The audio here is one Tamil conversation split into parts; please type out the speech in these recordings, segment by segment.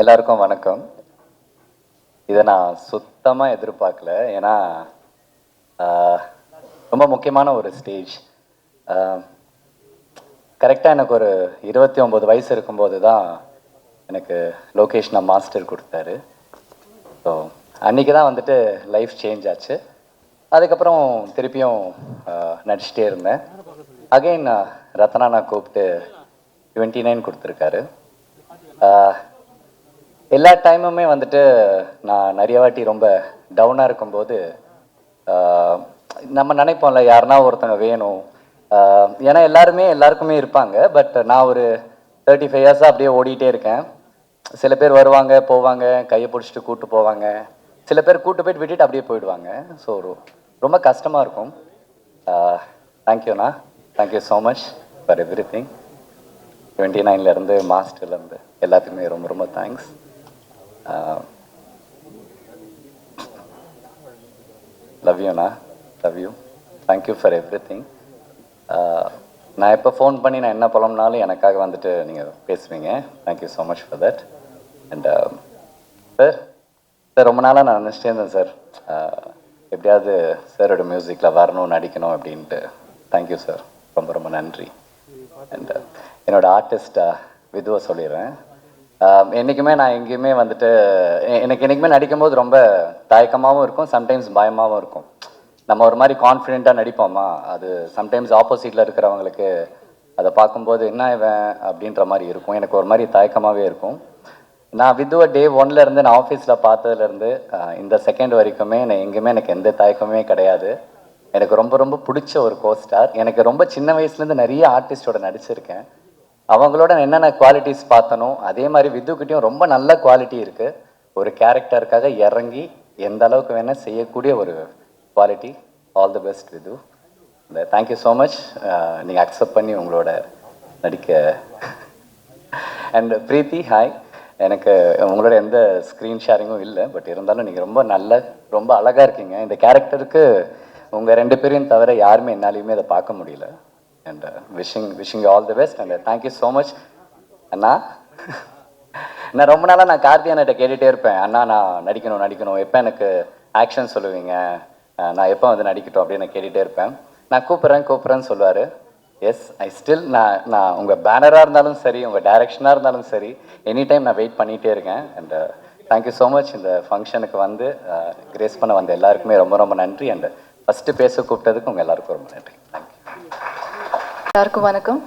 எல்லாருக்கும் வணக்கம். இதை நான் சுத்தமாக எதிர்பார்க்கல. ஏன்னா ரொம்ப முக்கியமான ஒரு ஸ்டேஜ். கரெக்டாக எனக்கு ஒரு 29 வயசு இருக்கும்போது தான் எனக்கு லோகேஷ் மாஸ்டர் கொடுத்தாரு. ஸோ அன்றைக்கி தான் வந்துட்டு லைஃப் சேஞ்ச் ஆச்சு. அதுக்கப்புறம் திருப்பியும் நடிச்சிட்டே இருந்தேன். அகைன் ரத்னா நான் கூப்பிட்டு 29 கொடுத்துருக்காரு. எல்லா டைமுமே வந்துட்டு நான் நிறைய வாட்டி ரொம்ப டவுனாக இருக்கும்போது நம்ம நினைப்போம்ல யாருன்னா ஒருத்தங்க வேணும். ஏன்னா எல்லாருக்குமே இருப்பாங்க. பட் நான் ஒரு 35 இயர்ஸாக அப்படியே ஓடிட்டே இருக்கேன். சில பேர் வருவாங்க போவாங்க, கையை பிடிச்சிட்டு கூப்பிட்டு போவாங்க. சில பேர் கூப்பிட்டு போயிட்டு விட்டுட்டு அப்படியே போயிடுவாங்க. ஸோ ரொம்ப கஷ்டமாக இருக்கும். தேங்க்யூண்ணா, thank you so much for everything. 29லேருந்து மாஸ்டர்லேருந்து எல்லாத்துக்குமே ரொம்ப ரொம்ப தேங்க்ஸ். லவ் யூண்ணா, love you. Thank you for everything. நான் எப்போ ஃபோன் பண்ணி நான் என்ன புலம்னாலும் எனக்காக வந்துட்டு நீங்கள் பேசுவீங்க. Thank you so much for that. And sir ரொம்ப நாளாக நான் நினச்சிட்டே இருந்தேன் சார், எப்படியாவது சாரோட மியூசிக்கில் வரணும், நடிக்கணும் அப்படின்ட்டு. தேங்க்யூ சார், ரொம்ப ரொம்ப நன்றி. அண்ட் என்னோடய ஆர்டிஸ்ட் விதுவை சொல்லிடுறேன். என்றைக்குமே நான் எங்கேயுமே வந்துட்டு எனக்கு என்றைக்குமே நடிக்கும்போது ரொம்ப தயக்கமாகவும் இருக்கும், சம்டைம்ஸ் பயமாகவும் இருக்கும். நம்ம ஒரு மாதிரி கான்ஃபிடெண்ட்டாக நடிப்போமா, அது சம்டைம்ஸ் ஆப்போசிட்டில் இருக்கிறவங்களுக்கு அதை பார்க்கும்போது என்ன இவன் அப்படின்ற மாதிரி இருக்கும். எனக்கு ஒரு மாதிரி தயக்கமாகவே இருக்கும். நான் விதுவை டே 1லேருந்து நான் ஆஃபீஸில் பார்த்ததுலேருந்து இந்த செகண்ட் வரைக்குமே நான் எங்கேயுமே எனக்கு எந்த தயக்கமே கிடையாது. எனக்கு ரொம்ப ரொம்ப பிடிச்ச ஒரு கோஸ்டார். எனக்கு ரொம்ப சின்ன வயசுலேருந்து நிறைய ஆர்டிஸ்டோட நடிச்சிருக்கேன். அவங்களோட என்னென்ன குவாலிட்டிஸ் பார்த்தனோ அதே மாதிரி விதுக்கிட்டையும் ரொம்ப நல்ல குவாலிட்டி இருக்குது. ஒரு கேரக்டருக்காக இறங்கி எந்த அளவுக்கு வேணால் செய்யக்கூடிய ஒரு quality. All the best Vidhu. Thank you so much நீங்கள் அக்செப்ட் பண்ணி உங்களோட நடிக்க. And Preeti, hi. எனக்கு உங்களோட எந்த ஸ்க்ரீன் ஷேரிங்கும் இல்லை, பட் இருந்தாலும் நீங்கள் ரொம்ப அழகாக இருக்கீங்க. இந்த கேரக்டருக்கு உங்கள் 2 பேரையும் தவிர யாருமே என்னாலையுமே அதை பார்க்க முடியல. And wishing all the best. And thank you so much அண்ணா. நான் ரொம்ப நாளாக நான் கார்த்தி அண்ணாட்ட கேட்டுகிட்டே இருப்பேன், அண்ணா நான் நடிக்கணும், எப்போ எனக்கு ஆக்ஷன் சொல்லுவீங்க, நான் எப்போ வந்து நடிக்கட்டும் அப்படின்னு நான் கேட்டுகிட்டே இருப்பேன். நான் கூப்பிட்றேன்னு சொல்லுவார். எஸ், ஐ ஸ்டில் நான் உங்கள் பேனராக இருந்தாலும் சரி, உங்கள் டைரக்ஷனாக இருந்தாலும் சரி, எனி டைம் நான் வெயிட் பண்ணிகிட்டே இருக்கேன். And thank you so much. இந்த ஃபங்க்ஷனுக்கு வந்து கிரேஸ் பண்ண வந்த எல்லாருக்குமே ரொம்ப ரொம்ப நன்றி. அண்ட் ஃபஸ்ட்டு பேச கூப்பிட்டதுக்கு உங்கள் எல்லாருக்கும் ரொம்ப நன்றி. தேங்க்யூ. எல்லாருக்கும் வணக்கம்.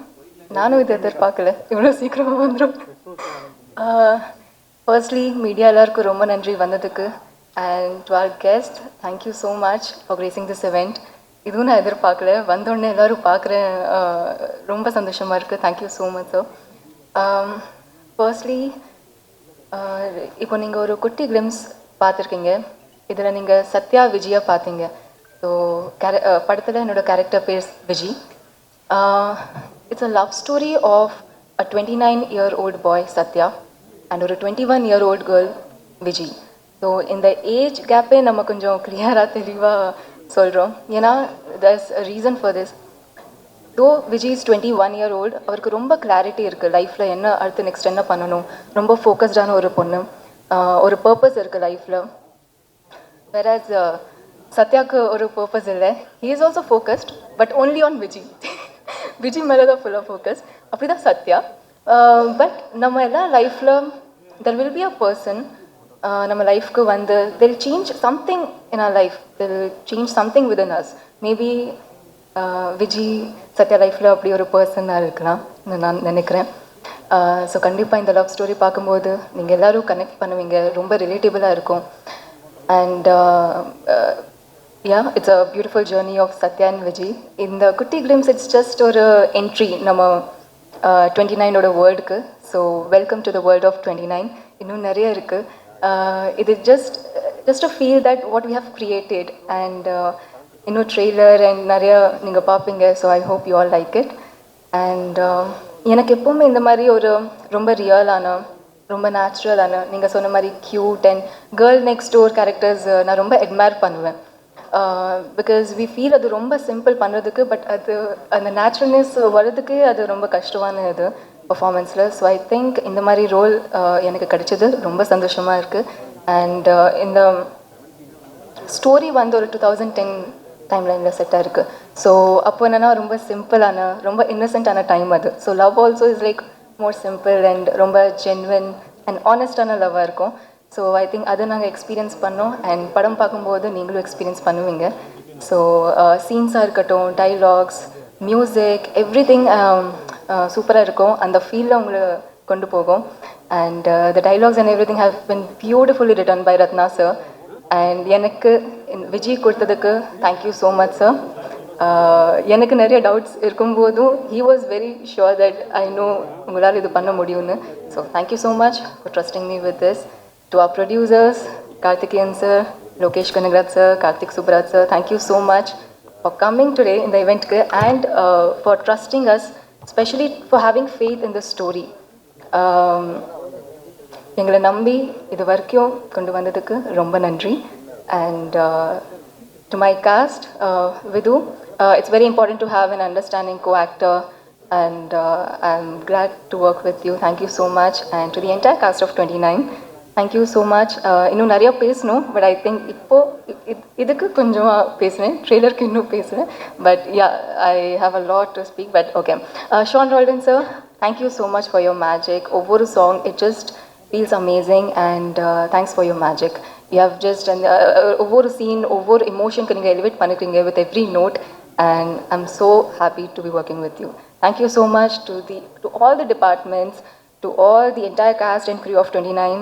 நானும் இதை எதிர்பார்க்கல, இவ்வளோ சீக்கிரமாக வந்துடும். ஃபர்ஸ்ட்லி மீடியா எல்லாருக்கும் ரொம்ப நன்றி வந்ததுக்கு. And to our guest, thank you so much for gracing this event. இதுவும் நான் எதிர்பார்க்கல, வந்தோடனே எல்லோரும் பார்க்குறேன், ரொம்ப சந்தோஷமாக இருக்குது. Thank you so much sir. Firstly இப்போ நீங்கள் ஒரு குட்டி கிளிம்ஸ் பார்த்துருக்கீங்க. இதில் நீங்கள் சத்யா விஜயா பார்த்தீங்க. ஸோ படத்தில் என்னோடய கேரக்டர் பேர் Viji. It's a love story of a 29-year-old boy, Satya, and a 21-year-old girl, Viji. So, in the age gap, நம்ம கொஞ்சம் கிளியராக தெளிவாக சொல்கிறோம். ஏன்னா there's a reason for this. Though Viji is 21-year-old, அவருக்கு ரொம்ப கிளாரிட்டி இருக்குது லைஃப்பில், என்ன அடுத்து நெக்ஸ்ட் என்ன பண்ணணும், ரொம்ப ஃபோக்கஸ்டான ஒரு பொண்ணு, ஒரு பர்பஸ் இருக்குது லைஃப்பில். whereas சத்யாவுக்கு ஒரு பர்பஸ் இல்லை. he is also focused, but only on Viji. Viji மேலே தான் ஃபுல்லாக ஃபோக்கஸ். அப்படி தான் சத்யா. பட் நம்ம எல்லாம் லைஃப்பில் there will be a person நம்ம லைஃப்க்கு வந்து there change something in our life, there change something within us. Maybe Viji Sathya லைஃப்பில் அப்படி ஒரு பர்சனாக இருக்கலாம் நான் நினைக்கிறேன். ஸோ கண்டிப்பாக இந்த லவ் ஸ்டோரி பார்க்கும்போது நீங்கள் எல்லோரும் கனெக்ட் பண்ணுவீங்க, ரொம்ப ரிலேட்டபிளாக இருக்கும். And yeah, it's a beautiful journey of Satya and Vijay. In the Kutti Glimpse, it's just ஒரு entry நம்ம 29 ஓட வேர்ல்டுக்கு. So welcome to the world of 29. இன்னும் நிறைய இருக்குது. இது just a feel that what we have created. And இன்னும் ட்ரெய்லர் அண்ட் நிறையா நீங்கள் பார்ப்பீங்க. So I hope you all like it. And எனக்கு எப்போவுமே இந்த மாதிரி ஒரு ரொம்ப ரியலான, ரொம்ப நேச்சுரலான, நீங்கள் சொன்ன மாதிரி cute and girl next door characters நான் ரொம்ப அட்மையர் பண்ணுவேன். பிகாஸ் வி ஃபீல் அது ரொம்ப சிம்பிள் பண்ணுறதுக்கு, பட் அது அந்த நேச்சுரல்னஸ் வர்றதுக்கு அது ரொம்ப கஷ்டமான இது. பர்ஃபார்மன்ஸில். ஸோ ஐ திங்க் இந்த மாதிரி ரோல் எனக்கு கிடைச்சது ரொம்ப சந்தோஷமாக இருக்குது. அண்ட் இந்த ஸ்டோரி வந்து ஒரு 2010 டைம்லைனில் செட் ஆயிருக்கு. ஸோ அப்போ என்னென்னா ரொம்ப சிம்பிளான ரொம்ப இன்னசென்ட்டான டைம் அது. So love also is like more simple and ரொம்ப ஜென்வன் அண்ட் ஆனஸ்டான லவ்வாக இருக்கும். ஸோ ஐ திங்க் அதை நாங்கள் எக்ஸ்பீரியன்ஸ் பண்ணோம் அண்ட் படம் பார்க்கும்போது நீங்களும் எக்ஸ்பீரியன்ஸ் பண்ணுவீங்க. ஸோ சீன்ஸாக இருக்கட்டும், டைலாக்ஸ், மியூசிக், எவ்ரி திங் சூப்பராக இருக்கும். அந்த ஃபீலில் உங்களை கொண்டு போகும். And the dialogues and everything have been beautifully written by Ratna sir. And எனக்கு விஜய் கொடுத்ததுக்கு தேங்க்யூ ஸோ மச் சார். எனக்கு நிறைய டவுட்ஸ் இருக்கும்போதும் he was very sure that I know உங்களால் இது பண்ண முடியும்னு. So thank you so much for trusting me with this. To our producers Karthikeyan sir, Lokesh Kanagaraj sir, Karthik Subbaraj sir, thank you so much for coming today இந்த இவெண்ட்க்கு and for trusting us, specially for having faith in the story. எங்களை நம்பி இது வரைக்கும் கொண்டு வந்ததுக்கு ரொம்ப நன்றி. And to my cast, Vidhu, it's very important to have an understanding co-actor and I'm glad to work with you. Thank you so much. And to the entire cast of 29, thank you so much. இன்னும் நிறைய பேசணும், பட் ஐ திங்க் இப்போது இதுக்கு கொஞ்சமாக பேசுவேன், ட்ரெய்லருக்கு இன்னும் பேசுவேன். But yeah, I have a lot to speak. But okay, Sean Roldan sir, thank you so much for your magic. ஒவ்வொரு song it just feels amazing and thanks for your magic. You have just ஒவ்வொரு சீன், ஒவ்வொரு எமோஷனுக்கு நீங்கள் எலிவேட் பண்ணிக்கிறீங்க with every note and I'm so happy to be working with you. Thank you so much to all the departments, to all the entire cast and crew of 29.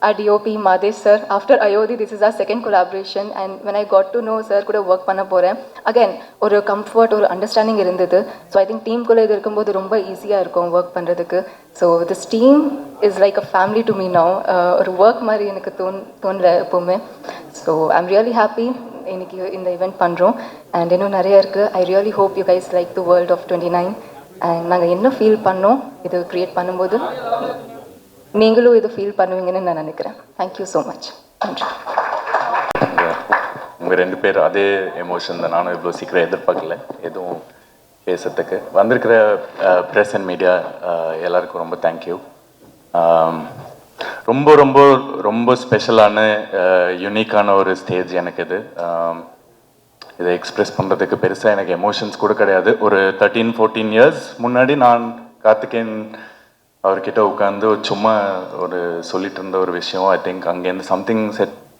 Our DOP Madesh sir, after Ayodhi this is our second collaboration and when I got to know sir கூட work பண்ண போகிறேன், again ஒரு கம்ஃபர்ட், ஒரு அண்டர்ஸ்டாண்டிங் இருந்தது. ஸோ ஐ திங்க் டீம்குள்ளே இது இருக்கும்போது ரொம்ப ஈஸியாக இருக்கும் ஒர்க் பண்ணுறதுக்கு. So this team is like a family to me now. ஒரு ஒர்க் மாதிரி எனக்கு தோணல எப்போவுமே. So I am really happy இன்னைக்கு இந்த ஈவெண்ட் பண்ணுறோம் அண்ட் இன்னும் நிறைய இருக்குது. I really hope you guys like the world of 29 and நாங்கள் என்ன ஃபீல் பண்ணோம் இது க்ரியேட் பண்ணும்போது நீங்களும் இது ஃபீல் பண்ணுவீங்கன்னு நான் நினைக்கிறேன். Thank you so much. நன்றி. உங்கள் ரெண்டு பேர் அதே எமோஷன் தான். நானும் இவ்வளோ சீக்கிரம் எதிர்பார்க்கல எதுவும் பேசுறதுக்கு. வந்திருக்கிற ப்ரெஸ் அண்ட் மீடியா எல்லாருக்கும் ரொம்ப தேங்க்யூ. ரொம்ப ரொம்ப ரொம்ப ஸ்பெஷலான யூனிக்கான ஒரு ஸ்டேஜ் எனக்கு இது. இதை எக்ஸ்ப்ரெஸ் பண்ணுறதுக்கு பெருசாக எனக்கு எமோஷன்ஸ் கூட கிடையாது. ஒரு 13-14 இயர்ஸ் முன்னாடி நான் கார்த்திகேயன் அவர்கிட்ட உட்காந்து சும்மா ஒரு சொல்லிட்டு இருந்த ஒரு விஷயம், ஐ திங்க் அங்கேருந்து சம்திங்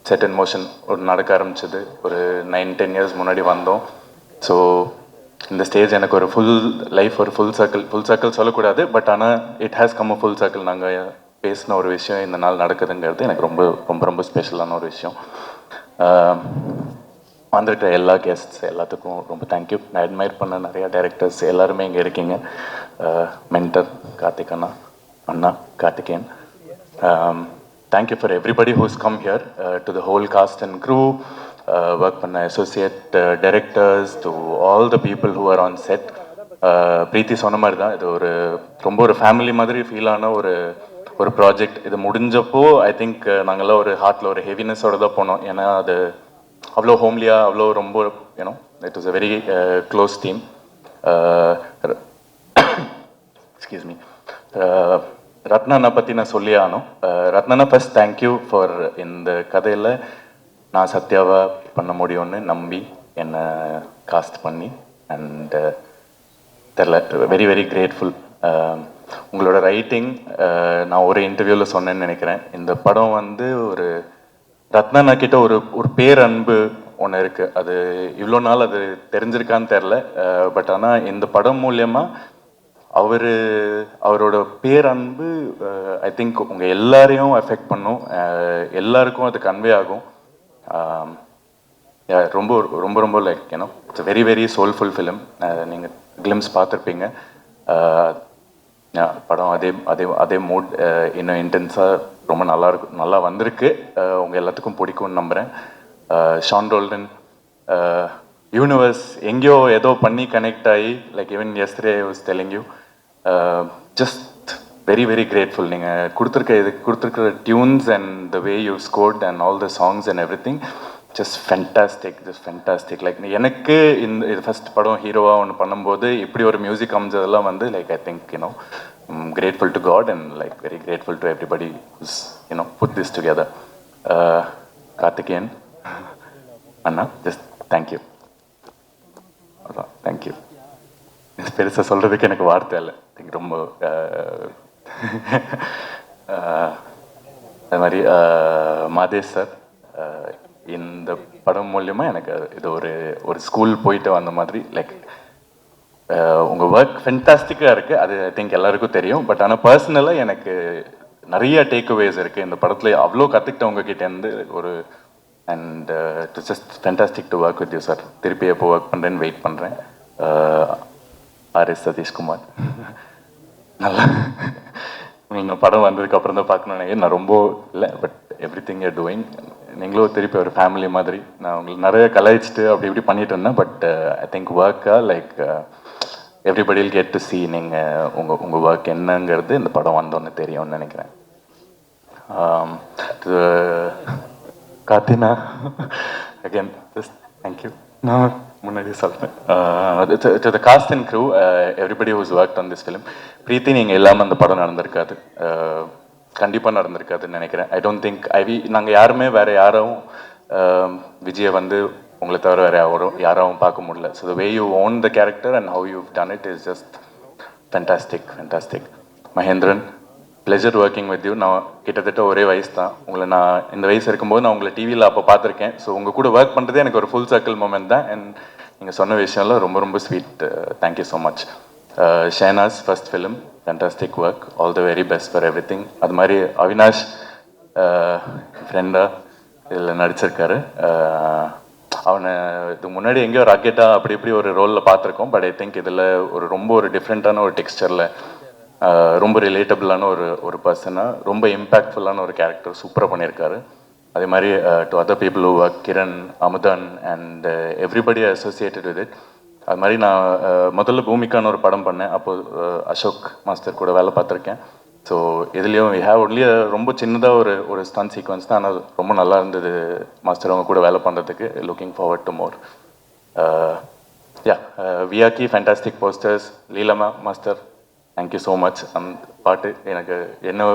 செட் இன் மோஷன் ஒரு நடக்க ஆரம்பிச்சது. ஒரு 9-10 இயர்ஸ் முன்னாடி வந்தோம். ஸோ இந்த ஸ்டேஜ் எனக்கு ஒரு ஃபுல் லைஃப், ஒரு ஃபுல் சர்க்கிள் சொல்லக்கூடாது, பட் ஆனால் it has come a full circle. நாங்கள் பேசின ஒரு விஷயம் இந்த நாள் நடக்குதுங்கிறது எனக்கு ரொம்ப ரொம்ப ரொம்ப ஸ்பெஷலான ஒரு விஷயம். வந்திருக்கிற எல்லா கெஸ்ட்ஸ் எல்லாத்துக்கும் ரொம்ப தேங்க்யூ. நான் அட்மையர் பண்ண நிறையா டைரக்டர்ஸ் எல்லாருமே இங்கே இருக்கீங்க. மென்டர் கார்த்திக் அண்ணா Karthikeyan. Thank you for everybody who's come here, to the whole cast and crew, work பண்ண associate directors, to all the people who are on set. Preethi சொன்ன மாதிரி தான், இது ரொம்ப ஒரு ஃபேமிலி மாதிரி ஃபீல் ஆன ஒரு ப்ராஜெக்ட். இது முடிஞ்சப்போ ஐ திங்க் நாங்கள்லாம் ஒரு ஹார்ட்டில் ஒரு ஹெவினஸோடு தான் போனோம். ஏன்னா அது அவ்வளோ ஹோம்லியாக, அவ்வளோ ரொம்ப you know it was a very close team. Excuse me. ரத்னானை பற்றி நான் சொல்லி ஆனோம். ரத்னானா ஃபர்ஸ்ட் தேங்க்யூ ஃபார் இந்த கதையில் நான் சத்யாவை பண்ண முடியும்னு நம்பி என்னை காஸ்ட் பண்ணி அண்ட் தெரில, வெரி வெரி கிரேட்ஃபுல். உங்களோட ரைட்டிங் நான் ஒரு இன்டர்வியூவில் சொன்னேன்னு நினைக்கிறேன். இந்த படம் ஒரு ரத்னா கிட்ட ஒரு பேரன்பு ஒன்று இருக்குது. அது இவ்வளோ நாள் அது தெரிஞ்சிருக்கான்னு தெரில, பட் ஆனால் இந்த படம் மூலியமாக அவரோட பேரன்பு ஐ திங்க் உங்கள் எல்லாரையும் எஃபெக்ட் பண்ணும், எல்லாருக்கும் அது கன்வே ஆகும். ரொம்ப ரொம்ப ரொம்ப like you know it's very very soulful film. நீங்கள் கிளிம்ஸ் பார்த்துருப்பீங்க. படம் அதே மூட் இன்னும் இன்டென்ஸாக ரொம்ப நல்லா வந்திருக்கு. உங்கள் எல்லாத்துக்கும் பிடிக்கும்னு நம்புகிறேன். ஷான் ரோல்டன் யூனிவர்ஸ் எங்கேயோ ஏதோ பண்ணி கனெக்ட் ஆகி, like even yesterday I was telling you, just very very grateful. நீங்கள் கொடுத்துருக்கிற tunes and the way you scored and all the songs and everything just fantastic. Like எனக்கு இது ஃபஸ்ட் படம் ஹீரோவாக ஒன்று பண்ணும்போது இப்படி ஒரு மியூசிக் அமைஞ்சதெல்லாம் like I think you know I'm grateful to God and like very grateful to everybody who's put this together. Karthikeyan, Anna, just thank you. Thank you. பெருசாக சொல்கிறதுக்கு எனக்கு வார்த்தை இல்லை. திங்க் ரொம்ப அது மாதிரி மாதேஷ் சார், இந்த படம் மூலியமாக எனக்கு இது ஒரு ஸ்கூல் போயிட்டு வந்த மாதிரி. லைக் உங்கள் ஒர்க் ஃபென்டாஸ்டிக்காக இருக்குது, அது ஐ திங்க் எல்லாருக்கும் தெரியும். பட் ஆனால் பர்சனலாக எனக்கு நிறைய டேக்அவேஸ் இருக்குது இந்த படத்தில். அவ்வளோ கற்றுக்கிட்டேன் உங்ககிட்டேருந்து and it's just fantastic to work with you sir. திருப்பி எப்போ ஒர்க் பண்ணுறேன்னு வெயிட் பண்ணுறேன். ஆர்எஸ் சதீஷ்குமார், நல்லா நீங்கள் படம் வந்ததுக்கப்புறம் தான் பார்க்கணுன்னு நான் ரொம்ப இல்லை, but every thing you're doing. நீங்களும் திருப்பி ஒரு ஃபேமிலி மாதிரி. நான் உங்களுக்கு நிறைய கலாய்ச்சிட்டு அப்படி இப்படி பண்ணிட்டு இருந்தேன். பட் ஐ திங்க் ஒர்க்காக like everybody will get to see நீங்கள் உங்கள் ஒர்க் என்னங்கிறது இந்த படம் வந்தோன்னு தெரியும்னு நினைக்கிறேன். கார்த்தினா, அகேன் ஜஸ்ட் தேங்க்யூ. நான் முன்னாடியே சொல்கிறேன். To the cast and crew, everybody who's work on this film. Preethi, நீங்கள் இல்லாமல் அந்த படம் நடந்திருக்காது, கண்டிப்பாக நடந்திருக்காதுன்னு நினைக்கிறேன். ஐ டோன்ட் திங்க் நாங்கள் யாருமே வேறு யாரும் விஜயை வந்து உங்களை தவிர வேறு யாரும் பார்க்க முடியல. So the way you own the character and how you done it is just fantastic. Mahendran, pleasure working with you. நான் கிட்டத்தட்ட ஒரே வயசு தான் உங்களை. நான் இந்த வயசு இருக்கும்போது நான் உங்களை டிவியில் அப்போ பார்த்துருக்கேன். ஸோ உங்கள் கூட ஒர்க் பண்ணுறதே எனக்கு ஒரு ஃபுல் சர்க்கிள் மூமெண்ட் தான். அண்ட் நீங்கள் சொன்ன விஷயம்லாம் ரொம்ப ரொம்ப sweet. Thank you so much. Shenaz, first film, fantastic work, all the very best for everything. அது மாதிரி அவினாஷ் ஃப்ரெண்டாக இதில் நடிச்சிருக்காரு. அவனை இதுக்கு முன்னாடி எங்கேயோ ராக்கெட்டாக அப்படி இப்படி ஒரு ரோலில் பார்த்துருக்கோம். பட் ஐ திங்க் இதில் ரொம்ப ஒரு டிஃப்ரெண்ட்டான ஒரு டெக்ஸ்டரில் ரொம்ப ரிலேட்டபிளான ஒரு பர்சனாக ரொம்ப இம்பேக்ட்ஃபுல்லான ஒரு கேரக்டர் சூப்பராக பண்ணியிருக்காரு. அதே மாதிரி to other people who work, Kiran, Amudhan and everybody associated with it. அது மாதிரி நான் முதல்ல பூமிக்கான ஒரு படம் பண்ணேன். அப்போது அசோக் மாஸ்டர் கூட வேலை பார்த்துருக்கேன். ஸோ இதுலேயும் வி ஹேவ் ஒன்லி ரொம்ப சின்னதாக ஒரு ஸ்டன் சீக்வன்ஸ் தான். ஆனால் ரொம்ப நல்லா இருந்தது மாஸ்டர் அவங்க கூட வேலை பண்ணுறதுக்கு. Looking forward to more. வியாக்கி, ஃபேண்டாஸ்டிக் போஸ்டர்ஸ். லீலமா மாஸ்டர், தேங்க்யூ ஸோ மச். அந்த பாட்டு எனக்கு என்ன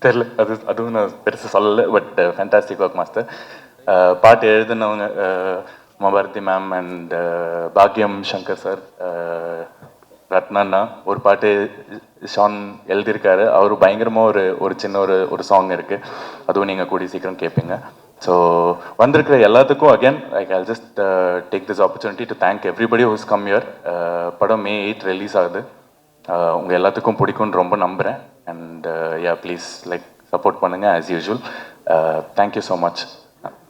தெரில, அதுவும் நான் பெருசாக சொல்லலை. But fantastic work master. பாட்டு எழுதுனவங்க உமாபாரதி மேம் அண்ட் பாக்யம் சங்கர் சார், ரத்னா. ஒரு பாட்டு ஷான் எழுதியிருக்காரு. அவர் பயங்கரமாக ஒரு சின்ன ஒரு சாங் இருக்குது, அதுவும் நீங்கள் கூடி சீக்கிரம் கேட்பீங்க. ஸோ வந்திருக்கிற எல்லாத்துக்கும் again I just take this opportunity to thank everybody who's come here. படம் May 8 ரிலீஸ் ஆகுது. உங்கள் எல்லாத்துக்கும் பிடிக்கும்னு ரொம்ப நம்புகிறேன். அண்ட் ப்ளீஸ் லைக் சப்போர்ட் பண்ணுங்கள் as usual. Thank you so much.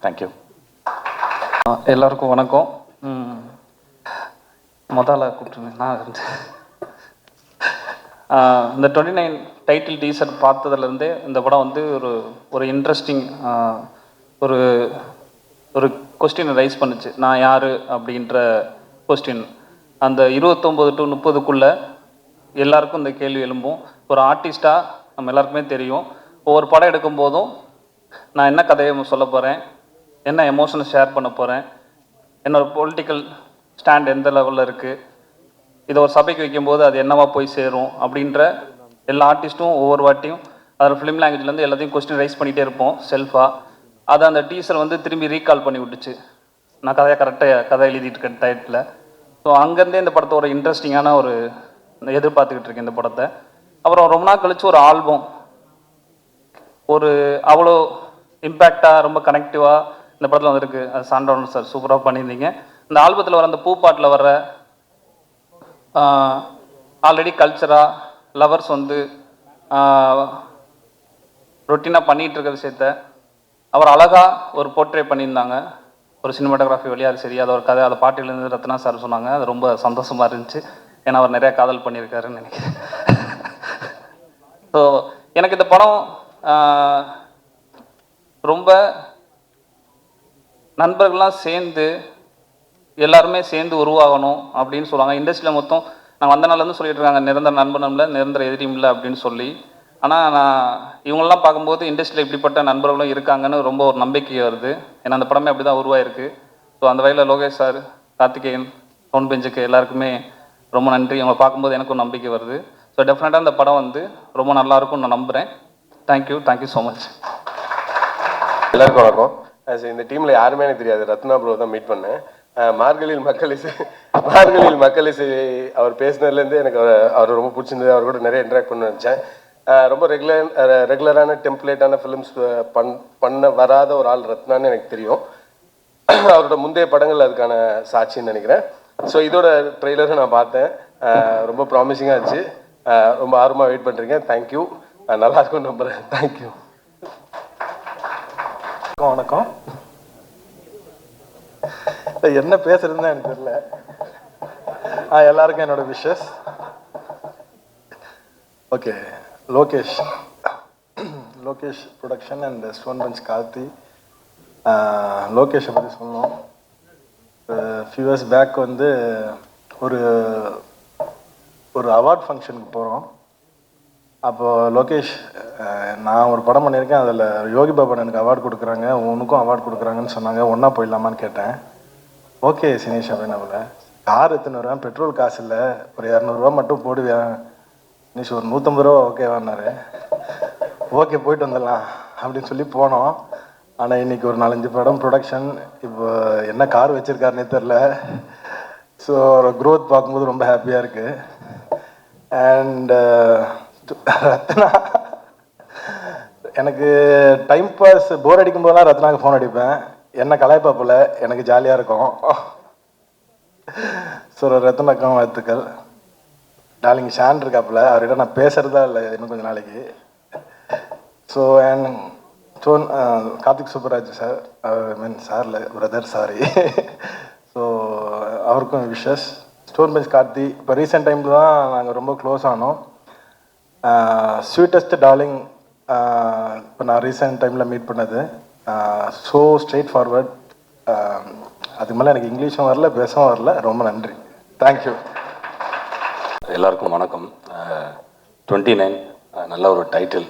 Thank you. எல்லாருக்கும் வணக்கம். முதல்ல கூப்பிட்டுருந்தேன் நான் இந்த 29 டைட்டில் டீசர் பார்த்ததுலேருந்தே இந்த படம் வந்து ஒரு இன்ட்ரெஸ்டிங் ஒரு கொஸ்டினை ரைஸ் பண்ணுச்சு. நான் யார் அப்படின்ற கொஸ்டின் அந்த 29 to 30க்குள்ளே எல்லாருக்கும் இந்த கேள்வி எழும்பும். ஒரு ஆர்டிஸ்டாக நம்ம எல்லாருக்குமே தெரியும், ஒவ்வொரு படம் எடுக்கும்போதும் நான் என்ன கதையை சொல்ல போகிறேன், என்ன எமோஷனை ஷேர் பண்ண போகிறேன், என்னோடய பொலிட்டிக்கல் ஸ்டாண்ட் எந்த லெவலில் இருக்குது, இதை ஒரு சபைக்கு வைக்கும்போது அது என்னவா போய் சேரும் அப்படின்ற எல்லா ஆர்டிஸ்ட்டும் ஒவ்வொரு வாட்டியும் அதில் ஃபிலிம் லாங்குவேஜ்லேருந்து எல்லாத்தையும் கொஸ்டின் ரைஸ் பண்ணிகிட்டே இருப்போம் செல்ஃபாக. அதை அந்த டீசர் வந்து திரும்பி ரீகால் பண்ணி விட்டுச்சு. நான் கதை எழுதிட்டு இருக்கேன் டைட்டில். ஸோ அங்கேருந்தே இந்த படத்தை ஒரு இன்ட்ரெஸ்டிங்கான எதிர்பார்த்துக்கிட்டு இருக்கேன் இந்த படத்தை. அப்புறம் ரொம்ப நாள் கழிச்சு ஒரு ஆல்பம் அவ்வளோ இம்பேக்டாக ரொம்ப கனெக்டிவாக இந்த படத்தில் வந்துருக்கு. அது சாண்டோன் சார் சூப்பராக பண்ணியிருந்தீங்க. இந்த ஆல்பத்தில் வர அந்த பூப்பாட்டில் வர்ற ஆல்ரெடி கல்ச்சராக லவர்ஸ் வந்து ரொட்டீனாக பண்ணிகிட்டு இருக்க விஷயத்த அவர் அழகாக ஒரு போர்ட்ரே பண்ணியிருந்தாங்க. ஒரு சினிமாட்டோகிராஃபி வழியாக சரி, அதை ஒரு கதை, அதை பாட்டிலேருந்து ரத்னா சார் சொன்னாங்க. அது ரொம்ப சந்தோஷமாக இருந்துச்சு. ஏன்னா அவர் நிறையா காதல் பண்ணியிருக்காருன்னு நினைக்கிறேன். ஸோ எனக்கு இந்த படம் ரொம்ப நண்பர்கள்லாம் சேர்ந்து எல்லாருமே சேர்ந்து உருவாகணும் அப்படின்னு சொல்லுவாங்க. இண்டஸ்ட்ரியில் மொத்தம் நான் வந்த நாள்லேருந்து சொல்லிட்டு இருக்காங்க, நிரந்தர நண்பனும் இல்லை, நிரந்தர எதிரியும் இல்லை அப்படின்னு சொல்லி. ஆனால் நான் இவங்களெலாம் பார்க்கும்போது இண்டஸ்ட்ரியில் இப்படிப்பட்ட நண்பர்களும் இருக்காங்கன்னு ரொம்ப ஒரு நம்பிக்கை வருது. ஏன்னா அந்த படமே அப்படி தான் உருவாயிருக்கு. ஸோ அந்த வகையில் லோகேஷ் சார், கார்த்திகேயன், டோன் பெஞ்சுக்கு எல்லாருக்குமே ரொம்ப நன்றி. இவங்களை பார்க்கும்போது எனக்கும் நம்பிக்கை வருது. ஸோ ஸோ டெஃபினட்டாக இந்த படம் வந்து ரொம்ப நல்லாயிருக்கும்னு நான் நம்புகிறேன். Thank you so much. எல்லாருக்கும் வணக்கம். இந்த டீமில் யாருமே எனக்கு தெரியாது, ரத்னா ப்ரோ தான் மீட் பண்ணேன். மார்கழியில் மக்கள் இசை அவர் பேசினதுலேருந்து எனக்கு அவர் ரொம்ப பிடிச்சிருந்தது. அவர் கூட நிறைய இன்ட்ராக்ட் பண்ண நினச்சேன். ரொம்ப ரெகுலரான டெம்ப்ளேட்டான ஃபிலிம்ஸ் பண்ண வராத ஒரு ஆள் ரத்னான்னு எனக்கு தெரியும். அவரோட முந்தைய படங்கள் அதுக்கான சாட்சின்னு நினைக்கிறேன். ஸோ இதோட ட்ரெய்லரை நான் பார்த்தேன், ரொம்ப ப்ராமிசிங்காக இருந்துச்சு. ரொம்ப ஆர்வமாக வெயிட் பண்ணுறீங்க. தேங்க்யூ. நல்லா இருக்கும் நம்புகிறேன். தேங்க்யூ. வணக்கம். என்ன பேசுறதுன்னு எனக்கு தெரியல. எல்லாருக்கும் என்னோட விஷஸ். Okay, Lokesh production and stone bench Karthi. லோகேஷை பற்றி சொல்லணும். ஃபியூ இயர்ஸ் பேக் வந்து ஒரு அவார்ட் ஃபங்க்ஷனுக்கு போகிறோம். அப்போது லோகேஷ், நான் ஒரு படம் பண்ணியிருக்கேன், அதில் யோகி பாபா எனக்கு அவார்டு கொடுக்குறாங்க, உனக்கும் அவார்டு கொடுக்குறாங்கன்னு சொன்னாங்க, ஒன்றா போயிடலாமான்னு கேட்டேன். ஓகே சினேஷ் அப்படின்னாப்புல, கார் எடுத்துன்னு வருவேன், பெட்ரோல் காசு இல்லை, ஒரு 200 ரூபா மட்டும் போடுவேன். சினேஷ் ஒரு 150 ரூபா ஓகேவான்னாரு. ஓகே போயிட்டு வந்துடலாம் அப்படின்னு சொல்லி போனோம். ஆனால் இன்றைக்கி ஒரு 4-5 படம் ப்ரொடக்ஷன். இப்போ என்ன கார் வச்சுருக்காருன்னே தெரில. ஸோ க்ரோத் பார்க்கும்போது ரொம்ப ஹாப்பியாக இருக்குது. அண்ட் ரத்னா, எனக்கு டைம் பாஸ் போர் அடிக்கும் போதெல்லாம் ரத்னாவுக்கு ஃபோன் அடிப்பேன். என்ன கலாய்ப்பா போல், எனக்கு ஜாலியாக இருக்கும். ஸோ ரத்னாக்கும் வாழ்த்துக்கள். டார்லிங் ஷான் இருக்காப்புல, அவர்கிட்ட நான் பேசுகிறதா இல்லை இன்னும் கொஞ்சம் நாளைக்கு. So and Karthik Subbaraj sir, sir இல்லை பிரதர், சாரி. ஸோ அவருக்கும் விஷஸ். ஸ்டோன் பெஞ்ச் கார்த்தி இப்போ ரீசெண்ட் டைமில் தான் நாங்கள் ரொம்ப க்ளோஸ் ஆனோம். ஸ்வீட்டஸ்ட் டார்லிங் இப்போ நான் ரீசெண்ட் டைமில் மீட் பண்ணது. So straight forward. அதுக்கு மேலே எனக்கு இங்கிலீஷும் வரல, பேசவும் வரல. ரொம்ப நன்றி. தேங்க்யூ. எல்லாருக்கும் வணக்கம். 29 நல்ல ஒரு டைட்டில்.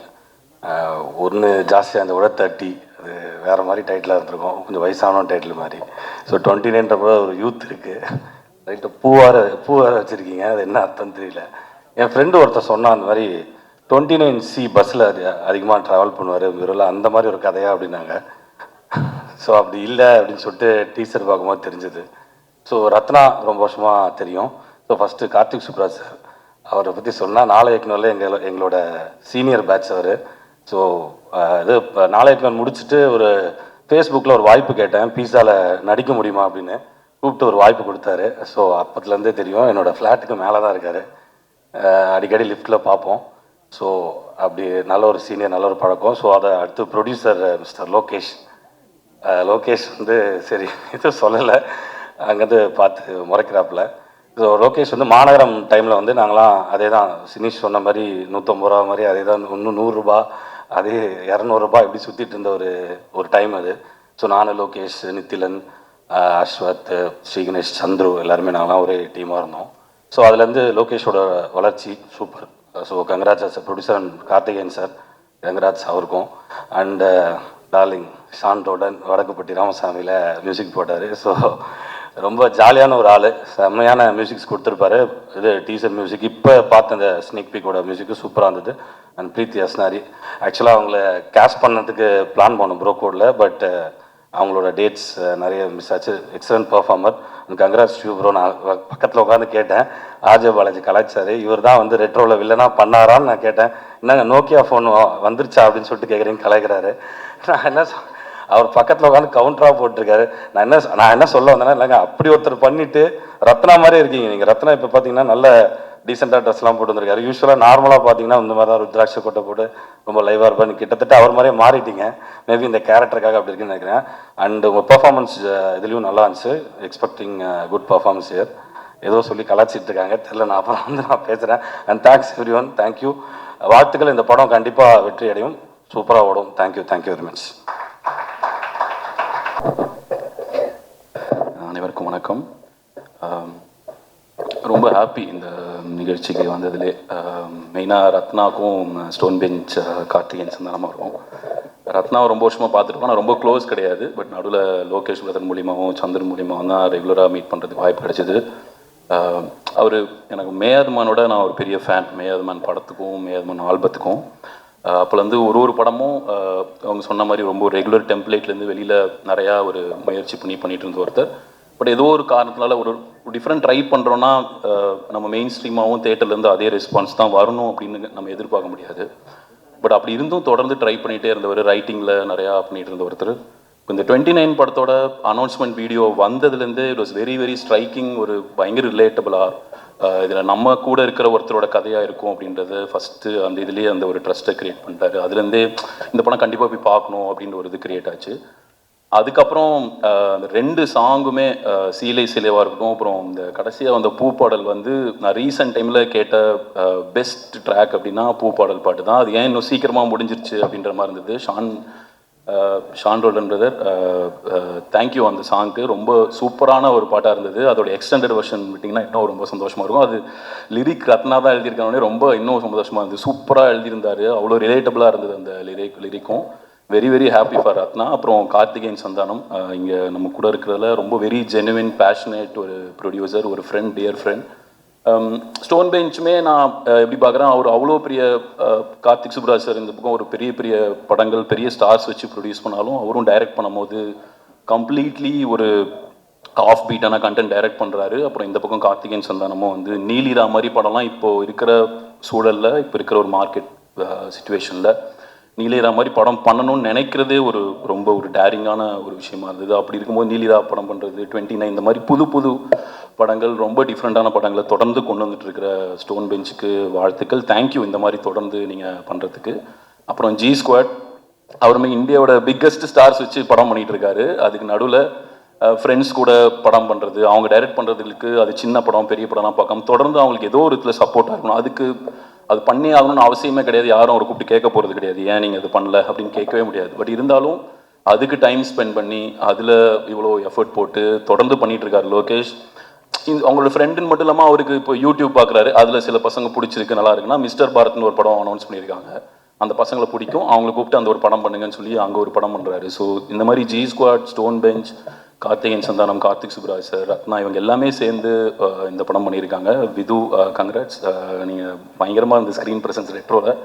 ஒன்று ஜாஸ்தியாக அந்த விட 30, அது வேறு மாதிரி டைட்டிலாக இருந்திருக்கும், கொஞ்சம் வயசான டைட்டில் மாதிரி. ஸோ 29ன்றப்போ ஒரு யூத் இருக்குது. ரைட்டு, பூவார வச்சுருக்கீங்க, அது என்ன அர்த்தம் தெரியல. என் ஃப்ரெண்டு ஒருத்தர் சொன்னான், அந்த மாதிரி 29C பஸ்ஸில் அது அதிகமாக ட்ராவல் பண்ணுவார் இவரெல்லாம், அந்த மாதிரி ஒரு கதையா அப்படின்னாங்க. ஸோ அப்படி இல்லை அப்படின்னு சொல்லிட்டு டீசர் பார்க்கும்போது தெரிஞ்சுது. ஸோ ரத்னா ரொம்ப வருஷமாக தெரியும். So first Karthik Subbaraj sir, அவரை பற்றி சொன்னால், நாளையக்குனரில் எங்களோட சீனியர் பேட்ச் அவர். ஸோ இது இப்போ நாளையக்குனர் முடிச்சுட்டு ஒரு ஃபேஸ்புக்கில் ஒரு வாய்ப்பு கேட்டேன், பீஸாவில் நடிக்க முடியுமா அப்படின்னு. கூப்பிட்டு ஒரு வாய்ப்பு கொடுத்தாரு. ஸோ அப்போத்துலேருந்தே தெரியும். என்னோடய ஃப்ளாட்டுக்கு மேலே தான் இருக்கார், அடிக்கடி லிஃப்ட்டில் பார்ப்போம். ஸோ அப்படி நல்ல ஒரு சீனியர், நல்ல ஒரு பழக்கம். ஸோ அதை அடுத்து ப்ரொடியூசர் மிஸ்டர் லோகேஷ் வந்து சரி எதுவும் சொல்லலை, அங்கேருந்து பார்த்து முறைக்கிறாப்புல. ஸோ லோகேஷ் வந்து மாநகரம் டைமில் வந்து நாங்களாம் அதே தான், சினிஷ் சொன்ன மாதிரி 150 ரூபா மாதிரி அதே தான், இன்னும் 100 ரூபா, அதே 200 ரூபா இப்படி சுற்றிட்டு இருந்த ஒரு டைம் அது. ஸோ நான், லோகேஷ், நித்திலன், அஸ்வத், ஸ்ரீகணேஷ், சந்துரு எல்லாருமே நாங்களாம் ஒரே டீமாக இருந்தோம். ஸோ அதுலேருந்து லோகேஷோட வளர்ச்சி super. So Gangaraj sir, producer and Karthikeyan sir, Gangaraj அவருக்கும். அண்டு டார்லிங் ஷான்டோடன் வடக்குப்பட்டி ராமசாமியில் மியூசிக் போட்டார். ஸோ ரொம்ப ஜாலியான ஒரு ஆள், செம்மையான மியூசிக்ஸ் கொடுத்துருப்பாரு. இது டீசர் மியூசிக், இப்போ பார்த்த அந்த ஸ்னேக் பீக்கோட மியூசிக்கு சூப்பராக இருந்தது. அண்ட் பிரீத்தி அஸ்னாரி, ஆக்சுவலாக அவங்கள கேஸ்ட் பண்ணதுக்கு பிளான் பண்ணோம் ப்ரோக்கோடில், பட் அவங்களோட டேட்ஸ் நிறைய மிஸ் ஆச்சு. Excellent performer. Gangaraj you bro. நான் பக்கத்தில் உட்காந்து கேட்டேன், ஆர்ஜே பாலாஜி கலாச்சார், இவர் தான் வந்து ரெட்ரோவில் வில்லனாக பண்ணாரான்னு நான் கேட்டேன். என்னங்க நோக்கியா ஃபோன் வந்துருச்சா அப்படின்னு சொல்லிட்டு கேட்குறீங்க, கலாய்க்கிறாரு. நான் என்ன அவர் பக்கத்தில் உட்காந்து கவுண்டராக போட்டிருக்காரு. நான் என்ன சொல்ல வந்தேன்னா, இல்லைங்க அப்படி ஒருத்தர் பண்ணிவிட்டு ரத்னா மாதிரி இருக்கீங்க நீங்கள். ரத்னா இப்போ பார்த்தீங்கன்னா நல்ல டீசெண்டாக ட்ரெஸ்லாம் போட்டு வந்திருக்காரு. யூஸ்வலாக நார்மலாக பார்த்தீங்கன்னா இந்த மாதிரி தான் ருத்ராட்ச கொட்டை போட்டு ரொம்ப லைவாக இருப்பான்னு, கிட்டத்தட்ட அவர் மாதிரியே மாறிட்டீங்க. மேபி இந்த கேரக்டருக்காக அப்படி இருக்குன்னு நினைக்கிறேன். அண்ட் உங்கள் பர்ஃபார்மன்ஸ் இதுலேயும் நல்லா இருந்துச்சு. Expecting good performance year. ஏதோ சொல்லி கலாச்சிட்டு இருக்காங்க தெரியல, நான் அப்புறம் வந்து நான் பேசுகிறேன். And thanks every one, thank you. வாழ்த்துக்கள். இந்த படம் கண்டிப்பாக வெற்றி அடையும், சூப்பராக ஓடும். Thank you very much. அனைவருக்கும் வணக்கம். ரொம்ப ஹாப்பி இந்த நிகழ்ச்சிக்கு வந்ததுலே. மெயினாக ரத்னாக்கும் ஸ்டோன் பெஞ்ச் கார்த்திகேயன் சந்தானமாக இருக்கும். ரத்னாவை ரொம்ப வருஷமாக பார்த்துருக்கோம், நான் ரொம்ப க்ளோஸ் கிடையாது. பட் நடுவில் லோகேஷ் பிரதர் மூலியமாகவும் சந்திரன் மூலியமாகவும் தான் ரெகுலராக மீட் பண்ணுறதுக்கு வாய்ப்பு கிடைச்சிது. அவர் எனக்கு மேயாதமானோட நான் ஒரு பெரிய ஃபேன், மேயாதமான் படத்துக்கும் மேயாதமான் ஆல்பத்துக்கும். அப்போலேருந்து ஒரு படமும் அவங்க சொன்ன மாதிரி ரொம்ப ரெகுலர் டெம்ப்ளேட்லேருந்து வெளியில் நிறையா ஒரு முயற்சி பண்ணிட்டு இருந்த ஒருத்தர். பட் ஏதோ ஒரு காரணத்தினால ஒரு டிஃப்ரெண்ட் ட்ரை பண்ணுறோன்னா நம்ம மெயின் ஸ்ட்ரீமாகவும் தேட்டர்லேருந்து அதே ரெஸ்பான்ஸ் தான் வரணும் அப்படின்னு நம்ம எதிர்பார்க்க முடியாது. பட் அப்படி இருந்தும் தொடர்ந்து ட்ரை பண்ணிகிட்டே இருந்தவர், ரைட்டிங்கில் நிறையா பண்ணிகிட்டு இருந்த ஒருத்தர். இந்த 29 படத்தோட அனௌன்ஸ்மெண்ட் வீடியோ வந்ததுலேருந்து it was very very striking. ஒரு பயங்கர ரிலேட்டபிளாக இதில் நம்ம கூட இருக்கிற ஒருத்தரோட கதையாக இருக்கும் அப்படின்றது ஃபஸ்ட்டு அந்த இதுலேயே அந்த ஒரு ட்ரஸ்ட்டை க்ரியேட் பண்ணிட்டாரு. அதுலேருந்தே இந்த படம் கண்டிப்பாக போய் பார்க்கணும் அப்படின்ற ஒரு இது க்ரியேட் ஆச்சு. அதுக்கப்புறம் 2 சாங்குமே சீலை சிலைவாக இருக்கட்டும், அப்புறம் இந்த கடைசியாக வந்த பூப்பாடல் வந்து நான் ரீசெண்ட் டைமில் கேட்ட பெஸ்ட் ட்ராக் அப்படின்னா பூப்பாடல் பாட்டு தான். அது ஏன் இன்னும் சீக்கிரமாக முடிஞ்சிருச்சு அப்படின்ற மாதிரி இருந்தது. Sean Roldan brother, thank you. அந்த சாங்க்கு ரொம்ப சூப்பரான ஒரு பாட்டாக இருந்தது. அதோட எக்ஸ்டெண்டட் வெர்ஷன் விட்டிங்கன்னா இன்னும் ரொம்ப சந்தோஷமாக இருக்கும். அது லிரிக் ரத்னா தான் எழுதியிருக்கானே ரொம்ப இன்னும் சந்தோஷமாக இருந்தது. சூப்பராக எழுதியிருந்தார், அவ்வளோ ரிலேட்டபுளாக இருந்தது அந்த லிரிக்கும். Very very happy for Ratna. அப்புறம் கார்த்திகேயன் சந்தானம் இங்கே நம்ம கூட இருக்கிறதுல ரொம்ப வெரி ஜெனுவின் பேஷனேட் ஒரு ப்ரொடியூசர், ஒரு ஃப்ரெண்ட், டியர் ஃப்ரெண்ட். ஸ்டோன் பெஞ்சுமே நான் எப்படி பார்க்குறேன், அவர் அவ்வளோ பெரிய கார்த்திக் சுப்ராஜ் சார் இந்த பக்கம் ஒரு பெரிய பெரிய படங்கள் பெரிய ஸ்டார்ஸ் வச்சு ப்ரொடியூஸ் பண்ணாலும் அவரும் டைரக்ட் பண்ணும்போது கம்ப்ளீட்லி ஒரு ஆஃப் பீட்டான கண்டென்ட் டைரக்ட் பண்ணுறாரு. அப்புறம் இந்த பக்கம் கார்த்திகேயன் சந்தானமும் வந்து நீலிரா மாதிரி படம்லாம் இப்போது இருக்கிற சூழலில், இப்போ இருக்கிற ஒரு மார்க்கெட் சுச்சுவேஷனில் நீலிரா மாதிரி படம் பண்ணணும்னு நினைக்கிறதே ரொம்ப ஒரு டேரிங்கான ஒரு விஷயமா இருந்தது. அப்படி இருக்கும்போது நீலிரா படம் பண்ணுறது, 29 இந்த மாதிரி புது புது படங்கள், ரொம்ப டிஃப்ரெண்ட்டான படங்களை தொடர்ந்து கொண்டு வந்துட்டு இருக்கிற ஸ்டோன் பெஞ்சுக்கு வாழ்த்துக்கள். தேங்க்யூ இந்த மாதிரி தொடர்ந்து நீங்கள் பண்ணுறதுக்கு. அப்புறம் ஜி ஸ்குவாட், அவருமே இந்தியாவோட பிக்கஸ்ட் ஸ்டார்ஸ் வச்சு படம் பண்ணிகிட்டு இருக்காரு. அதுக்கு நடுவில் ஃப்ரெண்ட்ஸ் கூட படம் பண்ணுறது, அவங்க டைரக்ட் பண்ணுறதுக்கு அது சின்ன படம் பெரிய படம்லாம் பார்க்காம தொடர்ந்து அவங்களுக்கு ஏதோ ஒரு இதில் சப்போர்ட்டாக இருக்கணும். அதுக்கு அது பண்ணி ஆகணும்னு அவசியமே கிடையாது. யாரும் அவர் கூப்பிட்டு கேட்க போகிறது கிடையாது, ஏன் நீங்கள் இது பண்ணல அப்படின்னு கேட்கவே முடியாது. பட் இருந்தாலும் அதுக்கு டைம் ஸ்பெண்ட் பண்ணி அதில் இவ்வளோ எஃபர்ட் போட்டு தொடர்ந்து பண்ணிகிட்டு இருக்காரு லோகேஷ். அவங்களோட ஃப்ரெண்டுன்னு மட்டும் இல்லாமல் அவருக்கு இப்போ யூடியூப் பார்க்குறாரு, அதில் சில பசங்க பிடிச்சிருக்கு நல்லா இருக்குன்னா மிஸ்டர் பாரத்னு ஒரு படம் அனௌன்ஸ் பண்ணியிருக்காங்க. அந்த பசங்களை பிடிக்கும், அவங்களை கூப்பிட்டு அந்த ஒரு படம் பண்ணுங்கன்னு சொல்லி அங்கே ஒரு படம் பண்ணுறாரு. ஸோ இந்த மாதிரி ஜி ஸ்குவாட், ஸ்டோன் பெஞ்ச், கார்த்திகேயன் சந்தானம், கார்த்திக் சுப்ராஜ் சார், ரத்னா இவங்க எல்லாமே சேர்ந்து இந்த படம் பண்ணியிருக்காங்க. விது, கங்க்ராட்ஸ். நீங்கள் பயங்கரமாக இந்த ஸ்க்ரீன் ப்ரெசன்ஸ் ரெட்ரோவில்.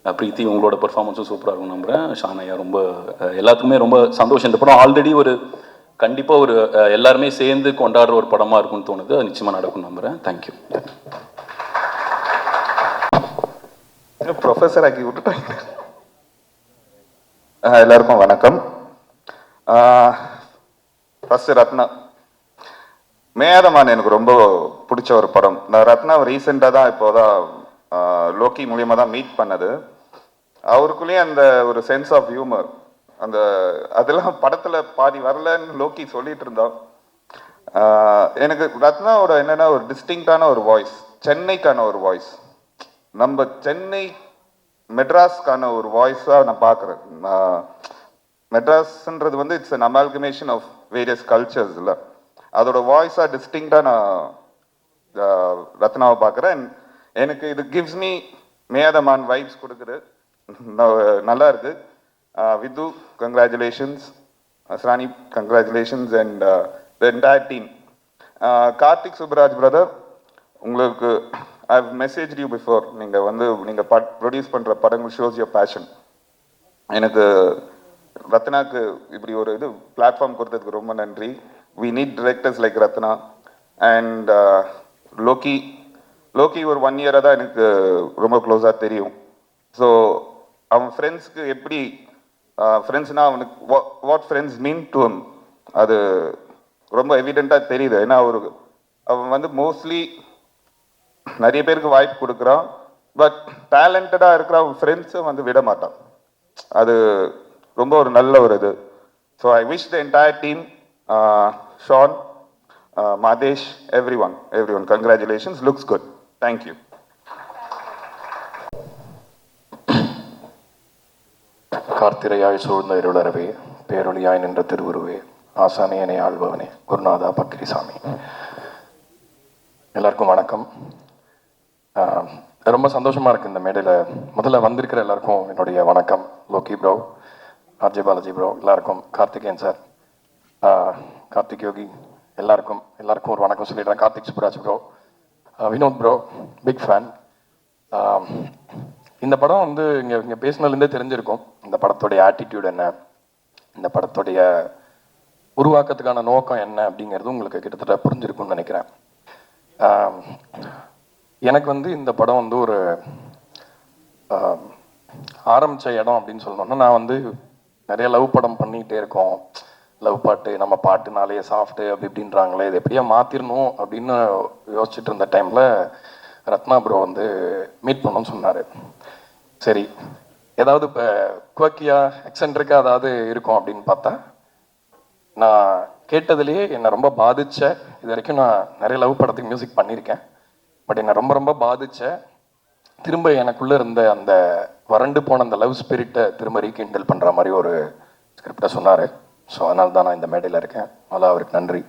பிரீத்தி, உங்களோட பெர்ஃபார்மன்ஸும் சூப்பராக இருக்கும் நம்புகிறேன். ஷான் ஐயா ரொம்ப எல்லாத்துக்குமே ரொம்ப சந்தோஷம். இந்த படம் ஆல்ரெடி ஒரு கண்டிப்பாக ஒரு எல்லாருமே சேர்ந்து கொண்டாடுற ஒரு படமாக இருக்கும்னு தோணுது. அது நிச்சயமாக நடக்கும் நம்புகிறேன். தேங்க்யூ. ப்ரொஃபஸர் ஆக்கி விட்டுட்டாங்க. எல்லாருக்கும் வணக்கம். ஃபர்ஸ்ட் ரத்னா, மேயாதமான் எனக்கு ரொம்ப பிடிச்ச ஒரு படம். நான் ரத்னாவை ரீசெண்டாக தான் இப்போதான் லோக்கி மூலியமாக தான் மீட் பண்ணது. அவருக்குள்ளேயே அந்த ஒரு சென்ஸ் ஆஃப் ஹியூமர், அந்த அதெல்லாம் படத்தில் பாதி வரலன்னு லோக்கி சொல்லிட்டு இருந்தோம். எனக்கு ரத்னாவோட என்னென்னா ஒரு டிஸ்டிங்டான ஒரு வாய்ஸ், சென்னைக்கான ஒரு வாய்ஸ், நம்ம சென்னை மெட்ராஸ்க்கான ஒரு வாய்ஸாக நான் பார்க்குறேன். மெட்ராஸ்ன்றது வந்து it's an amalgamation of various cultures இல்லை, அதோட வாய்ஸாக டிஸ்டிங்டாக நான் ரத்னாவை பார்க்குறேன். எனக்கு இது கிவ்ஸ் மீ மேயாதமான் வைப்ஸ் கொடுக்குது, நல்லா இருக்கு. Vidhu, congratulations. Asrani, congratulations. And the entire team. Karthik Subbaraj brother, உங்களுக்கு I have message you before. நீங்கள் ப்ரொடியூஸ் பண்ணுற படங்கள் ஷோஸ் யுவர் பேஷன். எனக்கு ரத்னாக்கு இப்படி ஒரு இது பிளாட்ஃபார்ம் கொடுத்ததுக்கு ரொம்ப நன்றி. We need directors like Ratna. And Lokki ஒரு 1 இயராக தான் எனக்கு ரொம்ப க்ளோஸாக தெரியும். ஸோ அவன் ஃப்ரெண்ட்ஸ்க்கு எப்படி ஃப்ரெண்ட்ஸ்னால் அவனுக்கு what friends mean to him அது ரொம்ப எவிடெண்ட்டாக தெரியுது. ஏன்னா அவன் வந்து மோஸ்ட்லி நிறைய பேருக்கு வாய்ப்பு கொடுக்குறான், பட் டேலண்டடாக இருக்கிற அவன் ஃப்ரெண்ட்ஸும் வந்து விட மாட்டான். அது ரொம்ப ஒரு நல்ல ஒரு இது. So I wish the entire team, Sean, Madhesh, everyone congratulations. Looks good. Thank you. கார்த்திரையாய் சூழ்ந்த இருளறவே, பேரொழியாய் நின்ற திருவுருவே, ஆசானியனை ஆள்பவனே, குருநாதா பக்கிரிசாமி. எல்லாருக்கும் வணக்கம். ரொம்ப சந்தோஷமாக இருக்குது இந்த மேடையில். முதல்ல வந்திருக்கிற எல்லாருக்கும் என்னுடைய வணக்கம். லோக்கி ப்ரோ, ஆர்ஜே பாலாஜி ப்ரோ, எல்லாருக்கும், கார்த்திகேயன் சார், கார்த்திக் யோகி, எல்லாருக்கும் ஒரு வணக்கம் சொல்லிடுறேன். Karthik Subbaraj bro, Vinod bro, big fan. இந்த படம் வந்து இங்கே பேசினதுலேருந்தே தெரிஞ்சிருக்கும் இந்த படத்துடைய ஆட்டிடியூட் என்ன, இந்த படத்துடைய உருவாக்கத்துக்கான நோக்கம் என்ன அப்படிங்கிறது உங்களுக்கு கிட்டத்தட்ட புரிஞ்சிருக்கும்னு நினைக்கிறேன். எனக்கு வந்து இந்த படம் வந்து ஒரு ஆரம்பித்த இடம் அப்படின்னு சொல்லணும்னா, நான் வந்து நிறைய லவ் படம் பண்ணிக்கிட்டே இருக்கோம். லவ் பாட்டு, நம்ம பாட்டுனாலே சாஃப்ட்டு அப்படி இப்படின்றாங்களே, இது எப்படியா மாற்றிடணும் அப்படின்னு யோசிச்சுட்டு இருந்த டைமில் ரத்னா ப்ரோ வந்து மீட் பண்ணணும்னு சொன்னார். சரி, ஏதாவது இப்போ குவக்கியாக எக்ஸென்ட்ரிக்காக ஏதாவது இருக்கும் அப்படின்னு பார்த்தா, நான் கேட்டதுலேயே என்னை ரொம்ப பாதித்த, இது வரைக்கும் நான் நிறைய லவ் படத்துக்கு மியூசிக் பண்ணியிருக்கேன், பட் என்னை ரொம்ப ரொம்ப பாதித்த, திரும்ப எனக்குள்ளே இருந்த அந்த வறண்டு போன அந்த லவ் ஸ்பிரிட்டை திரும்ப ரீகிண்டல் பண்ணுற மாதிரி ஒரு ஸ்கிரிப்டை சொன்னார். ஸோ அதனால தான் நான் இந்த மேடையில் இருக்கேன். அதனால் அவருக்கு நன்றி.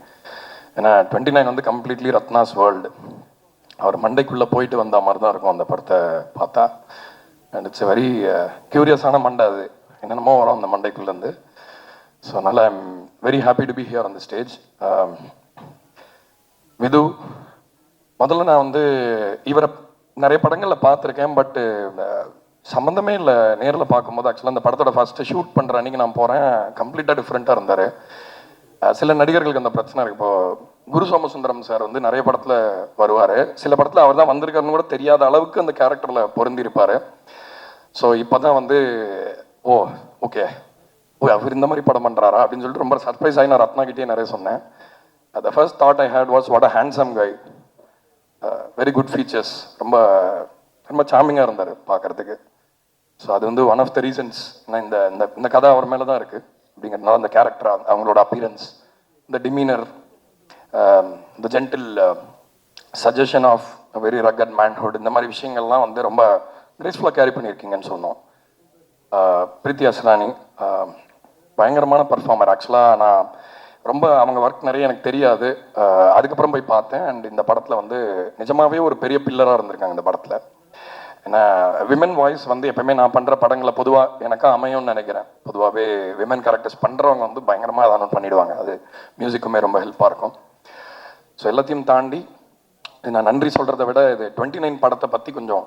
ஏன்னா 29 வந்து கம்ப்ளீட்லி ரத்னாஸ் வேர்ல்டு. அவர் மண்டைக்குள்ளே போயிட்டு வந்த மாதிரி தான் இருக்கும் அந்த படத்தை பார்த்தா. அண்ட் இட்ஸ் வெரி க்யூரியஸான மண்டை, அது என்னென்னமோ வரும் அந்த மண்டைக்குள்ளேருந்து. ஸோ அதனால் I am very happy to be here on the stage. Vidhu, முதல்ல நான் வந்து இவரை நிறைய படங்களில் பார்த்துருக்கேன், பட்டு சம்மந்தமே இல்லை. நேரில் பார்க்கும்போது ஆக்சுவலாக அந்த படத்தோட ஃபஸ்ட்டு ஷூட் பண்ணுற அன்றைக்கி நான் போகிறேன், கம்ப்ளீட்டாக டிஃப்ரெண்ட்டாக இருந்தார். சில நடிகர்களுக்கு அந்த பிரச்சனை இருக்குது. இப்போது குரு சோமசுந்தரம் சார் வந்து நிறைய படத்தில் வருவார், சில படத்தில் அவர் தான் வந்திருக்காருன்னு கூட தெரியாத அளவுக்கு அந்த கேரக்டரில் பொருந்திருப்பார். ஸோ இப்போ தான் வந்து ஓகே அவர் இந்த மாதிரி படம் பண்ணுறாரா அப்படின்னு சொல்லிட்டு ரொம்ப சர்ப்ரைஸ் ஆகி நான் ரத்னாகிட்டே நிறைய சொன்னேன். The first thought I had was what a handsome guy, very good features, ரொம்ப ரொம்ப சாமிங்காக இருந்தார் பார்க்குறதுக்கு. ஸோ அது வந்து ஒன் ஆஃப் த ரீசன்ஸ். ஏன்னா இந்த இந்த கதை அவர் மேலே தான் இருக்குது அப்படிங்கிறதுனால அந்த கேரக்டர், அவங்களோட அப்பியரன்ஸ், இந்த டிமீனர், இந்த gentle suggestion of very rugged manhood, இந்த மாதிரி விஷயங்கள்லாம் வந்து ரொம்ப கிரேஸ்ஃபுல்லாக கேரி பண்ணியிருக்கீங்கன்னு சொன்னோம். பிரீத்தி அஸ்ரானி பயங்கரமான பர்ஃபார்மர். ஆக்சுவலாக நான் ரொம்ப அவங்க ஒர்க் நிறைய எனக்கு தெரியாது, அதுக்கப்புறம் போய் பார்த்தேன். அண்ட் இந்த படத்தில் வந்து நிஜமாகவே ஒரு பெரிய பில்லராக இருந்திருக்காங்க இந்த படத்தில். ஏன்னா விமன் வாய்ஸ் வந்து எப்பவுமே நான் பண்ணுற படங்களை பொதுவாக எனக்கு அமையும்னு நினைக்கிறேன். பொதுவாகவே விமன் கேரக்டர்ஸ் பண்ணுறவங்க வந்து பயங்கரமாக அதை பண்ணிடுவாங்க, அது மியூசிக்குமே ரொம்ப ஹெல்ப்பாக இருக்கும். ஸோ எல்லாத்தையும் தாண்டி நான் நன்றி சொல்கிறத விட இது 29 படத்தை பற்றி கொஞ்சம்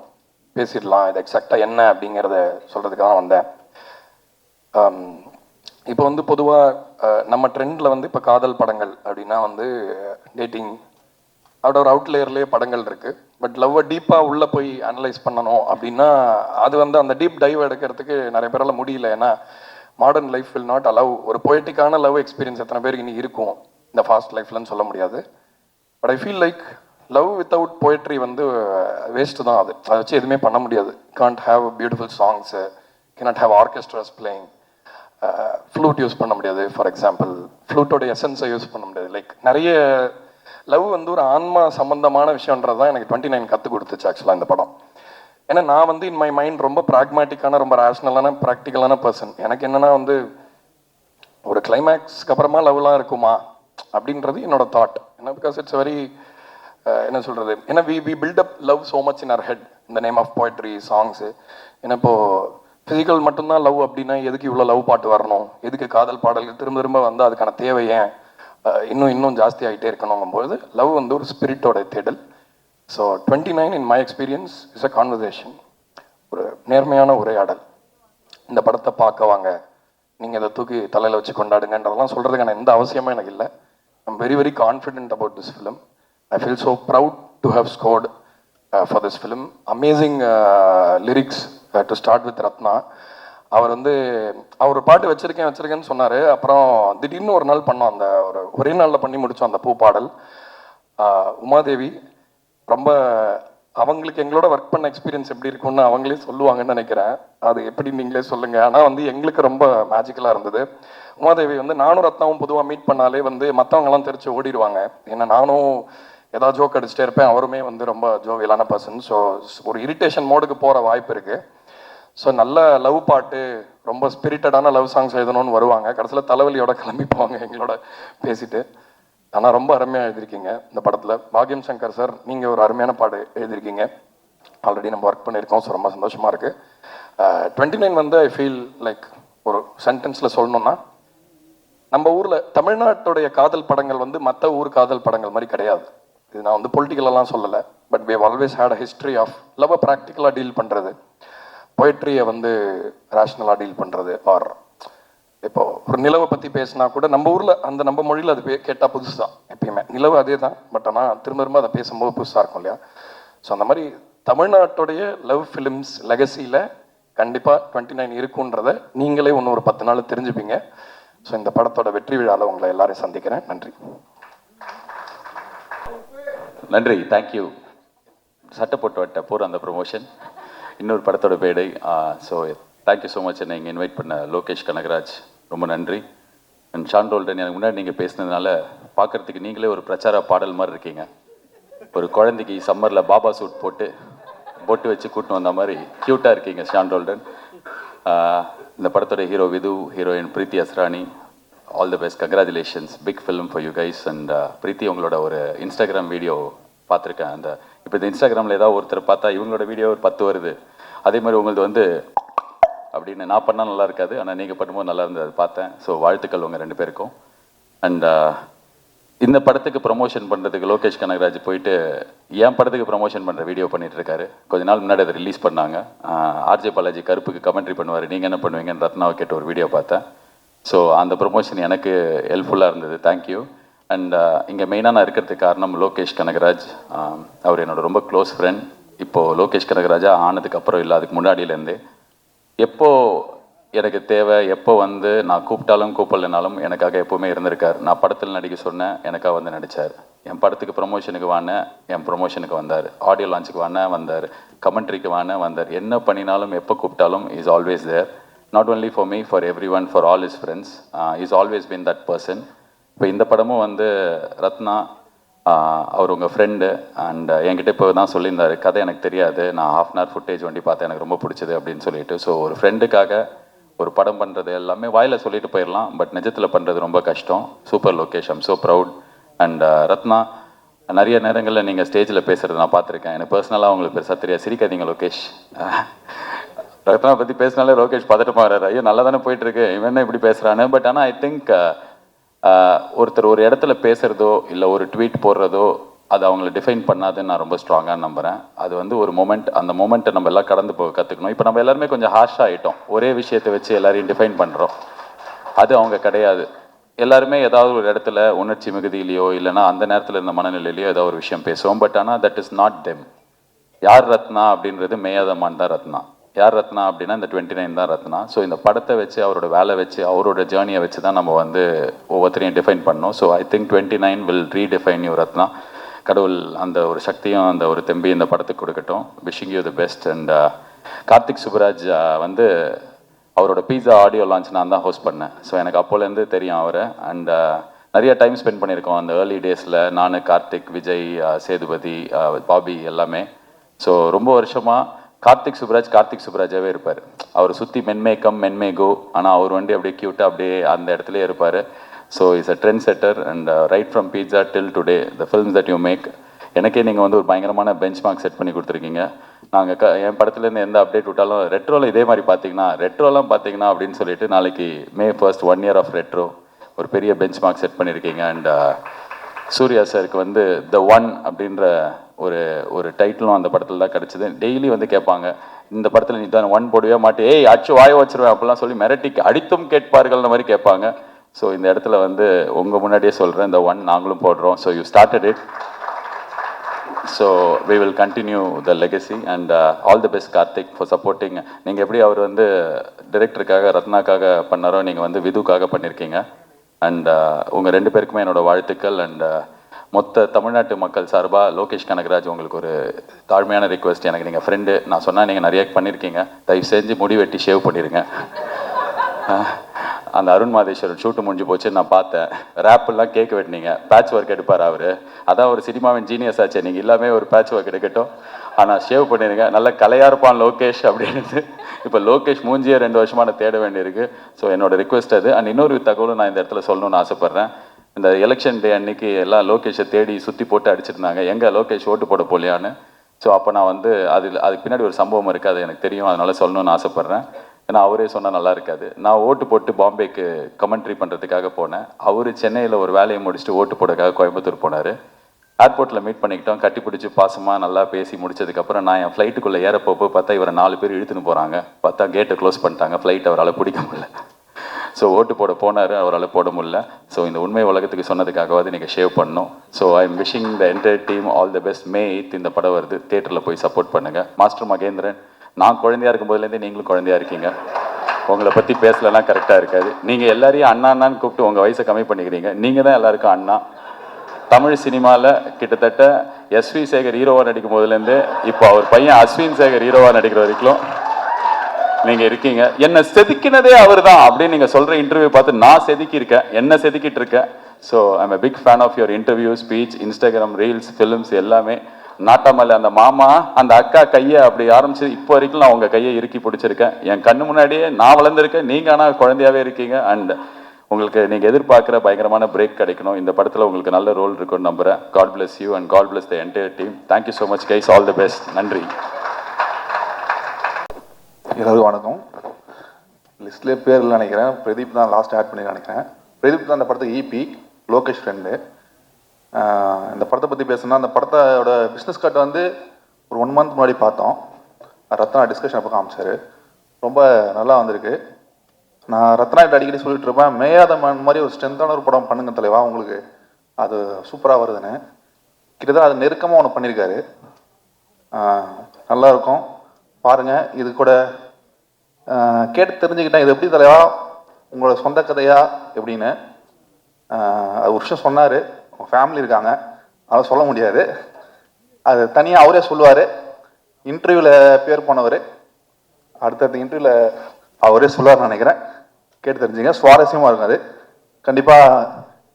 பேசிடலாம், இது எக்ஸாக்டாக என்ன அப்படிங்கிறத சொல்கிறதுக்கு தான் வந்தேன். இப்போ வந்து பொதுவாக நம்ம ட்ரெண்டில் வந்து இப்போ காதல் படங்கள் அப்படின்னா வந்து டேட்டிங் அதோட ஒரு அவுட்லேயர்லேயே படங்கள் இருக்குது. பட் லவ்வை டீப்பாக உள்ளே போய் அனலைஸ் பண்ணணும் அப்படின்னா அது வந்து அந்த டீப் டைவ் எடுக்கிறதுக்கு நிறைய பேரால் முடியல. ஏன்னா modern life will not allow ஒரு பொய்டிக்கான லவ் எக்ஸ்பீரியன்ஸ் எத்தனை பேருக்கு இனி இருக்கும் இந்த ஃபாஸ்ட் லைஃப்லன்னு சொல்ல முடியாது. But I feel like love without poetry வந்து வேஸ்ட்டு தான். அதை வச்சு எதுவுமே பண்ண முடியாது. Can't have beautiful songs, cannot have orchestras playing, flute use பண்ண முடியாது. ஃபார் எக்ஸாம்பிள் ஃப்ளூட்டோட எசன்ஸை யூஸ் பண்ண முடியாது. லைக் நிறைய லவ் வந்து ஒரு ஆன்மா சம்பந்தமான விஷயன்றது தான் எனக்கு 29 கற்றுக் கொடுத்துச்சு ஆக்சுவலாக இந்த படம். ஏன்னா நான் வந்து இன் மை மைண்ட் ரொம்ப ப்ராக்மேட்டிக்கான, ரொம்ப ரேஷ்னலான, ப்ராக்டிக்கலான பர்சன். எனக்கு என்னென்னா வந்து ஒரு கிளைமேக்ஸ்க்கு அப்புறமா லவ்லாம் இருக்குமா அப்படின்றது என்னோட தாட். ஏன்னா பிகாஸ் இட்ஸ் வெரி என்ன சொல்கிறது, ஏன்னா we build up love so much in our head name of poetry songs. ஏன்னா இப்போது ஃபிசிக்கல் மட்டும்தான் லவ் அப்படின்னா எதுக்கு இவ்வளோ லவ் பாட்டு வரணும், எதுக்கு காதல் பாடல்கள் திரும்ப திரும்ப வந்து அதுக்கான தேவை ஏன் இன்னும் ஜாஸ்தி ஆகிட்டே இருக்கணுங்கும்போது லவ் வந்து ஒரு ஸ்பிரிட்டோட தேடல். So 29 in my experience is a conversation, ஒரு நேர்மையான உரையாடல். இந்த படத்தை பார்க்க வாங்க, நீங்கள் இதை தூக்கி தலையில் வச்சு கொண்டாடுங்கன்றதெல்லாம் சொல்கிறதுக்கான எந்த அவசியமும் எனக்கு இல்லை. I'm very very confident about this film. I feel so proud to have scored for this film. Amazing lyrics to start with Ratna. அவர் வந்து அவர் பாட்டு வச்சிருக்கேன்னு சொன்னார். அப்புறம் திடீர்னு ஒரு நாள் பண்ணோம், அந்த ஒரே நாளில் பண்ணி முடித்தோம் அந்த பூ பாடல். உமாதேவி ரொம்ப அவங்களுக்கு எங்களோட ஒர்க் பண்ண எக்ஸ்பீரியன்ஸ் எப்படி இருக்கும்னு அவங்களே சொல்லுவாங்கன்னு நினைக்கிறேன். அது எப்படி நீங்களே சொல்லுங்கள். ஆனால் வந்து எங்களுக்கு ரொம்ப மேஜிக்கலாக இருந்தது. உமாதேவி வந்து நானும் ரத்னாவும் பொதுவாக மீட் பண்ணாலே வந்து மற்றவங்கலாம் தெரிச்சு ஓடிடுவாங்க. ஏன்னா நானும் ஏதாவது ஜோக் அடிச்சுட்டே இருப்பேன், அவருமே வந்து ரொம்ப ஜோவியலான பர்சன். ஸோ ஒரு இரிட்டேஷன் மோடுக்கு போகிற வாய்ப்பு இருக்குது. ஸோ நல்ல லவ் பாட்டு, ரொம்ப ஸ்பிரிட்டடான லவ் சாங்ஸ் எழுதணும்னு வருவாங்க, கடைசியில் தலைவலியோட கிளம்பி போவாங்க எங்களோட பேசிட்டு. ஆனால் ரொம்ப அருமையாக எழுதியிருக்கீங்க இந்த படத்தில். பாக்யம் சங்கர் சார், நீங்கள் ஒரு அருமையான பாடு எழுதியிருக்கீங்க. ஆல்ரெடி நம்ம ஒர்க் பண்ணியிருக்கோம். ஸோ ரொம்ப சந்தோஷமாக இருக்குது. 29 வந்து ஐ ஃபீல் லைக் ஒரு சென்டென்ஸில் சொல்லணுன்னா நம்ம ஊரில் தமிழ்நாட்டுடைய காதல் படங்கள் வந்து மற்ற ஊர் காதல் படங்கள் மாதிரி கிடையாது. இது நான் வந்து பொலிட்டிக்கலெல்லாம் சொல்லலை, but we have always had a history of love ப்ராக்டிக்கலாக டீல் பண்ணுறது, பொயட்ரியை வந்து ரேஷ்னலாக டீல் பண்ணுறது. ஆர் இப்போ ஒரு நிலவை பற்றி பேசினா கூட நம்ம ஊரில் அந்த நம்ம மொழியில் அது கேட்டால் புதுசு தான். எப்பயுமே நிலவு அதே தான், பட் ஆனால் திரும்ப திரும்ப அதை பேசும்போது புதுசாக இருக்கும் இல்லையா? ஸோ அந்த மாதிரி தமிழ்நாட்டுடைய லவ் ஃபிலிம்ஸ் லெகசியில் கண்டிப்பாக 29 இருக்குன்றதை நீங்களே இன்னும் ஒரு 10 நாள் தெரிஞ்சுப்பீங்க. ஸோ இந்த படத்தோட வெற்றி விழாவில் உங்களை எல்லாரையும் சந்திக்கிறேன். நன்றி. நன்றி, தேங்க்யூ. சட்டை போட்டு வட்ட போகிற அந்த ப்ரொமோஷன் இன்னொரு படத்தோட பேடை. So thank you so much. என்னை இங்கே இன்வைட் பண்ண லோகேஷ் கனகராஜ் ரொம்ப நன்றி. அண்ட் ஷான் ரோல்டன், எனக்கு முன்னாடி நீங்கள் பேசினதுனால பார்க்குறதுக்கு நீங்களே ஒரு பிரச்சார பாடல் மாதிரி இருக்கீங்க. ஒரு குழந்தைக்கு சம்மரில் பாபா சூட் போட்டு பொட்டு வச்சு கூட்டின்னு வந்த மாதிரி க்யூட்டாக இருக்கீங்க ஷான் ரோல்டன். இந்த படத்தோட hero Vidhu, heroine Preethi Asrani, all the best, congratulations, big film for you guys. And Preethi, உங்களோட ஒரு இன்ஸ்டாகிராம் வீடியோ பார்த்துருக்கேன். அந்த இப்போ இந்த இன்ஸ்டாகிராமில் ஏதாவது ஒருத்தர் பார்த்தா இவங்களோட வீடியோ ஒரு 10 வருது. அதே மாதிரி உங்களது வந்து அப்படின்னு நான் பண்ணால் நல்லா இருக்காது, ஆனால் நீங்கள் பண்ணும்போது நல்லா இருந்தது, அது பார்த்தேன். ஸோ வாழ்த்துக்கள் உங்கள் 2 பேருக்கும். அண்ட் இந்த படத்துக்கு ப்ரொமோஷன் பண்ணுறதுக்கு லோகேஷ் கனகராஜ் போயிட்டு என் படத்துக்கு ப்ரொமோஷன் பண்ணுற வீடியோ பண்ணிட்டு இருக்காரு. கொஞ்ச நாள் முன்னாடி அதை ரிலீஸ் பண்ணாங்க. ஆர்ஜே பாலாஜி கருப்புக்கு கமெண்ட்ரி பண்ணுவார், நீங்கள் என்ன பண்ணுவீங்கன்னு ரத்னாவை கேட்ட ஒரு வீடியோ பார்த்தேன். ஸோ அந்த ப்ரொமோஷன் எனக்கு ஹெல்ப்ஃபுல்லாக இருந்தது, தேங்க்யூ. அண்ட் இங்கே மெயினாக நான் இருக்கிறதுக்கு காரணம் லோகேஷ் கனகராஜ். அவர் என்னோட ரொம்ப க்ளோஸ் ஃப்ரெண்ட். இப்போது லோகேஷ் கனகராஜா ஆனதுக்கப்புறம் இல்லை, அதுக்கு முன்னாடியிலேருந்தே எப்போ எனக்கு தேவை, எப்போ வந்து நான் கூப்பிட்டாலும் கூப்பிடலனாலும் எனக்காக எப்போவுமே இருந்திருக்கார். நான் படத்தில் நடிக்க சொன்னேன், எனக்காக வந்து நடித்தார். என் படத்துக்கு ப்ரொமோஷனுக்கு வானேன், என் ப்ரொமோஷனுக்கு வந்தார். ஆடியோ லான்ச்சுக்கு வானேன் வந்தார், கமெண்ட்ரிக்கு வானேன் வந்தார். என்ன பண்ணினாலும் எப்போ கூப்பிட்டாலும் is always there. Not only for me, for everyone, for all is friends. Is always been that person. இப்போ இந்த படமும் வந்து ரத்னா அவர் உங்கள் ஃப்ரெண்டு. அண்ட் என்கிட்ட இப்போ தான் சொல்லியிருந்தார், கதை எனக்கு தெரியாது, நான் ½ hour ஃபுட்டேஜ் வண்டி பார்த்தேன், எனக்கு ரொம்ப பிடிச்சது அப்படின்னு சொல்லிட்டு. ஸோ ஒரு ஃப்ரெண்டுக்காக ஒரு படம் பண்ணுறது எல்லாமே வாயில் சொல்லிட்டு போயிடலாம், பட் நிஜத்தில் பண்ணுறது ரொம்ப கஷ்டம். Super Lokesh, I'm so proud. And Ratna, நிறைய நேரங்களில் நீங்கள் ஸ்டேஜில் பேசுகிறது நான் பார்த்துருக்கேன். எனக்கு பர்சனலாக உங்களுக்கு பெருசாக தெரியாது, சிரிக்காதீங்க லோகேஷ். ரத்னா பற்றி பேசினாலே லோகேஷ் பதட்டமாக வர்றாரு, ஐயோ நல்லா தானே போயிட்டுருக்கு, இவன் என்ன இப்படி பேசுகிறான்னு. பட் ஆனால் ஐ திங்க் ஒருத்தர் ஒரு இடத்துல பேசுகிறதோ இல்லை ஒரு ட்வீட் போடுறதோ அது அவங்கள டிஃபைன் பண்ணாதுன்னு நான் ரொம்ப ஸ்ட்ராங்காக நம்புகிறேன். அது வந்து ஒரு மொமெண்ட், அந்த மொமெண்ட்டை நம்ம எல்லாம் கடந்து போக கற்றுக்கணும். இப்போ நம்ம எல்லாருமே கொஞ்சம் ஹார்ஷாக ஆகிட்டோம், ஒரே விஷயத்தை வச்சு எல்லாரையும் டிஃபைன் பண்ணுறோம். அது அவங்க கிடையாது. எல்லாருமே ஏதாவது ஒரு இடத்துல உணர்ச்சி மிகுதியிலையோ இல்லைனா அந்த நேரத்தில் இருந்த மனநிலையிலையோ ஏதாவது ஒரு விஷயம் பேசுவோம். பட் ஆனால் தட் இஸ் நாட் தெம். யார் ரத்னா அப்படின்றது மேயாதமான் தான் ரத்னா. யார் ரத்னா அப்படின்னா இந்த 29 தான் ரத்னா. ஸோ இந்த படத்தை வச்சு, அவரோட வேலை வச்சு, அவரோட ஜேர்னியை வச்சு தான் நம்ம வந்து ஒவ்வொருத்தரையும் டிஃபைன் பண்ணோம். So I think 29 will redefine you Ratna. கடவுள் அந்த ஒரு சக்தியும் அந்த ஒரு தெம்பி இந்த படத்துக்கு கொடுக்கட்டும். Wishing you the best. And Karthik Subbaraj வந்து அவரோட பீஸா ஆடியோ லான்ச் நான் தான் ஹோஸ்ட் பண்ணேன். ஸோ எனக்கு அப்போலேருந்து தெரியும் அவரை. அண்ட் நிறைய டைம் ஸ்பெண்ட் பண்ணியிருக்கோம் அந்த ஏர்லி டேஸில், நான், கார்த்திக், விஜய், சேதுபதி, பாபி எல்லாமே. ஸோ ரொம்ப வருஷமாக கார்த்திக் சுப்ராஜாவே இருப்பார். அவர் சுற்றி மென்மேக்கம் மென்மேகோ, ஆனால் அவர் வண்டி அப்படியே க்யூட்டாக அப்படியே அந்த இடத்துலேயே இருப்பார். So is a trendsetter. And right from Pizza till today the films that you make, எனக்கே நீங்கள் வந்து ஒரு பயங்கரமான பெஞ்ச் மார்க் செட் பண்ணி கொடுத்துருக்கீங்க. நாங்கள் என் படத்துலேருந்து எந்த அப்டேட் விட்டாலும் ரெட்ரோவில் இதே மாதிரி ரெட்ரோலாம் பார்த்தீங்கன்னா அப்படின்னு சொல்லிட்டு நாளைக்கு May 1st 1 year of retro ஒரு பெரிய பெஞ்ச் மார்க் செட் பண்ணியிருக்கீங்க. அண்ட் சூர்யா சாருக்கு வந்து த ஒன் அப்படின்ற ஒரு டைட்டிலும் அந்த படத்தில் தான் கிடச்சிது. டெய்லி வந்து கேட்பாங்க, இந்த படத்தில் நீ தான் 1 போடவே மாட்டே, ஏய் அச்சு வாய வச்சிருவேன் அப்படிலாம் சொல்லி மிரட்டிக்கு அடித்தும் கேட்பார்கள்ன்ற மாதிரி கேட்பாங்க. ஸோ இந்த இடத்துல வந்து உங்கள் முன்னாடியே சொல்கிறேன், இந்த 1 நாங்களும் போடுறோம். So you started it, so we will continue the legacy and all the best Karthik for supporting. நீங்கள் எப்படி அவர் வந்து டிரெக்டருக்காக ரத்னாக்காக பண்ணாரோ, நீங்கள் வந்து விதுக்காக பண்ணியிருக்கீங்க. அண்ட் உங்கள் 2 பேருக்குமே என்னோடய வாழ்த்துக்கள். அண்ட் மொத்த தமிழ்நாட்டு மக்கள் சார்பாக லோகேஷ் கனகராஜ் உங்களுக்கு ஒரு தாழ்மையான ரிக்வெஸ்ட். எனக்கு நீங்கள் ஃப்ரெண்டு, நான் சொன்னால் நீங்கள் நிறைய பண்ணியிருக்கீங்க, தயவு செஞ்சு முடி வெட்டி ஷேவ் பண்ணிடுங்க. அந்த அருண் மாதேஸ்வரன் ஷூட்டு முடிஞ்சு போச்சு, நான் பார்த்தேன். ரேப்பெல்லாம் கேக் வெட்டினீங்க, பேட்ச் ஒர்க் எடுப்பார் அவர். அதான் ஒரு சினிமாவின் ஜீனியஸ் ஆச்சு, நீங்கள் எல்லாமே ஒரு பேட்ச் ஒர்க் எடுக்கட்டும், ஆனால் ஷேவ் பண்ணிடுங்க. நல்ல கலையாக இருப்பான் லோகேஷ் அப்படின்னு. இப்போ லோகேஷ் மூஞ்சியே 2 வருஷமாக நான் தேட வேண்டியிருக்கு. ஸோ என்னோட ரிக்வெஸ்ட் அது. அண்ட் இன்னொரு தகவலும் நான் இந்த இடத்துல சொல்லணும்னு ஆசைப்பட்றேன். இந்த எலெக்ஷன் டே அன்னைக்கு எல்லாம் லோகேஷை தேடி சுற்றி போட்டு அடிச்சிருந்தாங்க, எங்கே லோகேஷ் ஓட்டு போட போலியான்னு. ஸோ அப்போ நான் வந்து அதுக்கு பின்னாடி ஒரு சம்பவம் இருக்குது, அது எனக்கு தெரியும், அதனால சொல்லணும்னு ஆசைப்பட்றேன். ஏன்னா அவரே சொன்னால் நல்லா இருக்காது. நான் ஓட்டு போட்டு பாம்பேக்கு கமெண்ட்ரி பண்ணுறதுக்காக போனேன். அவர் சென்னையில் ஒரு வேலையை முடிச்சுட்டு ஓட்டு போடுறதுக்காக கோயம்புத்தூர் போனார். ஏர்போர்ட்டில் மீட் பண்ணிக்கிட்டோம், கட்டி பிடிச்சி பாசமாக நல்லா பேசி முடிச்சதுக்கப்புறம் நான் என் ஃப்ளைட்டுக்குள்ளே ஏற பார்த்தா இவரை 4 பேர் இழுத்துன்னு போகிறாங்க. பார்த்தா கேட்டை க்ளோஸ் பண்ணிட்டாங்க, ஃப்ளைட் அவரால் பிடிக்க முடியல. ஸோ ஓட்டு போட போனார், அவரால் போட முடியல. ஸோ இந்த உண்மை உலகத்துக்கு சொன்னதுக்காகவாது நீங்கள் ஷேவ் பண்ணணும். So I M wishing the entire team all the best. May 8 இந்த படம் வருது, தியேட்டரில் போய் சப்போர்ட் பண்ணுங்கள். மாஸ்டர் மகேந்திரன், நான் குழந்தையா இருக்கும் போதுலேருந்தே நீங்களும் குழந்தையா இருக்கீங்க. உங்களை பற்றி பேசலாம் கரெக்டாக இருக்காது. நீங்கள் எல்லாரையும் அண்ணா அண்ணான்னு கூப்பிட்டு உங்கள் வயசை கம்மி பண்ணிக்கிறீங்க. நீங்கள் தான் எல்லாருக்கும் அண்ணா. தமிழ் சினிமாவில் கிட்டத்தட்ட எஸ்வி சேகர் ஹீரோவாக நடிக்கும் போதுலேருந்து இப்போ அவர் பையன் அஸ்வின் சேகர் ஹீரோவாக நடிக்கிற வரைக்கும் நீங்கள் இருக்கீங்க. என்னை செதுக்கினதே அவர் தான் அப்படின்னு நீங்கள் சொல்கிற இன்டர்வியூ பார்த்து நான் செதுக்கியிருக்கேன், என்ன செதுக்கிட்டு இருக்கேன். So I'm a big fan of your interview, speech, Instagram reels, films எல்லாமே. நாட்டாமல்ல அந்த மாமா அந்த அக்கா கையை அப்படி ஆரம்பிச்சு இப்போ வரைக்கும் நான் உங்கள் கையை இறுக்கி பிடிச்சிருக்கேன். என் கண்ணு முன்னாடியே நான் வளர்ந்துருக்கேன், நீங்கள் ஆனால் குழந்தையாவே இருக்கீங்க. அண்ட் உங்களுக்கு நீங்கள் எதிர்பார்க்குற பயங்கரமான பிரேக் கிடைக்கணும். இந்த படத்தில் உங்களுக்கு நல்ல ரோல் இருக்குன்னு நம்புகிறேன். God bless you and God bless the entire team. Thank you so much guys, all the best. நன்றி. எல்லாருக்கும் வணக்கம். லிஸ்ட்லேயே பேர் இல்லை நினைக்கிறேன், பிரதீப் தான் லாஸ்ட் ஆட் பண்ணி நினைக்கிறேன். பிரதீப் தான் இந்த படத்துக்கு ஈபி, லோகேஷ் ஃப்ரெண்டு. இந்த படத்தை பற்றி பேசணும்னா, அந்த படத்தோட பிஸ்னஸ் கட் வந்து ஒரு 1 month முன்னாடி பார்த்தோம். ரத்னா டிஸ்கஷன் அப்போ காமிச்சார், ரொம்ப நல்லா வந்திருக்கு. நான் ரத்னா கிட்ட அடிக்கடி சொல்லிட்டு இருப்பேன், மேயாத மண் மாதிரி ஒரு ஸ்ட்ரென்த்தான ஒரு படம் பண்ணுங்க தலைவா, உங்களுக்கு அது சூப்பராக வருதுன்னு. கிட்டத்தட்ட அது நெருக்கமாக ஒன்று பண்ணியிருக்காரு, நல்லா இருக்கும் பாருங்கள். இது கூட கேட்டு தெரிஞ்சுக்கிட்டேன், இது எப்படி தலைவா உங்களோட சொந்த கதையா எப்படின்னு. அது ஒரு விஷயம் சொன்னார், ஃபேமிலி இருக்காங்க, அதை சொல்ல முடியாது, அது தனியாக அவரே சொல்லுவார். இன்டர்வியூவில் பேர் போனவர், அடுத்தடுத்த இன்டர்வியூவில் அவரே சொல்லுவார்னு நினைக்கிறேன், கேட்டு தெரிஞ்சுங்க. சுவாரஸ்யமாக இருக்கும் அது. கண்டிப்பாக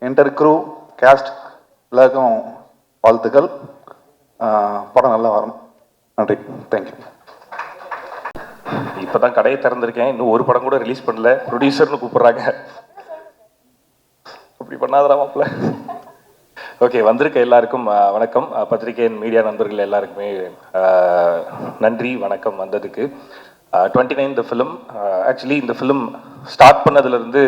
என்டர் க்ரூ கேஸ்ட் எல்லாருக்கும் வாழ்த்துக்கள். படம் நல்லா வரணும். நன்றி, தேங்க்யூ. இப்போ தான் கடையை திறந்திருக்கேன், இன்னும் ஒரு படம் கூட ரிலீஸ் பண்ணல, ப்ரொடியூசர்னு கூப்பிட்றாங்க. அப்படி பண்ணாதடா மாப்பிள்ள. ஓகே, வந்திருக்க எல்லாருக்கும் வணக்கம். பத்திரிகையின் மீடியா நண்பர்கள் எல்லாருக்குமே நன்றி, வணக்கம் வந்ததுக்கு. 29 இந்த ஃபிலிம், ஆக்சுவலி இந்த ஃபிலிம் ஸ்டார்ட் பண்ணதுலேருந்து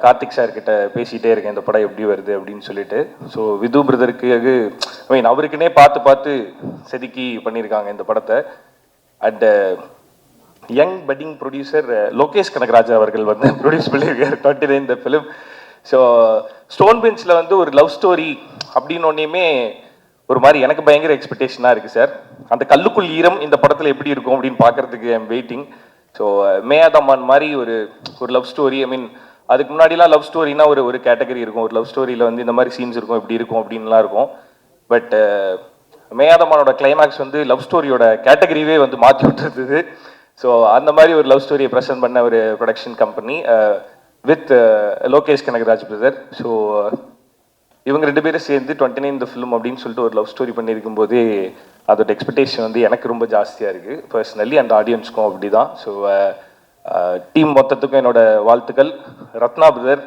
கார்த்திக் சார் கிட்ட பேசிகிட்டே இருக்கேன், இந்த படம் எப்படி வருது அப்படின்னு சொல்லிட்டு. ஸோ விது பிரதருக்கு ஐ மீன் அவருக்குன்னே பார்த்து செதுக்கி பண்ணியிருக்காங்க இந்த படத்தை. And young budding producer Lokesh Kanagaraj அவர்கள் வந்து ப்ரொடியூஸ் பண்ணியிருக்காரு 29 இந்த ஃபிலிம். ஸோ ஸ்டோன் பெஞ்சில் வந்து ஒரு லவ் ஸ்டோரி அப்படின்னு ஒன்றையுமே ஒரு மாதிரி எனக்கு பயங்கர எக்ஸ்பெக்டேஷனாக இருக்குது சார். அந்த கல்லுக்குள் ஈரம் இந்த படத்தில் எப்படி இருக்கும் அப்படின்னு பார்க்கறதுக்கு ஐம் வெயிட்டிங். ஸோ மேயாதம்மான் மாதிரி ஒரு லவ் ஸ்டோரி, ஐ மீன் அதுக்கு முன்னாடிலாம் லவ் ஸ்டோரினா ஒரு கேட்டகரி இருக்கும், ஒரு லவ் ஸ்டோரியில் வந்து இந்த மாதிரி சீன்ஸ் இருக்கும், இப்படி இருக்கும் அப்படின்லாம் இருக்கும். பட் மேயாதம்மானோட கிளைமேக்ஸ் வந்து லவ் ஸ்டோரியோட கேட்டகரியே வந்து மாற்றி விட்டுருந்தது. ஸோ அந்த மாதிரி ஒரு லவ் ஸ்டோரியை ப்ரெசென்ட் பண்ண ஒரு production company with Lokesh Kanagaraj brother. So இவங்க 2 பேரும் சேர்ந்து 29 இந்த ஃபிலிம் அப்படின்னு சொல்லிட்டு ஒரு லவ் ஸ்டோரி பண்ணியிருக்கும் போதே அதோட எக்ஸ்பெக்டேஷன் வந்து எனக்கு ரொம்ப ஜாஸ்தியாக இருக்குது பர்சனலி, அந்த ஆடியன்ஸ்க்கும் அப்படி தான். ஸோ டீம் மொத்தத்துக்கும் என்னோட வாழ்த்துக்கள். ரத்னா பிரதர்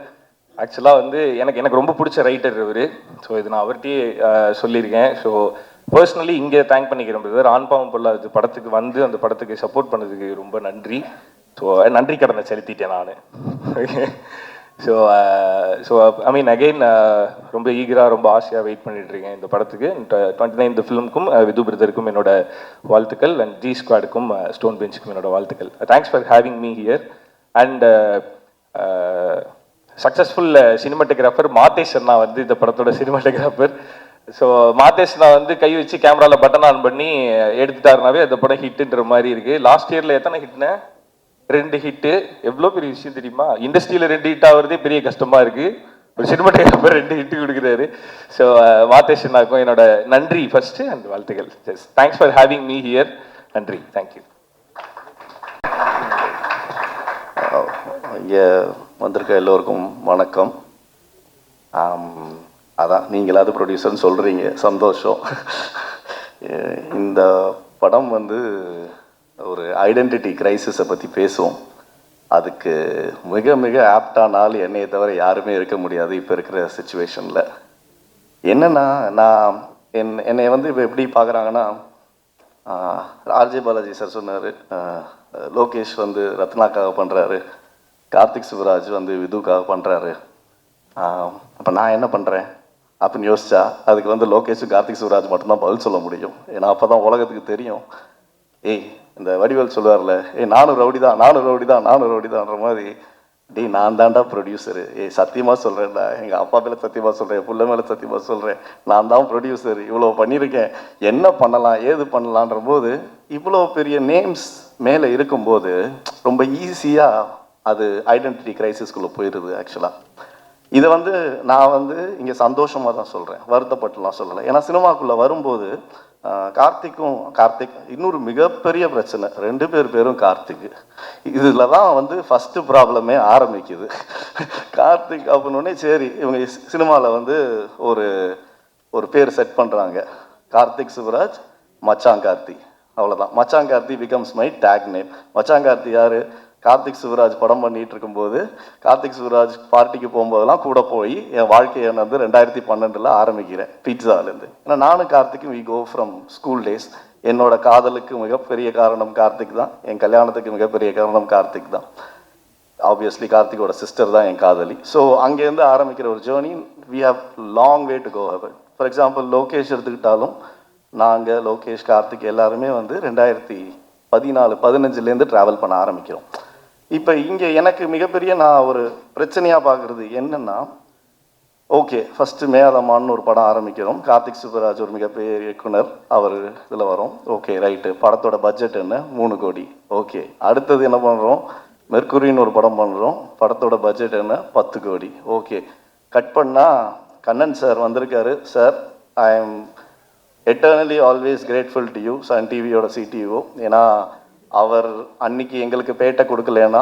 ஆக்சுவலாக வந்து எனக்கு ரொம்ப பிடிச்ச ரைட்டர் இவர். ஸோ இது நான் அவர்கிட்டயே சொல்லியிருக்கேன். ஸோ பர்சனலி இங்கே தேங்க் பண்ணிக்கிறேன் பிரதர். ஆண்பாவம் பொல்லாது படத்துக்கு வந்து அந்த படத்துக்கு சப்போர்ட் பண்ணதுக்கு ரொம்ப நன்றி. ஸோ நன்றி கடனை செலுத்திட்டேன் நான். ஸோ ஐ மீன் அகெயின் ரொம்ப ஈகராக ரொம்ப ஆசையாக வெயிட் பண்ணிட்டு இருக்கேன் இந்த படத்துக்கு. 29 இந்த ஃபிலிமுக்கும் விது பிரதருக்கும் என்னோட வாழ்த்துக்கள், அண்ட் ஜி ஸ்குவாடுக்கும் ஸ்டோன் பெஞ்சுக்கும் என்னோட வாழ்த்துக்கள். Thanks for having me here. And successful cinematographer Madhesh அண்ணா வந்து இந்த படத்தோட சினிமாட்டோகிராஃபர். ஸோ மாதேஷ் நான் வந்து கை வச்சு கேமராவில் பட்டன் ஆன் பண்ணி எடுத்துட்டாருனாவே அந்த படம் ஹிட்டுன்ற மாதிரி இருக்குது. லாஸ்ட் இயரில் எத்தனை ஹிட்னு? 2 ஹிட்டு. எவ்வளோ பெரிய விஷயம் தெரியுமா? இண்டஸ்ட்ரியில் 2 ஹிட் ஆகுறதே பெரிய கஷ்டமாக இருக்குது, ஒரு சினிமாட்டோகிராஃபர் 2 ஹிட்டு கொடுக்குறாரு. ஸோ மாதேஷ் அண்ணாக்கும் என்னோட நன்றி ஃபர்ஸ்ட்டு அண்ட் வாழ்த்துக்கள். Thanks for having me here. நன்றி, தேங்க்யூ. இங்கே வந்திருக்க எல்லோருக்கும் வணக்கம். அதான் நீங்களாவது ப்ரொடியூசர்னு சொல்கிறீங்க, சந்தோஷம். இந்த படம் வந்து ஒரு ஐடென்டிட்டி கிரைசிஸை பற்றி பேசுவோம். அதுக்கு மிக மிக ஆப்டான ஆள் என்னையை தவிர யாருமே இருக்க முடியாது இப்போ இருக்கிற சுச்சுவேஷனில். என்னென்னா என்னை வந்து இப்போ எப்படி பார்க்குறாங்கன்னா, ஆர்ஜே பாலாஜி சார் சொன்னார், லோகேஷ் வந்து ரத்னாக்காக பண்ணுறாரு, கார்த்திக் சுப்ராஜ் வந்து விதுக்காக பண்ணுறாரு, அப்போ நான் என்ன பண்ணுறேன் அப்படின்னு யோசிச்சா அதுக்கு வந்து லோகேஷும் கார்த்திக் சுப்ராஜ் மட்டும்தான் பதில் சொல்ல முடியும். ஏன்னா அப்போ தான் உலகத்துக்கு தெரியும், ஏய் இந்த வடிவேல் சொல்லுவார்ல, நானும் ரவுடி தான்ன்ற மாதிரி, டேய் நான் தான்டா ப்ரொடியூசரு, சத்தியமாக சொல்கிறேன்டா, எங்கள் அப்பா மேலே சத்தியமாக சொல்கிறேன், புள்ள மேலே சத்தியமாக சொல்கிறேன், நான் தான் ப்ரொடியூசர், இவ்வளோ பண்ணியிருக்கேன், என்ன பண்ணலாம் ஏது பண்ணலான்ற போது இவ்வளோ பெரிய நேம்ஸ் மேலே இருக்கும்போது ரொம்ப ஈஸியாக அது ஐடென்டிட்டி கிரைசிஸ்குள்ளே போயிடுது. ஆக்சுவலாக இதை வந்து நான் வந்து இங்கே சந்தோஷமாக தான் சொல்கிறேன், வருத்தப்பட்டுலாம் சொல்லலை. ஏன்னா சினிமாக்குள்ளே வரும்போது கார்த்திக் இன்னொரு மிகப்பெரிய பிரச்சனை, 2 பேரும் கார்த்திக். இதில் தான் வந்து ஃபஸ்ட்டு ப்ராப்ளமே ஆரம்பிக்குது. கார்த்திக் அப்படின்னே சரி இவங்க சினிமாவில் வந்து ஒரு பேர் செட் பண்ணுறாங்க, கார்த்திக் சுப்ராஜ் மச்சான் கார்த்தி, அவ்வளோதான். மச்சான் Karthi becomes my tag name. மச்சான் கார்த்தி யார்? கார்த்திக் சுப்ராஜ் படம் பண்ணிகிட்டு இருக்கும்போது கார்த்திக் சுப்ராஜ் பார்ட்டிக்கு போகும்போதெல்லாம் கூட போய் என் வாழ்க்கையை வந்து 2012 ஆரம்பிக்கிறேன் பீட்சாலேருந்து. ஏன்னா நானும் கார்த்திக்கும் we go from school days. என்னோட காதலுக்கு மிகப்பெரிய காரணம் கார்த்திக் தான், என் கல்யாணத்துக்கு மிகப்பெரிய காரணம் கார்த்திக் தான். ஆப்வியஸ்லி கார்த்திகோட சிஸ்டர் தான் என் காதலி. ஸோ அங்கேருந்து ஆரம்பிக்கிற ஒரு journey, we have long way to go heaven. For example Lokesh எடுத்துக்கிட்டாலும் நாங்கள் லோகேஷ் கார்த்திக் எல்லாருமே வந்து 2014-15 ட்ராவல் பண்ண ஆரம்பிக்கிறோம். இப்போ இங்கே எனக்கு மிகப்பெரிய நான் ஒரு பிரச்சனையாக பார்க்குறது என்னென்னா, ஓகே ஃபஸ்ட்டு மேதமான்னு ஒரு படம் ஆரம்பிக்கிறோம், கார்த்திக் சுப்ராஜ் ஒரு மிகப்பெரிய இயக்குனர், அவர் இதில் வரும், ஓகே ரைட்டு, படத்தோட பட்ஜெட் என்ன 3 கோடி, ஓகே. அடுத்தது என்ன பண்ணுறோம், மெர்க்குரின்னு ஒரு படம் பண்ணுறோம், படத்தோட பட்ஜெட் என்ன 10 கோடி, ஓகே. கட் பண்ணால் கண்ணன் சார் வந்திருக்காரு, sir I am eternally always grateful to you, Sun டிவியோட சிடிஓ. ஏன்னா அவர் அன்னைக்கு எங்களுக்கு பேட்டை கொடுக்கலன்னா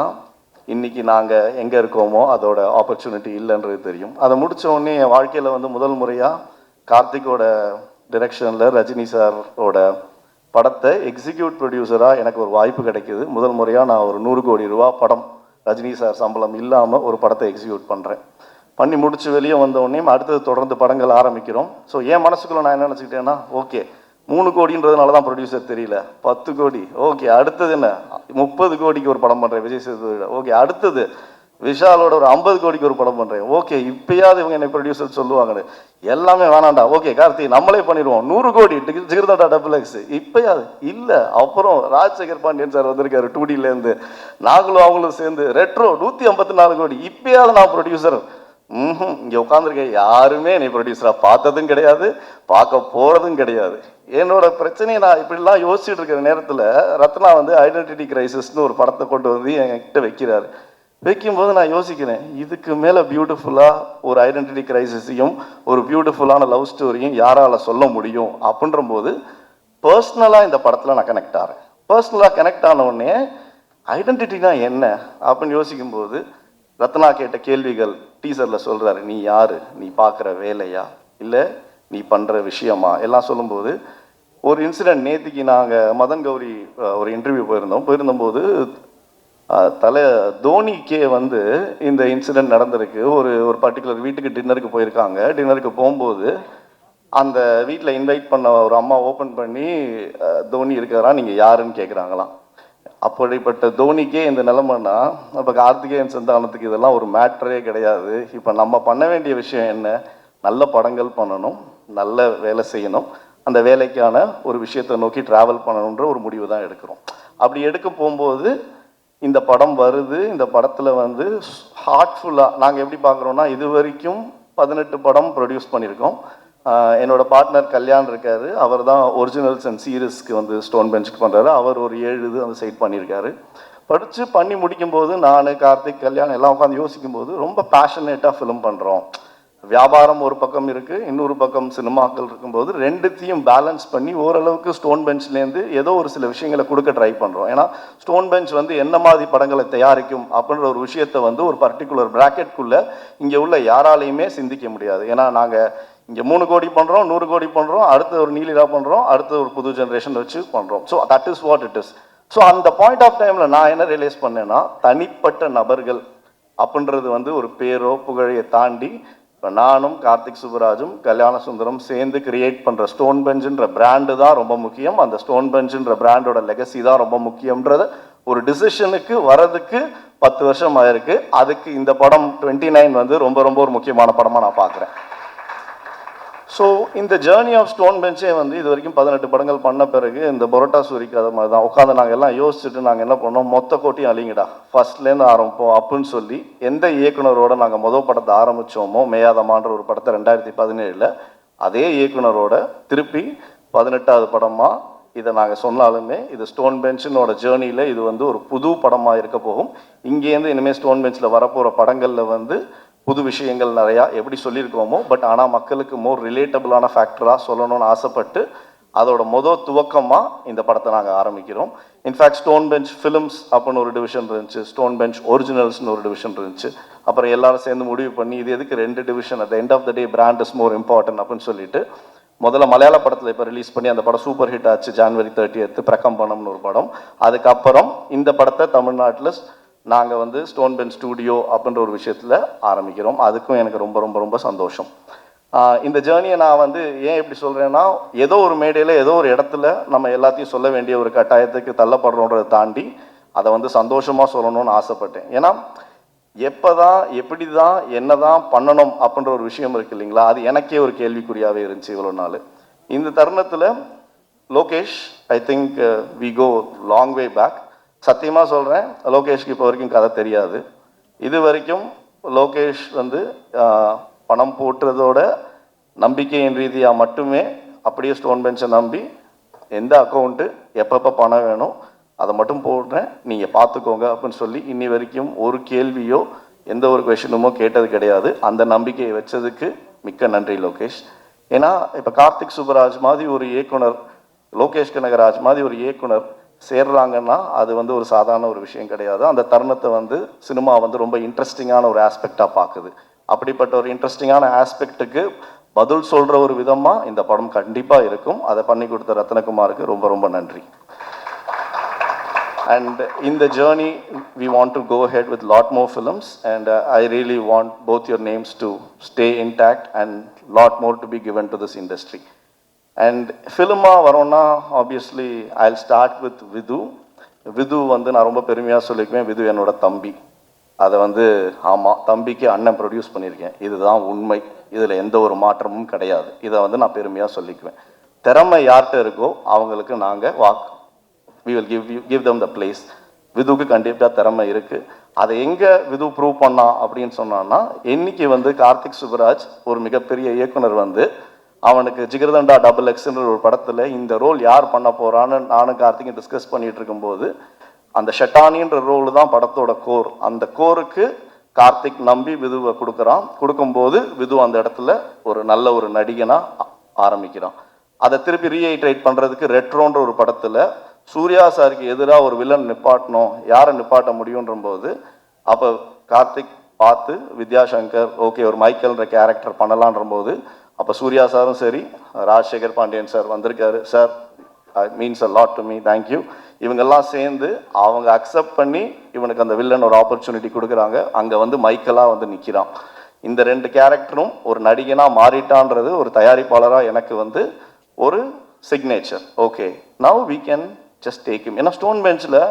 இன்றைக்கி நாங்கள் எங்கே இருக்கோமோ அதோட ஆப்பர்ச்சுனிட்டி இல்லைன்றது தெரியும். அதை முடித்த உடனே என் வாழ்க்கையில் வந்து முதல் முறையாக கார்த்திகோட டிரெக்ஷனில் ரஜினி சாரோட படத்தை எக்ஸிக்யூட் ப்ரொடியூசராக எனக்கு ஒரு வாய்ப்பு கிடைக்கிது. முதல் முறையாக நான் ஒரு 100 கோடி ரூபா படம் ரஜினி சார் சம்பளம் இல்லாமல் ஒரு படத்தை எக்ஸிக்யூட் பண்ணுறேன். பண்ணி முடிச்சு வெளியே வந்தோடனே அடுத்தது தொடர்ந்து படங்கள் ஆரம்பிக்கிறோம். ஸோ என் மனசுக்குள்ளே நான் என்ன நினச்சிக்கிட்டேன்னா, ஓகே 3 கோடின்றதுனால தான் ப்ரொடியூசர் தெரியல, 10 கோடி, ஓகே. அடுத்தது என்ன 30 கோடிக்கு ஒரு படம் பண்ணுறேன் விஜய் சேதுபதி, ஓகே. அடுத்தது விஷாலோட ஒரு 50 கோடிக்கு ஒரு படம் பண்ணுறேன், ஓகே. இப்பயாவது இவங்க என்ன ப்ரொடியூசர் சொல்லுவாங்கன்னு, எல்லாமே வேணாண்டா, ஓகே கார்த்தி நம்மளே பண்ணிடுவோம், 100 கோடி ஜிகிர்தாண்டா டபுள்-எக்ஸ், இப்பயாவது இல்லை. அப்புறம் ராஜசேகர் பாண்டியன் சார் வந்திருக்காரு 2Dலேருந்து, நாங்களும் அவங்களும் சேர்ந்து ரெட்ரோ 154 கோடி, இப்பயாவது நான் ப்ரொடியூசர். இங்கே உட்காந்துருக்க யாருமே என்னை ப்ரொடியூசராக பார்த்ததும் கிடையாது, பார்க்க போகிறதும் கிடையாது. என்னோட பிரச்சனையை நான் இப்படிலாம் யோசிச்சுட்டு இருக்கிற நேரத்தில் ரத்னா வந்து ஐடென்டிட்டி கிரைசிஸ்னு ஒரு படத்தை கொண்டு வந்து என்கிட்ட வைக்கிறாரு. வைக்கும்போது நான் யோசிக்கிறேன், இதுக்கு மேலே பியூட்டிஃபுல்லாக ஒரு ஐடென்டிட்டி கிரைசிஸையும் ஒரு பியூட்டிஃபுல்லான லவ் ஸ்டோரியும் யாரால் சொல்ல முடியும் அப்படின்ற போது பர்சனலாக இந்த படத்தில் நான் கனெக்ட் ஆகிறேன். பர்சனலாக கனெக்ட் ஆன உடனே ஐடென்டிட்டினா என்ன அப்படின்னு யோசிக்கும்போது ரத்னா கேட்ட கேள்விகள் டீசரில் சொல்கிறாரு, நீ யார், நீ பார்க்குற வேலையா இல்லை நீ பண்ணுற விஷயமா எல்லாம் சொல்லும்போது ஒரு இன்சிடெண்ட், நேற்றுக்கு நாங்கள் மதன் கௌரி ஒரு இன்டர்வியூ போயிருந்தபோது தோனிக்கே வந்து இந்த இன்சிடெண்ட் நடந்திருக்கு. ஒரு பர்டிகுலர் வீட்டுக்கு டின்னருக்கு போயிருக்காங்க. டின்னருக்கு போகும்போது அந்த வீட்டில் இன்வைட் பண்ண ஒரு அம்மா ஓப்பன் பண்ணி தோனி இருக்கிறாரா, நீங்கள் யாருன்னு கேட்குறாங்களாம். அப்படிப்பட்ட தோனிக்கே இந்த நிலைமைன்னா அப்போ கார்த்திகேயன் சந்தானத்துக்கு இதெல்லாம் ஒரு மேட்டரே கிடையாது. இப்போ நம்ம பண்ண வேண்டிய விஷயம் என்ன, நல்ல படங்கள் பண்ணணும், நல்ல வேலை செய்யணும், அந்த வேலைக்கான ஒரு விஷயத்தை நோக்கி ட்ராவல் பண்ணணுன்ற ஒரு முடிவு தான் எடுக்கிறோம். அப்படி எடுக்க போகும்போது இந்த படம் வருது. இந்த படத்தில் வந்து ஹார்ட்ஃபுல்லாக நாங்கள் எப்படி பார்க்குறோன்னா, இது வரைக்கும் 18 படம் ப்ரொடியூஸ் பண்ணியிருக்கோம். என்னோட பார்ட்னர் கல்யாண் இருக்கார், அவர் தான் ஒரிஜினல்ஸ் அண்ட் சீரீஸ்க்கு வந்து ஸ்டோன் பெஞ்சுக்கு பண்ணுறாரு. அவர் ஒரு 7 இது அந்த சைட் பண்ணியிருக்காரு. பண்ணி முடிக்கும்போது நான் கார்த்திக் கல்யாண் எல்லாம் உட்காந்து யோசிக்கும்போது ரொம்ப பேஷனேட்டாக ஃபிலிம் பண்ணுறோம். வியாபாரம் ஒரு பக்கம் இருக்குது, இன்னொரு பக்கம் சினிமாக்கள் இருக்கும்போது ரெண்டுத்தையும் பேலன்ஸ் பண்ணி ஓரளவுக்கு ஸ்டோன் பெஞ்ச்லேருந்து ஏதோ ஒரு சில விஷயங்களை கொடுக்க ட்ரை பண்ணுறோம். ஏன்னா ஸ்டோன் பெஞ்ச் வந்து என்ன மாதிரி படங்களை தயாரிக்கும் அப்படின்ற ஒரு விஷயத்தை வந்து ஒரு பர்டிகுலர் ப்ராக்கெட்குள்ளே இங்கே உள்ள யாராலையுமே சிந்திக்க முடியாது. ஏன்னா நாங்கள் இங்கே 3 கோடி பண்ணுறோம், 100 கோடி பண்ணுறோம், அடுத்து ஒரு நீலிரா பண்ணுறோம், அடுத்து ஒரு புது ஜென்ரேஷன் வச்சு பண்ணுறோம். So that is what it is. So அந்த பாயிண்ட் ஆஃப் டைமில் நான் என்ன ரியலைஸ் பண்ணேன்னா, தனிப்பட்ட நபர்கள் அப்படின்றது வந்து ஒரு பேரோ புகழையை தாண்டி இப்போ நானும் கார்த்திக் சுப்புராஜும் கல்யாண சுந்தரம் சேர்ந்து கிரியேட் பண்ணுற ஸ்டோன் பெஞ்சுன்ற பிராண்டு தான் ரொம்ப முக்கியம். அந்த ஸ்டோன் பெஞ்சுன்ற பிராண்டோட லெகசி தான் ரொம்ப முக்கியம்ன்றது ஒரு டிசிஷனுக்கு வரதுக்கு 10 வருஷம் ஆயிருக்கு. அதுக்கு இந்த படம் 29 வந்து ரொம்ப ரொம்ப ஒரு முக்கியமான படமாக நான் பார்க்குறேன். ஸோ இந்த ஜேர்னி ஆஃப் ஸ்டோன் பெஞ்சே வந்து இது வரைக்கும் 18 படங்கள் பண்ண பிறகு இந்த பரோட்டா சூரி கதை மாதிரி தான் உட்காந்து நாங்கள் எல்லாம் யோசிச்சுட்டு நாங்கள் என்ன பண்ணோம், மொத்த கோட்டையும் அழிங்கடா ஃபர்ஸ்ட்லேருந்து ஆரம்பிப்போம் அப்படின்னு சொல்லி எந்த இயக்குனரோட நாங்கள் மொதல் படத்தை ஆரம்பித்தோமோ மேயாதமான்ற ஒரு படத்தை 2017 அதே இயக்குனரோட திருப்பி 18வது படமாக இதை நாங்கள் சொன்னாலுமே இது ஸ்டோன் பெஞ்சினோட ஜேர்னியில் இது வந்து ஒரு புது படமாக இருக்க போகும். இங்கேருந்து இனிமேல் ஸ்டோன் பெஞ்சில் வரப்போகிற படங்களில் வந்து புது விஷயங்கள் நிறையா எப்படி சொல்லியிருக்கோமோ, பட் ஆனால் மக்களுக்கு மோர் ரிலேட்டபிளான ஃபேக்டராக சொல்லணும்னு ஆசைப்பட்டு அதோட துவக்கமாக இந்த படத்தை நாங்கள் ஆரம்பிக்கிறோம். இன்ஃபேக்ட் ஸ்டோன் பெஞ்ச் ஃபிலிம்ஸ் அப்படின்னு ஒரு டிவிஷன் இருந்துச்சு, ஸ்டோன் பெஞ்ச் ஒரிஜினல்ஸ்னு ஒரு டிவிஷன் இருந்துச்சு. அப்புறம் எல்லாரும் சேர்ந்து முடிவு பண்ணி இது எதுக்கு 2 division, at end of the day brand is more important அப்படின்னு சொல்லிட்டு முதல்ல மலையாள படத்தில் இப்போ ரிலீஸ் பண்ணி அந்த படம் சூப்பர் ஹிட் ஆச்சு. ஜனவரி 30 பிரகம்பனம்னு ஒரு படம். அதுக்கப்புறம் இந்த படத்தை தமிழ்நாட்டில் நாங்கள் வந்து ஸ்டோன் பெஞ்ச் ஸ்டூடியோ அப்படின்ற ஒரு விஷயத்தில் ஆரம்பிக்கிறோம். அதுக்கும் எனக்கு ரொம்ப ரொம்ப ரொம்ப சந்தோஷம். இந்த ஜேர்னியை நான் வந்து ஏன் இப்படி சொல்கிறேன்னா, ஏதோ ஒரு மேடையில் ஏதோ ஒரு இடத்துல நம்ம எல்லாத்தையும் சொல்ல வேண்டிய ஒரு கட்டாயத்துக்கு தள்ளப்படுறோன்றதை தாண்டி அதை வந்து சந்தோஷமாக சொல்லணும்னு ஆசைப்பட்டேன். ஏன்னா எப்போ தான் எப்படி தான் என்ன தான் பண்ணணும் அப்படின்ற ஒரு விஷயம் இருக்குது இல்லைங்களா, அது எனக்கே ஒரு கேள்விக்குறியாகவே இருந்துச்சு இவ்வளோ நாள். இந்த தருணத்தில் Lokesh, I think we go long way back. சத்தியமாக சொல்கிறேன், லோகேஷ்க்கு இப்போ வரைக்கும் கதை தெரியாது. இது வரைக்கும் லோகேஷ் வந்து பணம் போட்டுறதோட நம்பிக்கையின் ரீதியாக மட்டுமே அப்படியே ஸ்டோன் பெஞ்சை நம்பி எந்த அக்கௌண்ட்டு எப்பப்போ பணம் வேணும் அதை மட்டும் போடுறேன், நீங்கள் பார்த்துக்கோங்க அப்படின்னு சொல்லி இன்னி வரைக்கும் ஒரு கேள்வியோ எந்த ஒரு கொஷனுமோ கேட்டது கிடையாது. அந்த நம்பிக்கையை வச்சதுக்கு மிக்க நன்றி லோகேஷ். ஏன்னா இப்போ கார்த்திக் சுப்புராஜ் மாதிரி ஒரு இயக்குனர், லோகேஷ் கனகராஜ் மாதிரி ஒரு இயக்குனர் சேர்றாங்கன்னா அது வந்து ஒரு சாதாரண ஒரு விஷயம் கிடையாது. அந்த தருணத்தை வந்து சினிமா வந்து ரொம்ப இன்ட்ரெஸ்டிங்கான ஒரு ஆஸ்பெக்டாக பார்க்குது. அப்படிப்பட்ட ஒரு இன்ட்ரெஸ்டிங்கான ஆஸ்பெக்ட்டுக்கு பதில் சொல்கிற ஒரு விதமாக இந்த படம் கண்டிப்பாக இருக்கும். அதை பண்ணி கொடுத்த ரத்னகுமாருக்கு ரொம்ப ரொம்ப நன்றி. And in the journey, we want to go ahead with lot more films, and I really want both your names to stay intact and lot more to be given to this industry. And filma varona, obviously, I'll start with Vidhu. Vidhu வந்து நான் ரொம்ப பெருமையாக சொல்லிக்குவேன், விது என்னோட தம்பி. அதை வந்து ஆமாம், தம்பிக்கு அண்ணன் ப்ரொடியூஸ் பண்ணியிருக்கேன், இதுதான் உண்மை, இதில் எந்த ஒரு மாற்றமும் கிடையாது. இதை வந்து நான் பெருமையாக சொல்லிக்குவேன். திறமை யார்கிட்ட இருக்கோ அவங்களுக்கு நாங்கள் we will give them the place. விதுவுக்கு கண்டிப்பாக திறமை இருக்குது. அதை எங்கே விது ப்ரூவ் பண்ணா அப்படின்னு சொன்னான்னா, இன்னைக்கு வந்து கார்த்திக் சுப்புராஜ் ஒரு மிகப்பெரிய இயக்குனர் வந்து அவனுக்கு ஜிகர்தண்டா XXன்ற ஒரு படத்தில் இந்த ரோல் யார் பண்ண போகிறான்னு நானும் கார்த்திக்கும் டிஸ்கஸ் பண்ணிகிட்டு இருக்கும்போது அந்த ஷெட்டானின்ற ரோல் தான் படத்தோட கோர். அந்த கோருக்கு கார்த்திக் நம்பி விதுவை கொடுக்கும்போது விது அந்த இடத்துல ஒரு நல்ல ஒரு நடிகனாக ஆரம்பிக்கிறான். அதை திருப்பி ரீஐட்ரேட் பண்ணுறதுக்கு ரெட்ரோன்ற ஒரு படத்தில் சூர்யா சாருக்கு எதிராக ஒரு வில்லன் நிப்பாட்டணும், யாரை நிப்பாட்ட முடியுன்ற போது அப்போ கார்த்திக் பார்த்து வித்யாசங்கர் ஓகே ஒரு மைக்கேல்ன்ற கேரக்டர் பண்ணலான்ற போது அப்போ சூர்யா சாரும் சரி, ராஜசேகர் பாண்டியன் சார் வந்திருக்காரு, sir means a lot to me, thank you. இவங்கெல்லாம் சேர்ந்து அவங்க அக்செப்ட் பண்ணி இவனுக்கு அந்த வில்லன் ஒரு ஆப்பர்ச்சுனிட்டி கொடுக்குறாங்க. அங்கே வந்து மைக்கேலாக வந்து நிற்கிறான். இந்த 2 கேரக்டரும் ஒரு நடிகனாக மாறிட்டான்றது ஒரு தயாரிப்பாளராக எனக்கு வந்து ஒரு signature. Okay, now we can just take him. ஏன்னா ஸ்டோன் பெஞ்சில்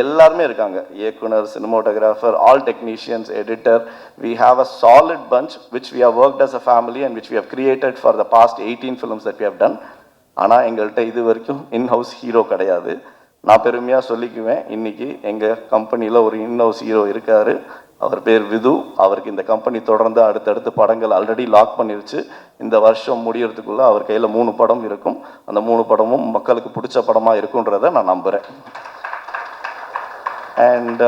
எல்லாருமே இருக்காங்க, இயக்குனர், cinematographer, all technicians, editor. We have a solid punch which we have worked as a family and which we have created for the past 18 films that we have done. ஆனால் எங்கள்கிட்ட இது வரைக்கும் இன்ஹவுஸ் ஹீரோ கிடையாது. நான் பெருமையாக சொல்லிக்குவேன், இன்னைக்கு எங்கள் கம்பெனியில் ஒரு இன்ஹவுஸ் ஹீரோ இருக்கார், அவர் பேர் விது. அவருக்கு இந்த கம்பெனி தொடர்ந்து அடுத்தடுத்து படங்கள் ஆல்ரெடி லாக் பண்ணிருச்சு. இந்த வருஷம் முடியறதுக்குள்ளே அவர் கையில் 3 படம் இருக்கும். அந்த 3 படமும் மக்களுக்கு பிடிச்ச படமாக இருக்குன்றதை நான் நம்புகிறேன். And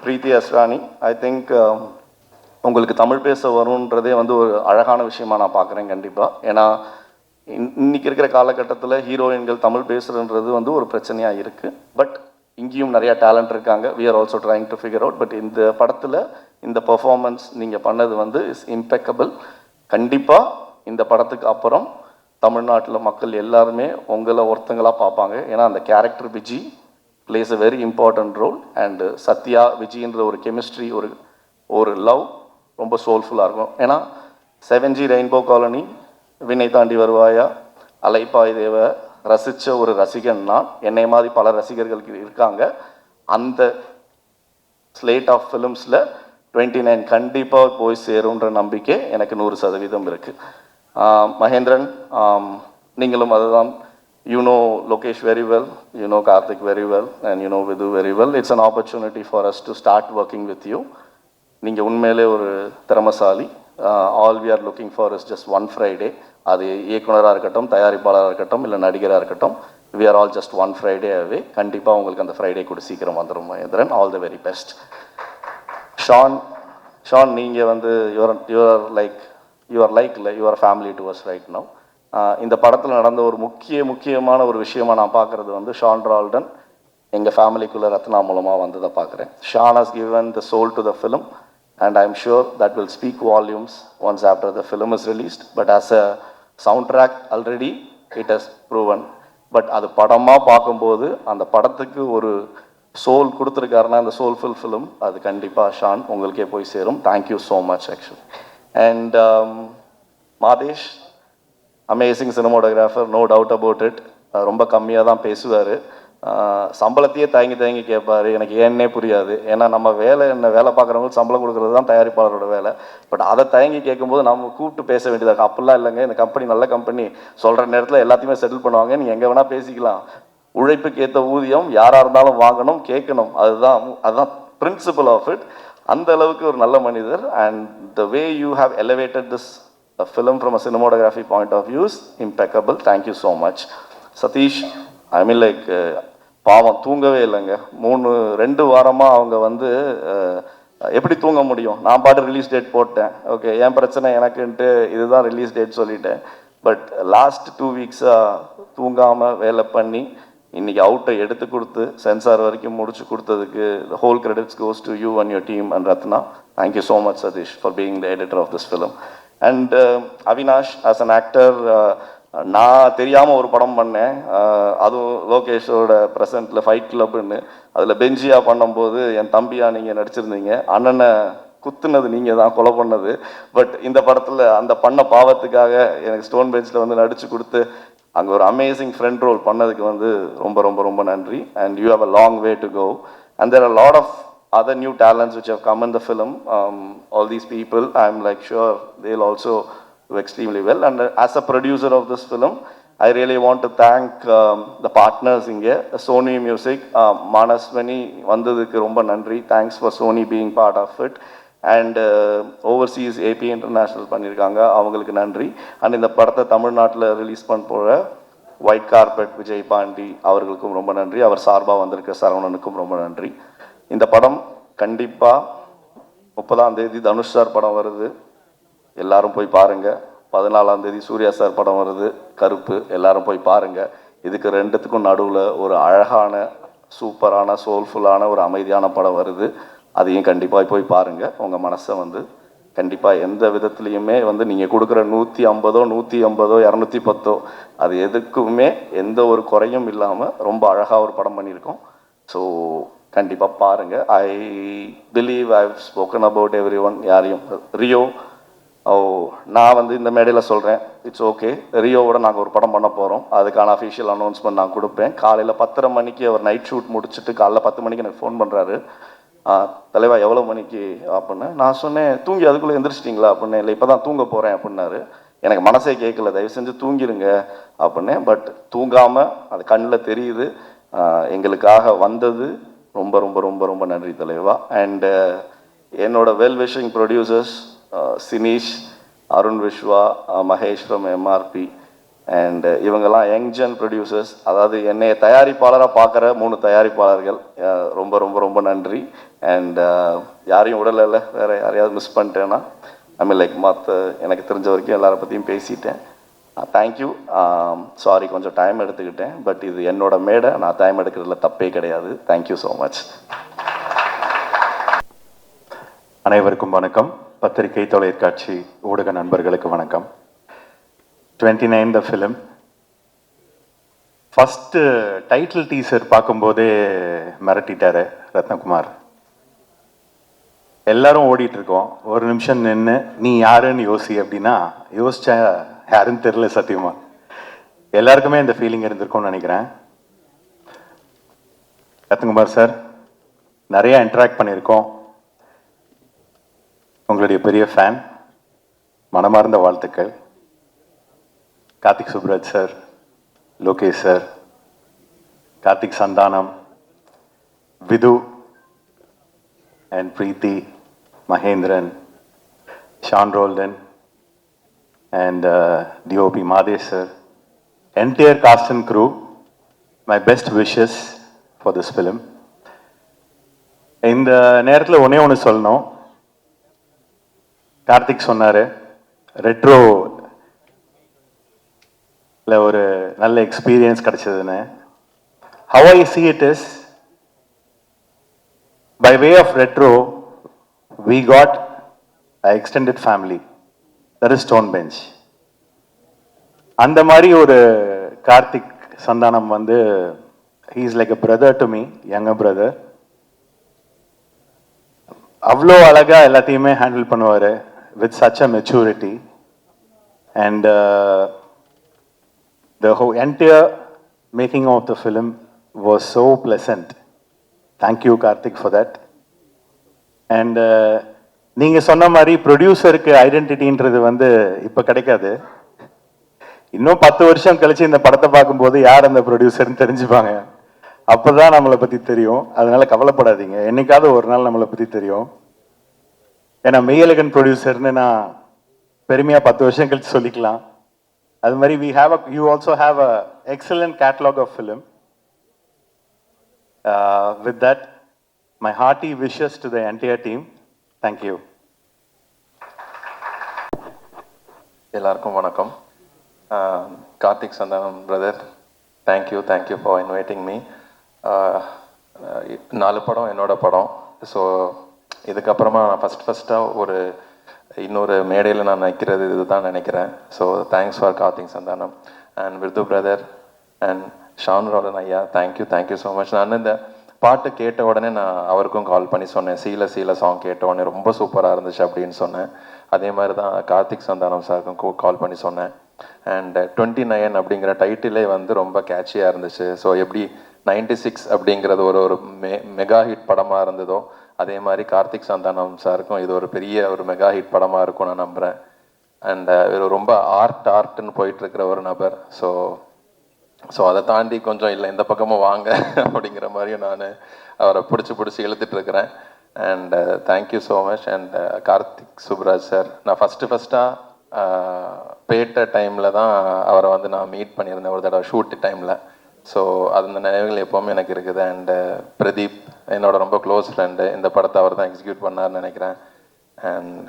Preeti Asrani, I think உங்களுக்கு தமிழ் பேச வரும்ன்றதே வந்து ஒரு அழகான விஷயமா நான் பார்க்குறேன் கண்டிப்பாக. ஏன்னா இன்னைக்கு இருக்கிற காலகட்டத்தில் ஹீரோயின்கள் தமிழ் பேசுகிறன்றது வந்து ஒரு பிரச்சனையாக இருக்குது. பட் இங்கேயும் நிறையா டேலண்ட் இருக்காங்க. We are also trying to figure out. But இந்த படத்தில் இந்த பெர்ஃபார்மன்ஸ் நீங்கள் பண்ணது வந்து இஸ் இம்பெக்கபிள். கண்டிப்பாக இந்த படத்துக்கு அப்புறம் தமிழ்நாட்டில் மக்கள் எல்லாருமே உங்களை ஒருத்தங்களாக பார்ப்பாங்க. ஏன்னா அந்த character Viji plays a very important role. And Sathya விஜின்ற ஒரு கெமிஸ்ட்ரி, ஒரு லவ் ரொம்ப சோல்ஃபுல்லாக இருக்கும். ஏன்னா 7G ரெயின்போ காலனி, வினை தாண்டி வருவாயா, அலைப்பாய் தேவ ரசித்த ஒரு ரசிகன் நான். என்னை மாதிரி பல ரசிகர்கள் இருக்காங்க. அந்த ஸ்லேட் ஆஃப் ஃபிலிம்ஸில் 29 கண்டிப்பாக போய் சேருன்ற நம்பிக்கை எனக்கு 100% இருக்குது. மகேந்திரன், நீங்களும் அதுதான். You know Lokesh very well, you know Karthik very well, and you know Vidhu very well. It's an opportunity for us to start working with you. நீங்கள் உண்மையிலே ஒரு திறமசாலி. All we are looking for is just one Friday. அது இயக்குனராக இருக்கட்டும், தயாரிப்பாளராக இருக்கட்டும், இல்லை நடிகராக இருக்கட்டும், we are all just one Friday away. கண்டிப்பாக உங்களுக்கு அந்த ஃப்ரைடே கூட சீக்கிரம் வந்துடும் Mahendran. All the very best. Sean, நீங்கள் வந்து your family to us right now. இந்த படத்தில் நடந்த ஒரு முக்கியமான ஒரு விஷயமா நான் பார்க்குறது வந்து ஷான் ரால்டன் எங்கள் ஃபேமிலிக்குள்ளே ரத்னா மூலமாக வந்ததை பார்க்குறேன். Sean has given the soul to the film and I'm sure that will speak volumes once after the film is released. But as a soundtrack already it has proven. But அது படமாக பார்க்கும்போது அந்த படத்துக்கு ஒரு சோல் கொடுத்துருக்காருன்னா அந்த சோல்ஃபுல் ஃபிலிம் அது கண்டிப்பாக ஷான் உங்களுக்கே போய் சேரும். Thank you so much actually. And Madhesh, amazing cinematographer, no doubt about it. ரொம்ப கம்மியாக தான் பேசுவார். சம்பளத்தையே தயங்கி கேட்பார். எனக்கு ஏன்னே புரியாது. ஏன்னா நம்ம வேலை பார்க்குறவங்களுக்கு சம்பளம் கொடுக்குறது தான் தயாரிப்பாளரோட வேலை. பட் அதை தயங்கி கேட்கும்போது நம்ம கூப்பிட்டு பேச வேண்டியதாக இருக்கும். அப்படிலாம் இல்லைங்க, இந்த கம்பெனி நல்ல கம்பெனி, சொல்கிற நேரத்தில் எல்லாத்தையுமே செட்டில் பண்ணுவாங்க, நீங்கள் எங்கே வேணால் பேசிக்கலாம். உழைப்புக்கு ஏற்ற ஊதியம் யாராக இருந்தாலும் வாங்கணும், கேட்கணும். அதுதான் பிரின்சிபல் ஆஃப் இட். அந்த அளவுக்கு ஒரு நல்ல மனிதர். And the way you have elevated this film from a cinematography point of views impeccable. Thank you so much. Sathish, I mean like பாவம் தூங்கவே இல்லைங்க. 2 வாரமாக அவங்க வந்து எப்படி தூங்க முடியும்? நான் பாட்டு ரிலீஸ் டேட் போட்டேன். ஓகே, என் பிரச்சனை எனக்குன்ட்டு இதுதான் ரிலீஸ் டேட் சொல்லிட்டேன். பட் லாஸ்ட் 2 வீக்ஸாக தூங்காமல் வேலை பண்ணி இன்றைக்கி அவுட்டை எடுத்து கொடுத்து சென்சார் வரைக்கும் முடிச்சு கொடுத்ததுக்கு the whole credits goes to you and your team and Ratna. Thank you so much Satish for being the editor of this film. And Avinash, as an actor, நான் தெரியாமல் ஒரு படம் பண்ணேன். அதுவும் லோகேஷோட ப்ரெசென்ட்டில் ஃபைட் கிளப்னு. அதில் பெஞ்சியாக பண்ணும்போது என் தம்பியாக நீங்கள் நடிச்சிருந்தீங்க. அண்ணனை குத்துனது நீங்கள் தான், கொலை பண்ணது. பட் இந்த படத்தில் அந்த பண்ண பாவத்துக்காக எனக்கு ஸ்டோன் பெஞ்சில் வந்து நடித்து கொடுத்து அங்கே ஒரு அமேசிங் ஃப்ரெண்ட் ரோல் பண்ணதுக்கு வந்து ரொம்ப ரொம்ப ரொம்ப நன்றி. And you have a long way to go. And there are lot of other new talents which have come in the film. All these people, I'm like sure they'll also do extremely well. And as a producer of this film, I really want to thank the partners inge, Sony Music, Manaswani vandadukku romba nandri. Thanks for Sony being part of it. And overseas AP International பண்ணியிருக்காங்க, அவங்களுக்கு நன்றி. அண்ட் இந்த படத்தை தமிழ்நாட்டில் ரிலீஸ் பண்ண போகிற ஒயிட் கார்பெட் விஜய் பாண்டி அவர்களுக்கும் ரொம்ப நன்றி. அவர் சார்பாக வந்திருக்க சரவணனுக்கும் ரொம்ப நன்றி. இந்த படம் கண்டிப்பாக 30ஆம் தேதி தனுஷ் சார் படம் வருது, எல்லாரும் போய் பாருங்கள். 14ஆம் தேதி சூர்யா சார் படம் வருது கருப்பு, எல்லாரும் போய் பாருங்கள். இதுக்கு ரெண்டுத்துக்கும் நடுவில் ஒரு அழகான சூப்பரான சோல்ஃபுல்லான ஒரு அமைதியான படம் வருது. அதையும் கண்டிப்பாக போய் பாருங்கள். உங்கள் மனசை வந்து கண்டிப்பாக எந்த விதத்துலேயுமே வந்து நீங்கள் கொடுக்குற 150, 180, 210 அது எதுக்குமே எந்த ஒரு குறையும் இல்லாமல் ரொம்ப அழகாக ஒரு படம் பண்ணியிருக்கோம். ஸோ கண்டிப்பாக பாருங்கள். I believe I have spoken about everyone. யாரையும் ரியோ, நான் வந்து இந்த மேடையில் சொல்கிறேன், இட்ஸ் ஓகே, ரியோவோட நாங்கள் ஒரு படம் பண்ண போகிறோம். அதுக்கான அஃபிஷியல் அனௌன்ஸ்மெண்ட் நான் கொடுப்பேன். காலையில் 10:30 மணிக்கு அவர் நைட் ஷூட் முடிச்சுட்டு காலைல 10 மணிக்கு எனக்கு ஃபோன் பண்ணுறாரு. தலைவா எவ்வளோ மணிக்கு அப்படின்னு நான் சொன்னேன். தூங்கி அதுக்குள்ளே எந்திரிச்சிட்டிங்களா அப்படின்னு. இல்லை இப்போ தான் தூங்க போகிறேன் அப்படின்னாரு. எனக்கு மனசே கேட்கல, தயவு செஞ்சு தூங்கிடுங்க அப்படின்னேன். பட் தூங்காமல் அது கண்ணில் தெரியுது. எங்களுக்காக வந்தது ரொம்ப ரொம்ப ரொம்ப ரொம்ப நன்றி தலைவா. அண்டு என்னோட well wishing producers Sineesh, Arun Viswa, Mahesh from MRP and இவங்கெல்லாம் யங் ஜென் ப்ரொடியூசர்ஸ். அதாவது என்னை தயாரிப்பாளராக பார்க்குற 3 தயாரிப்பாளர்கள், ரொம்ப ரொம்ப ரொம்ப நன்றி. அண்ட் யாரையும் விடலை, வேறு யாரையாவது மிஸ் பண்ணிட்டேன்னா ஐ மீன் லைக் எனக்கு தெரிஞ்ச வரைக்கும் எல்லாரை பற்றியும் பேசிட்டேன். தேங்க்யூ. சாரி கொஞ்சம் டைம் எடுத்துக்கிட்டேன். பட் இது என்னோட மேடை, நான் டைம் எடுக்கிறதுல தப்பே கிடையாது. Thank you so much. அனைவருக்கும் வணக்கம். பத்திரிகை, தொலைக்காட்சி, ஊடக நண்பர்களுக்கு வணக்கம். 29 the film. First title teaser பார்க்கும்போதே மிரட்டிட்டாரு ரத்னகுமார். எல்லாரும் ஓடிட்டு இருக்கோம். ஒரு நிமிஷம் நின்று நீ யாருன்னு யோசி அப்படின்னா யோசிச்சா யாருன்னு தெரியல சத்தியமா. எல்லாருக்குமே இந்த ஃபீலிங் இருந்திருக்கும்னு நினைக்கிறேன். ரத்னகுமார் சார், நிறைய இன்டராக்ட் பண்ணியிருக்கோம். உங்களுடைய பெரிய ஃபேன், மனமார்ந்த வாழ்த்துக்கள். Karthik Subbaraj sir, Lokesh sir, Karthik Santhanam, Vidhu and Preeti, Mahendran, Sean Roldan, and DOP Madesh sir, entire cast and crew, my best wishes for this film. இந்த நேரத்தில் ஒன்று சொல்லணும். கார்த்திக் சொன்னார் ரெட்ரோ ஒரு நல்ல எக்ஸ்பீரியன்ஸ் கிடைச்சதுன்னு. How I see it is, by way of retro, we got an extended family. That is Stone Bench. அந்த மாதிரி ஒரு கார்த்திக் சந்தானம் வந்து, he is like a brother to me, younger brother. அவ்வளோ அழகா எல்லாத்தையுமே ஹேண்டில் பண்ணுவார் with such a maturity. And the whole entire making of the film was so pleasant. Thank you Karthik for that. And நீங்க சொன்ன மாதிரி ப்ரொடியூசருக்கு ஐடென்டிட்டின்றது வந்து இப்போ கிடைக்காது. இன்னும் 10 வருஷம் கழிச்சு இந்த படத்தை பார்க்கும்போது யார் அந்த ப்ரொடியூசர்னு தெரிஞ்சுப்பாங்க. அப்போதான் நம்மளை பற்றி தெரியும். அதனால கவலைப்படாதீங்க, என்னைக்காவது ஒரு நாள் நம்மளை பற்றி தெரியும். ஏன்னா மெய்யழகன் ப்ரொடியூசர்னு நான் பெருமையாக 10 வருஷம் கழிச்சு சொல்லிக்கலாம். அது மாதிரி you also have a excellent catalog of film. With that, my hearty wishes to the entire team. Thank you. எல்லாருக்கும் வணக்கம். Karthik Santhanam brother, thank you for inviting me. 4 படம் என்னோட படம். ஸோ இதுக்கப்புறமா நான் ஃபஸ்ட்டாக இன்னொரு மேடையில் நான் நிற்கிறது இதுதான் நினைக்கிறேன். So thanks for Karthik Santhanam and விருது பிரதர் அண்ட் ஷான் ரோலன் ஐயா, தேங்க்யூ ஸோ மச். நான் இந்த பாட்டு கேட்ட உடனே நான் அவருக்கும் கால் பண்ணி சொன்னேன், சீல சாங் கேட்ட உடனே ரொம்ப சூப்பராக இருந்துச்சு அப்படின்னு சொன்னேன். அதே மாதிரி தான் கார்த்திக் சந்தானம் சாருக்கும் கால் பண்ணி சொன்னேன். அண்ட் 29 அப்படிங்கிற டைட்டிலே வந்து ரொம்ப கேட்சியாக இருந்துச்சு. ஸோ எப்படி 96 அப்படிங்கிறது ஒரு மெகா ஹிட் படமாக இருந்ததோ, அதே மாதிரி கார்த்திக் சந்தானம் சாருக்கும் இது ஒரு பெரிய மெகா ஹிட் படமாக இருக்கும் நான் நம்புகிறேன். அண்ட் இவர் ரொம்ப ஆர்ட்னு போயிட்டுருக்கிற ஒரு நபர். ஸோ அதை தாண்டி கொஞ்சம் இல்லை இந்த பக்கமும் வாங்க அப்படிங்கிற மாதிரியும் நான் அவரை பிடிச்சி இழுத்துட்ருக்கிறேன். And thank you so much. And Karthik Subbaraj sir, நான் ஃபஸ்ட்டாக பேட்ட டைமில் தான் அவரை வந்து நான் மீட் பண்ணியிருந்தேன் ஒரு தடவை ஷூட்டு டைமில். ஸோ அந்த நினைவுகள் எப்போவுமே எனக்கு இருக்குது. அண்டு பிரதீப் என்னோட ரொம்ப க்ளோஸ் ஃப்ரெண்டு, இந்த படத்தை அவர் தான் எக்ஸிக்யூட் பண்ணார்னு நினைக்கிறேன். And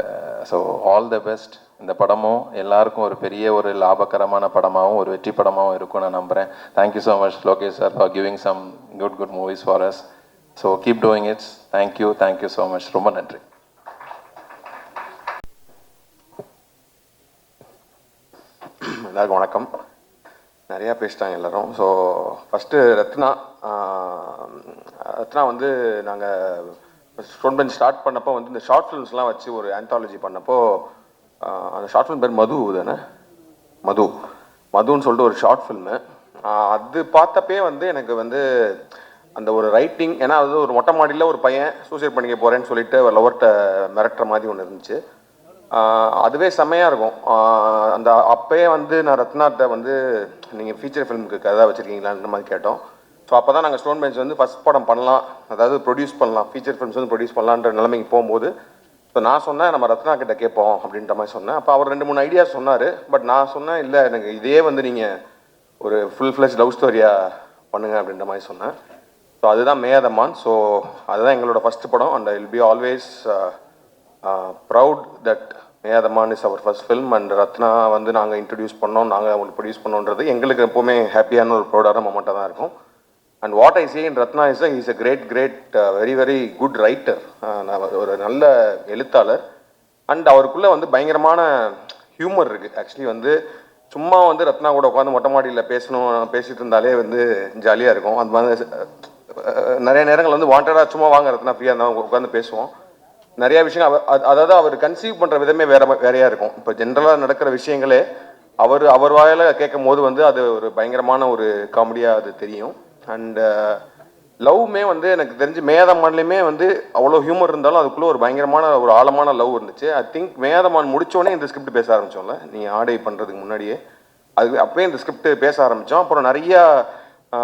so all the best. இந்த படமும் எல்லாருக்கும் ஒரு பெரிய லாபகரமான படமாகவும் ஒரு வெற்றி படமாகவும் இருக்கும் நான் நம்புகிறேன். Thank you so much Lokesh sir for giving some good movies for us. So keep doing its. Thank you so much. ரொம்ப நன்றி. எல்லாருக்கும் வணக்கம். நிறையா பேசிட்டாங்க எல்லோரும். ஸோ ஃபஸ்ட்டு ரத்னா வந்து நாங்கள் ஸ்டோன் பெஞ்ச் ஸ்டார்ட் பண்ணப்போ வந்து இந்த ஷார்ட் ஃபிலிம்ஸ்லாம் வச்சு ஒரு ஆந்தாலஜி பண்ணப்போ, அந்த ஷார்ட் ஃபிலிம் பேர் மது தானே, மதுன்னு சொல்லிட்டு ஒரு ஷார்ட் ஃபில்மு. அது பார்த்தப்பே வந்து எனக்கு வந்து அந்த ஒரு ரைட்டிங், ஏன்னா அது ஒரு மொட்டை மாடியில் ஒரு பையன் சூசைட் பண்ணிக்க போகிறேன்னு சொல்லிட்டு லவர்கிட்ட மிரட்டுற மாதிரி ஒன்று இருந்துச்சு. அதுவே செம்மையாக இருக்கும். அந்த அப்போயே வந்து நான் ரத்னாட்ட வந்து நீங்கள் ஃபீச்சர் ஃபிலிமுக்கு கதை வச்சுருக்கீங்களான்ற மாதிரி கேட்டோம். ஸோ அப்போ தான் நாங்கள் ஸ்டோன் பெஞ்ச் வந்து ஃபஸ்ட் படம் பண்ணலாம், அதாவது ப்ரொடியூஸ் பண்ணலாம், ஃபீச்சர் ஃபிலிம்ஸ் வந்து ப்ரொடியூஸ் பண்ணலான்ற நிலைமைக்கு போகும்போது ஸோ நான் சொன்னேன் நம்ம ரத்னா கிட்ட கேட்போம் அப்படின்ற மாதிரி சொன்னேன். அப்போ அவர் 2-3 ஐடியாஸ் சொன்னார். பட் நான் சொன்னேன் இல்லை எனக்கு இதே வந்து நீங்கள் ஒரு ஃபுல் ஃப்ளெஜ் லவ் ஸ்டோரியாக பண்ணுங்கள் அப்படின்ற மாதிரி சொன்னேன். ஸோ அதுதான் மேதமான். ஸோ அதுதான் எங்களோட ஃபஸ்ட்டு படம். And I will be always proud that மேதமான் is our first film. And Ratna வந்து நாங்கள் இன்ட்ரடியூஸ் பண்ணோம், நாங்கள் அவங்களுக்கு ப்ரொடியூஸ் பண்ணோன்றது எங்களுக்கு எப்போவுமே ஹாப்பியான ஒரு ப்ரௌடான மொமெண்ட்டாக தான் இருக்கும். And what I say in Ratna is is a great very good writer. ஒரு நல்ல எழுத்தாளர். அண்ட் அவருக்குள்ளே வந்து பயங்கரமான ஹியூமர் இருக்குது. ஆக்சுவலி வந்து சும்மா வந்து ரத்னா கூட உட்காந்து மொட்டை மாடியில் பேசிகிட்டு இருந்தாலே வந்து ஜாலியாக இருக்கும். அந்த மாதிரி நிறைய நேரங்கள் வந்து வாண்டடாக சும்மா வாங்க ரத்னா ஃப்ரீயாக இருந்தால் உட்காந்து பேசுவோம். நிறைய விஷயம் அதாவது அவர் கன்சீவ் பண்ணுற விதமே வேறையாக இருக்கும். இப்போ ஜென்ரலாக நடக்கிற விஷயங்களே அவர் வாயில கேட்கும் போது வந்து அது ஒரு பயங்கரமான ஒரு காமெடியாக அது தெரியும். அண்ட் லவ்மே வந்து எனக்கு தெரிஞ்சு மேதமான்லேயுமே வந்து அவ்வளோ ஹியூமர் இருந்தாலும் அதுக்குள்ளே ஒரு பயங்கரமான ஒரு ஆழமான லவ் இருந்துச்சு. ஐ திங்க் மேதமான் முடித்தோடனே இந்த ஸ்கிரிப்ட் பேச ஆரம்பித்தோம்ல, நீங்கள் ஆடை பண்ணுறதுக்கு முன்னாடியே அது அப்போயே இந்த ஸ்கிரிப்ட் பேச ஆரம்பித்தோம். அப்புறம் நிறையா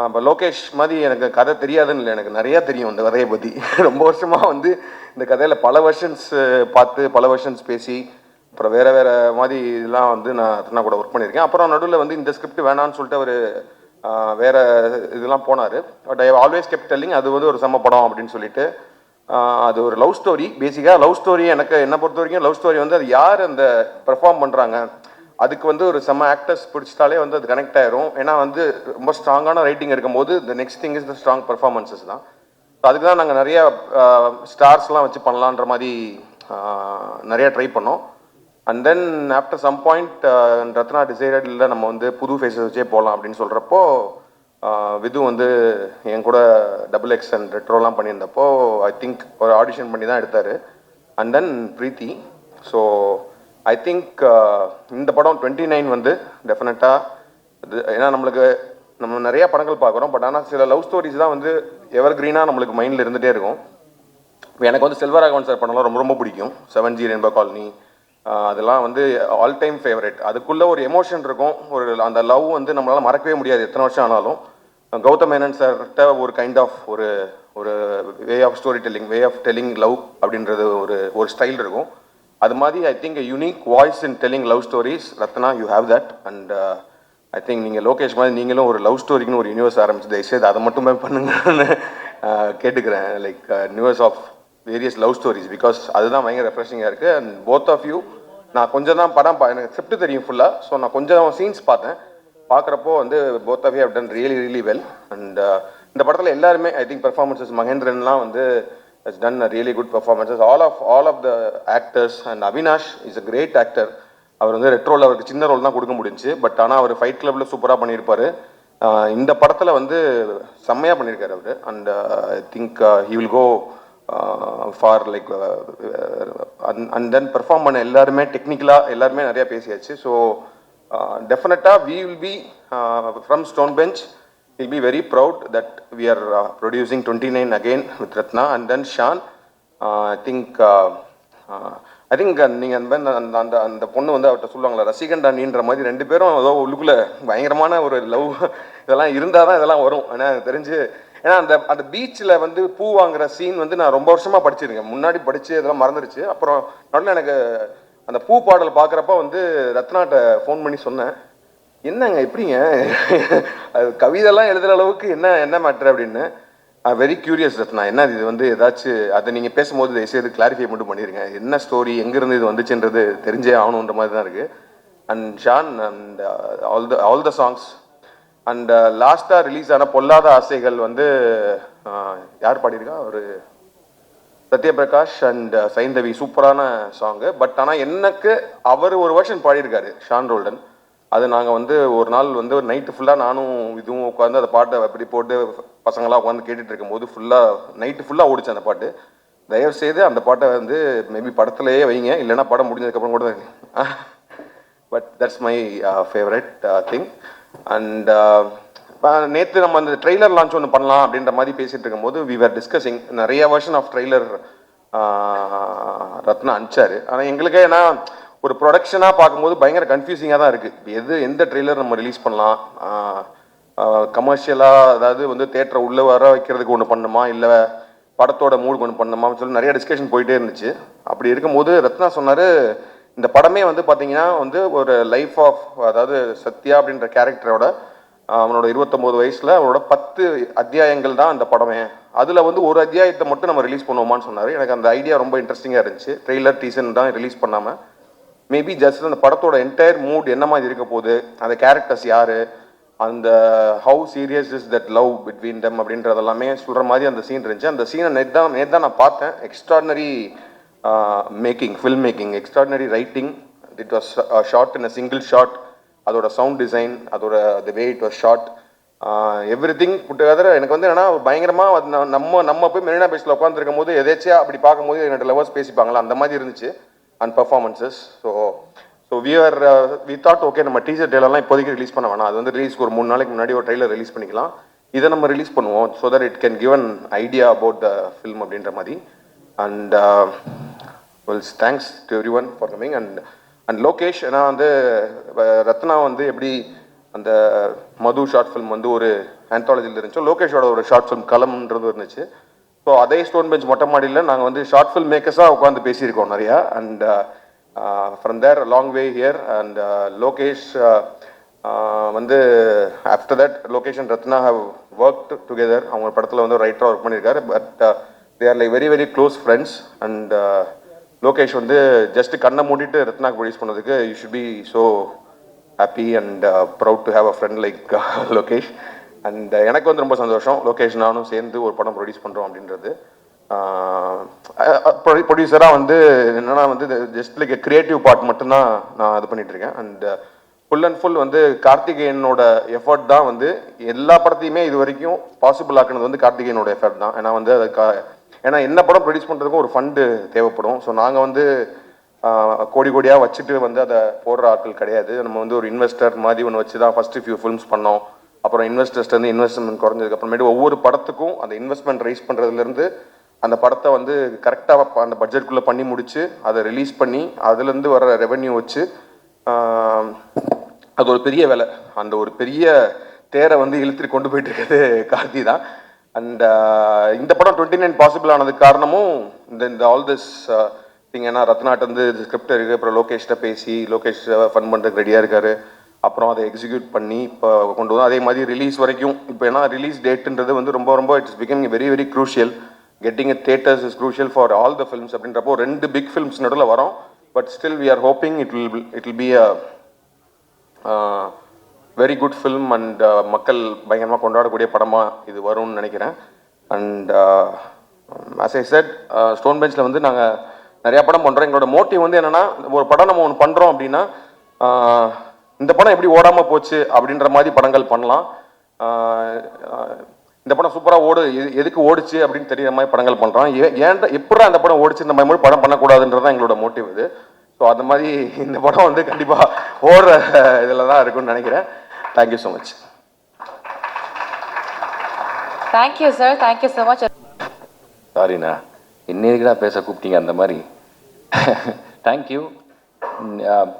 இப்போ லோகேஷ் மாதிரி எனக்கு கதை தெரியாதுன்னு இல்லை, எனக்கு நிறையா தெரியும் இந்த கதையை பற்றி. ரொம்ப வருஷமாக வந்து இந்த கதையில் பல வெர்ஷன்ஸ் பார்த்து பல வெர்ஷன்ஸ் பேசி அப்புறம் வேறு மாதிரி இதெல்லாம் வந்து நான் கூட ஒர்க் பண்ணியிருக்கேன். அப்புறம் நடுவில் வந்து இந்த ஸ்கிரிப்ட் வேணான்னு சொல்லிட்டு அவர் வேறு இதெல்லாம் போனார். But I always kept telling அது வந்து ஒரு செம்ம படம் அப்படின்னு சொல்லிட்டு. அது ஒரு லவ் ஸ்டோரி, பேசிக்காக லவ் ஸ்டோரி. எனக்கு என்னை பொறுத்த வரைக்கும் லவ் ஸ்டோரி வந்து அது யார் அந்த பெர்ஃபார்ம் பண்ணுறாங்க அதுக்கு வந்து ஒரு செம்ம ஆக்டர்ஸ் பிடிச்சிட்டாலே வந்து அது கனெக்ட் ஆயிரும். ஏன்னா வந்து ரொம்ப ஸ்ட்ராங்கான ரைட்டிங் இருக்கும்போது the next thing is the strong performances தான். அதுக்கு தான் நாங்கள் நிறையா ஸ்டார்ஸ்லாம் வச்சு பண்ணலான்ற மாதிரி நிறையா ட்ரை பண்ணோம். And then after some point Ratna decided இல்லை நம்ம வந்து புது ஃபேஸஸ் வச்சே போகலாம் அப்படின்னு சொல்கிறப்போ விது வந்து என் கூட XXX அண்ட் ரெட்ரோலாம் பண்ணியிருந்தப்போ ஐ திங்க் ஒரு ஆடிஷன் பண்ணி தான் எடுத்தார். And then Preeti. So I think இந்த படம் 29 வந்து டெஃபினட்டாக இது, ஏன்னா நம்ம நிறையா படங்கள் பார்க்குறோம். பட் ஆனால் சில லவ் ஸ்டோரிஸ் தான் வந்து எவர் கிரீனாக நம்மளுக்கு மைண்டில் இருந்துகிட்டே இருக்கும். இப்போ எனக்கு வந்து செல்வராகவன் சார் படம்லாம் ரொம்ப ரொம்ப பிடிக்கும். 7G ரெயின்போ காலனி அதெல்லாம் வந்து ஆல் டைம் ஃபேவரட். அதுக்குள்ளே ஒரு எமோஷன் இருக்கும், ஒரு அந்த லவ் வந்து நம்மளால் மறக்கவே முடியாது எத்தனை வருஷம் ஆனாலும். கௌதம் மேனன் சார்கிட்ட ஒரு கைண்ட் ஆஃப் ஒரு way of storytelling, way of telling love அப்படின்றது ஒரு ஸ்டைல் இருக்கும். அது மாதிரி I think unique voice in telling love stories Ratna, you have that. And I think நீங்கள் லோகேஷ் மாதிரி நீங்களும் ஒரு லவ் ஸ்டோரிக்குன்னு ஒரு யூனிவர்ஸ் ஆரம்பிச்சு தயவுசெய்து அதை மட்டுமே பண்ணுங்கன்னு கேட்டுக்கிறேன். Like universe of various love stories, because அதுதான் பயங்கர ரெஃப்ரெஷிங்காக இருக்குது. அண்ட் போத் ஆஃப் யூ, நான் கொஞ்சம் தான் படம் எனக்கு ஸ்கிரிப்ட் தெரியும் ஃபுல்லாக, ஸோ நான் கொஞ்சம் சீன்ஸ் பார்த்தேன். பார்க்குறப்போ வந்து both of you have done really well. And இந்த படத்தில் எல்லாருமே ஐ திங்க் பெர்ஃபார்மன்ஸஸ், மகேந்திரன்லாம் வந்து has done a really good performances. All of the actors, and Avinash is a great actor. அவர் வந்து ரெட்ரோவில் அவருக்கு சின்ன ரோல் தான் கொடுக்க முடிஞ்சு, பட் ஆனால் அவர் ஃபைட் கிளப்பில் சூப்பராக பண்ணியிருப்பார். இந்த படத்தில் வந்து செம்மையாக பண்ணியிருக்காரு அவர். And I think he will go for like and then perform பண்ண எல்லாருமே டெக்னிக்கலாக எல்லாருமே நிறையா பேசியாச்சு. ஸோ டெஃபினட்டாக we will be from stone bench, we'll be very proud that we are producing 29 again with Ratna and then Shan. I think நீங்கள் அந்த பொண்ணு வந்து அவர்கிட்ட சொல்லுவாங்களா ரசிகண்டா நீன்ற மாதிரி ரெண்டு பேரும் ஏதோ உள்ளுக்குள்ளே பயங்கரமான ஒரு லவ் இதெல்லாம் இருந்தால் தான் இதெல்லாம் வரும். ஏன்னா எனக்கு தெரிஞ்சு, ஏன்னா அந்த பீச்சில் வந்து பூ வாங்குற சீன் வந்து நான் ரொம்ப வருஷமாக படிச்சிருக்கேன், முன்னாடி படித்து இதெல்லாம் மறந்துடுச்சு. அப்புறம் நடுவில் எனக்கு அந்த பூ பாடல் பார்க்குறப்ப வந்து ரத்னாட்ட ஃபோன் பண்ணி சொன்னேன், என்னங்க எப்படிங்க அது கவிதைலாம் எழுதுகிற அளவுக்கு என்ன மேட்ரு அப்படின்னு. வெரி கியூரியஸ் ரத்னா, என்ன இது வந்து ஏதாச்சும் அதை நீங்கள் பேசும்போது தயவுசெய்து கிளாரிஃபை மட்டும் பண்ணிடுங்க, என்ன ஸ்டோரி எங்கேருந்து இது வந்துச்சுன்றது தெரிஞ்சே ஆகணுன்ற மாதிரி தான் இருக்குது. And Shaan and all the songs. And லாஸ்ட்டாக ரிலீஸ் ஆன பொல்லாத ஆசைகள் வந்து யார் பாடியிருக்கா, ஒரு சத்யபிரகாஷ் அண்ட் சைந்தவி, சூப்பரான சாங்கு. பட் ஆனால் எனக்கு அவர் ஒரு வெர்ஷன் பாடியிருக்காரு ஷான் ரோல்டன். அது நாங்கள் வந்து ஒரு நாள் வந்து ஒரு நைட்டு ஃபுல்லாக நானும் இதுவும் உட்காந்து அந்த பாட்டை அப்படி போட்டு பசங்களாம் உட்காந்து கேட்டுட்டு இருக்கும்போது நைட்டு ஃபுல்லாக ஓடிச்சு அந்த பாட்டு. தயவுசெய்து அந்த பாட்டை வந்து மேபி படத்துலையே வைங்க, இல்லைன்னா படம் முடிஞ்சதுக்கப்புறம் கூட. But that's my favourite thing. And நேற்று நம்ம அந்த ட்ரெய்லர் லான்ச் ஒன்று பண்ணலாம் அப்படின்ற மாதிரி பேசிகிட்டு இருக்கும்போது வி ஆர் டிஸ்கஸிங் நிறைய வெர்ஷன் ஆஃப் ட்ரெய்லர் ரத்னா அனுப்பிச்சாரு. ஆனால் எங்களுக்கே ஏன்னா ஒரு ப்ரொடக்ஷனாக பார்க்கும்போது பயங்கர கன்ஃபியூசிங்காக தான் இருக்குது. எந்த ட்ரெய்லர் நம்ம ரிலீஸ் பண்ணலாம், கமர்ஷியலாக அதாவது வந்து தேட்டரை உள்ளே வர வைக்கிறதுக்கு ஒன்று பண்ணுமா, இல்லை படத்தோட மூடுக்கு ஒன்று பண்ணுமான்னு சொல்லி நிறைய டிஸ்கஷன் போயிட்டே இருந்துச்சு. அப்படி இருக்கும்போது ரத்னா சொன்னார், இந்த படமே வந்து பார்த்தீங்கன்னா வந்து ஒரு லைஃப் ஆஃப், அதாவது சத்யா அப்படின்ற கேரக்டரோட அவனோட 29 வயசில் அவனோட 10 அத்தியாயங்கள் தான் அந்த படமே. அதில் வந்து ஒரு அத்தியாயத்தை மட்டும் நம்ம ரிலீஸ் பண்ணுவோமான்னு சொன்னார். எனக்கு அந்த ஐடியா ரொம்ப இன்ட்ரெஸ்டிங்காக இருந்துச்சு. ட்ரெய்லர் டீசன் தான் ரிலீஸ் பண்ணாமல் மேபி ஜஸ்ட் அந்த படத்தோட என்டையர் மூட் என்ன மாதிரி இருக்க போகுது, அந்த கேரக்டர்ஸ் யார், அந்த how serious is that love between them அப்படின்றதெல்லாமே சொல்கிற மாதிரி அந்த சீன் இருந்துச்சு. அந்த சீனை நேற்று தான் நான் பார்த்தேன். Extraordinary film making, extraordinary writing. It was shot in a single shot. அதோட சவுண்ட் டிசைன், அதோட the way it was shot, everything புட்டுகாதர் எனக்கு வந்து என்னன்னா பயங்கரமாக நம்ம போய் மெரினா பீச்சில் உட்காந்துருக்கும் போது எதாச்சியா அப்படி பார்க்கும்போது என்னோட லவர்ஸ் பேசிப்பாங்களா அந்த மாதிரி இருந்துச்சு and performances. So we thought okay நம்ம டீசர் ட்ரெய்லர்லாம் இப்போதைக்கு ரிலீஸ் பண்ண வேணாம், அது வந்து ரிலீஸ்க்கு ஒரு 3 நாளைக்கு முன்னாடி ஒரு ட்ரெய்லர் ரிலீஸ் பண்ணிக்கலாம், இதை நம்ம ரிலீஸ் பண்ணுவோம் so that it can give an idea about the film அப்படின்ற மாதிரி. And thanks to every one for coming. And Lokesh, ஏன்னா வந்து ரத்னா வந்து எப்படி அந்த மது ஷார்ட் ஃபிலிம் வந்து ஒரு ஆந்தாலஜியில் இருந்துச்சோ, லோகேஷோட ஒரு ஷார்ட் ஃபிலிம் களம்ன்றது இருந்துச்சு. ஸோ அதே ஸ்டோன் பெஞ்ச் மொட்டை மாடியில் நாங்கள் வந்து ஷார்ட் ஃபில்ம் மேக்கர்ஸாக உட்காந்து பேசியிருக்கோம் நிறையா. And from there long way here. And Lokesh வந்து after that Lokesh and Ratna have work together. அவங்க படத்தில் வந்து ரைட்டராக ஒர்க் பண்ணியிருக்காரு. But they are like very very close friends. And Lokesh வந்து ஜஸ்ட் கண்ணை மூடிட்டு ரத்னாக்கு ப்ரொடியூஸ் பண்ணதுக்கு you should be so happy and proud to have a friend like Lokesh. And எனக்கு வந்து ரொம்ப சந்தோஷம் லோகேஷ் நானும் சேர்ந்து ஒரு படம் ப்ரொடியூஸ் பண்ணுறோம் அப்படின்றது. ப்ரொடியூசராக வந்து என்னன்னா வந்து ஜஸ்ட் லைக் கிரியேட்டிவ் பார்ட் மட்டும்தான் நான் இது பண்ணிட்டு இருக்கேன். அண்ட் ஃபுல் அண்ட் ஃபுல் வந்து கார்த்திகேயனோட எஃபர்ட் தான் வந்து எல்லா படத்தையுமே இது வரைக்கும் பாசிபிள் ஆக்குனது வந்து கார்த்திகேயனோட எஃபர்ட் தான். ஏன்னா வந்து ஏன்னா என்ன படம் ப்ரொடியூஸ் பண்ணுறதுக்கும் ஒரு ஃபண்டு தேவைப்படும். ஸோ நாங்கள் வந்து கோடி கோடியாக வச்சுட்டு வந்து அதை போடுற ஆட்கள் கிடையாது. நம்ம வந்து ஒரு இன்வெஸ்டர் மாதிரி ஒன்று வச்சு தான் ஃபஸ்ட்டு ஃபியூ ஃபிலிம்ஸ் பண்ணோம். அப்புறம் இன்வெஸ்டர்ஸ்லேருந்து இன்வெஸ்ட்மெண்ட் குறைஞ்சதுக்கு அப்புறமேட்டு ஒவ்வொரு படத்துக்கும் அந்த இன்வெஸ்ட்மெண்ட் ரைஸ் பண்ணுறதுலேருந்து அந்த படத்தை வந்து கரெக்டாக அந்த பட்ஜெட்குள்ளே பண்ணி முடித்து அதை ரிலீஸ் பண்ணி அதுலேருந்து வர ரெவென்யூ வச்சு அது ஒரு பெரிய வேலை. அந்த ஒரு பெரிய தேரை வந்து இழுத்துட்டு கொண்டு போயிட்டு இருக்கிறது கார்த்தி தான். அண்ட் இந்த படம் 29 பாசிபிள் ஆனதுக்கு காரணமும் இந்த ஆல் திஸ் திங். ஏன்னா ரத்னாட்ட வந்து ஸ்கிரிப்ட் இருக்குது, அப்புறம் லோகேஷ்ட பேசி லோகேஷ் ஃபன் பண்ணுறதுக்கு ரெடியாக இருக்காரு, அப்புறம் அதை எக்ஸிக்யூட் பண்ணி இப்போ கொண்டு வரும். அதே மாதிரி ரிலீஸ் வரைக்கும் இப்போ ஏன்னா ரிலீஸ் டேட்டுன்றது வந்து ரொம்ப it's becoming very very crucial. Getting a theatres is crucial for all the films அப்படின்றப்போ 2 பிக் ஃபிலிம்ஸ் நடுவில் வரும். But still we are hoping it will be a very good film. And மக்கள் பயங்கரமாக கொண்டாடக்கூடிய படமாக இது வரும்னு நினைக்கிறேன். And as I said Stone பெஞ்சில் வந்து நாங்கள் நிறையா படம் பண்ணுறோம். எங்களோட மோட்டிவ் வந்து என்னென்னா ஒரு படம் நம்ம ஒன்று பண்ணுறோம் அப்படின்னா இந்த படம் எப்படி ஓடாமல் போச்சு அப்படின்ற மாதிரி படங்கள் பண்ணலாம். இந்த படம் சூப்பராக எதுக்கு ஓடிச்சு அப்படின்னு தெரியுற மாதிரி படங்கள் பண்ணுறோம். எப்படா அந்த படம் ஓடிச்சு இந்த மாதிரி படம் பண்ணக்கூடாதுன்றது தான் எங்களோட மோட்டிவ் இது. ஸோ அந்த மாதிரி இந்த படம் வந்து கண்டிப்பாக ஓடுற இதில் தான் இருக்குன்னு நினைக்கிறேன். Thank you so much. Thank you sir, thank you so much. சாரிண்ணா, இன்னைக்குடா பேச கூப்பிட்டீங்க அந்த மாதிரி. தேங்க்யூ.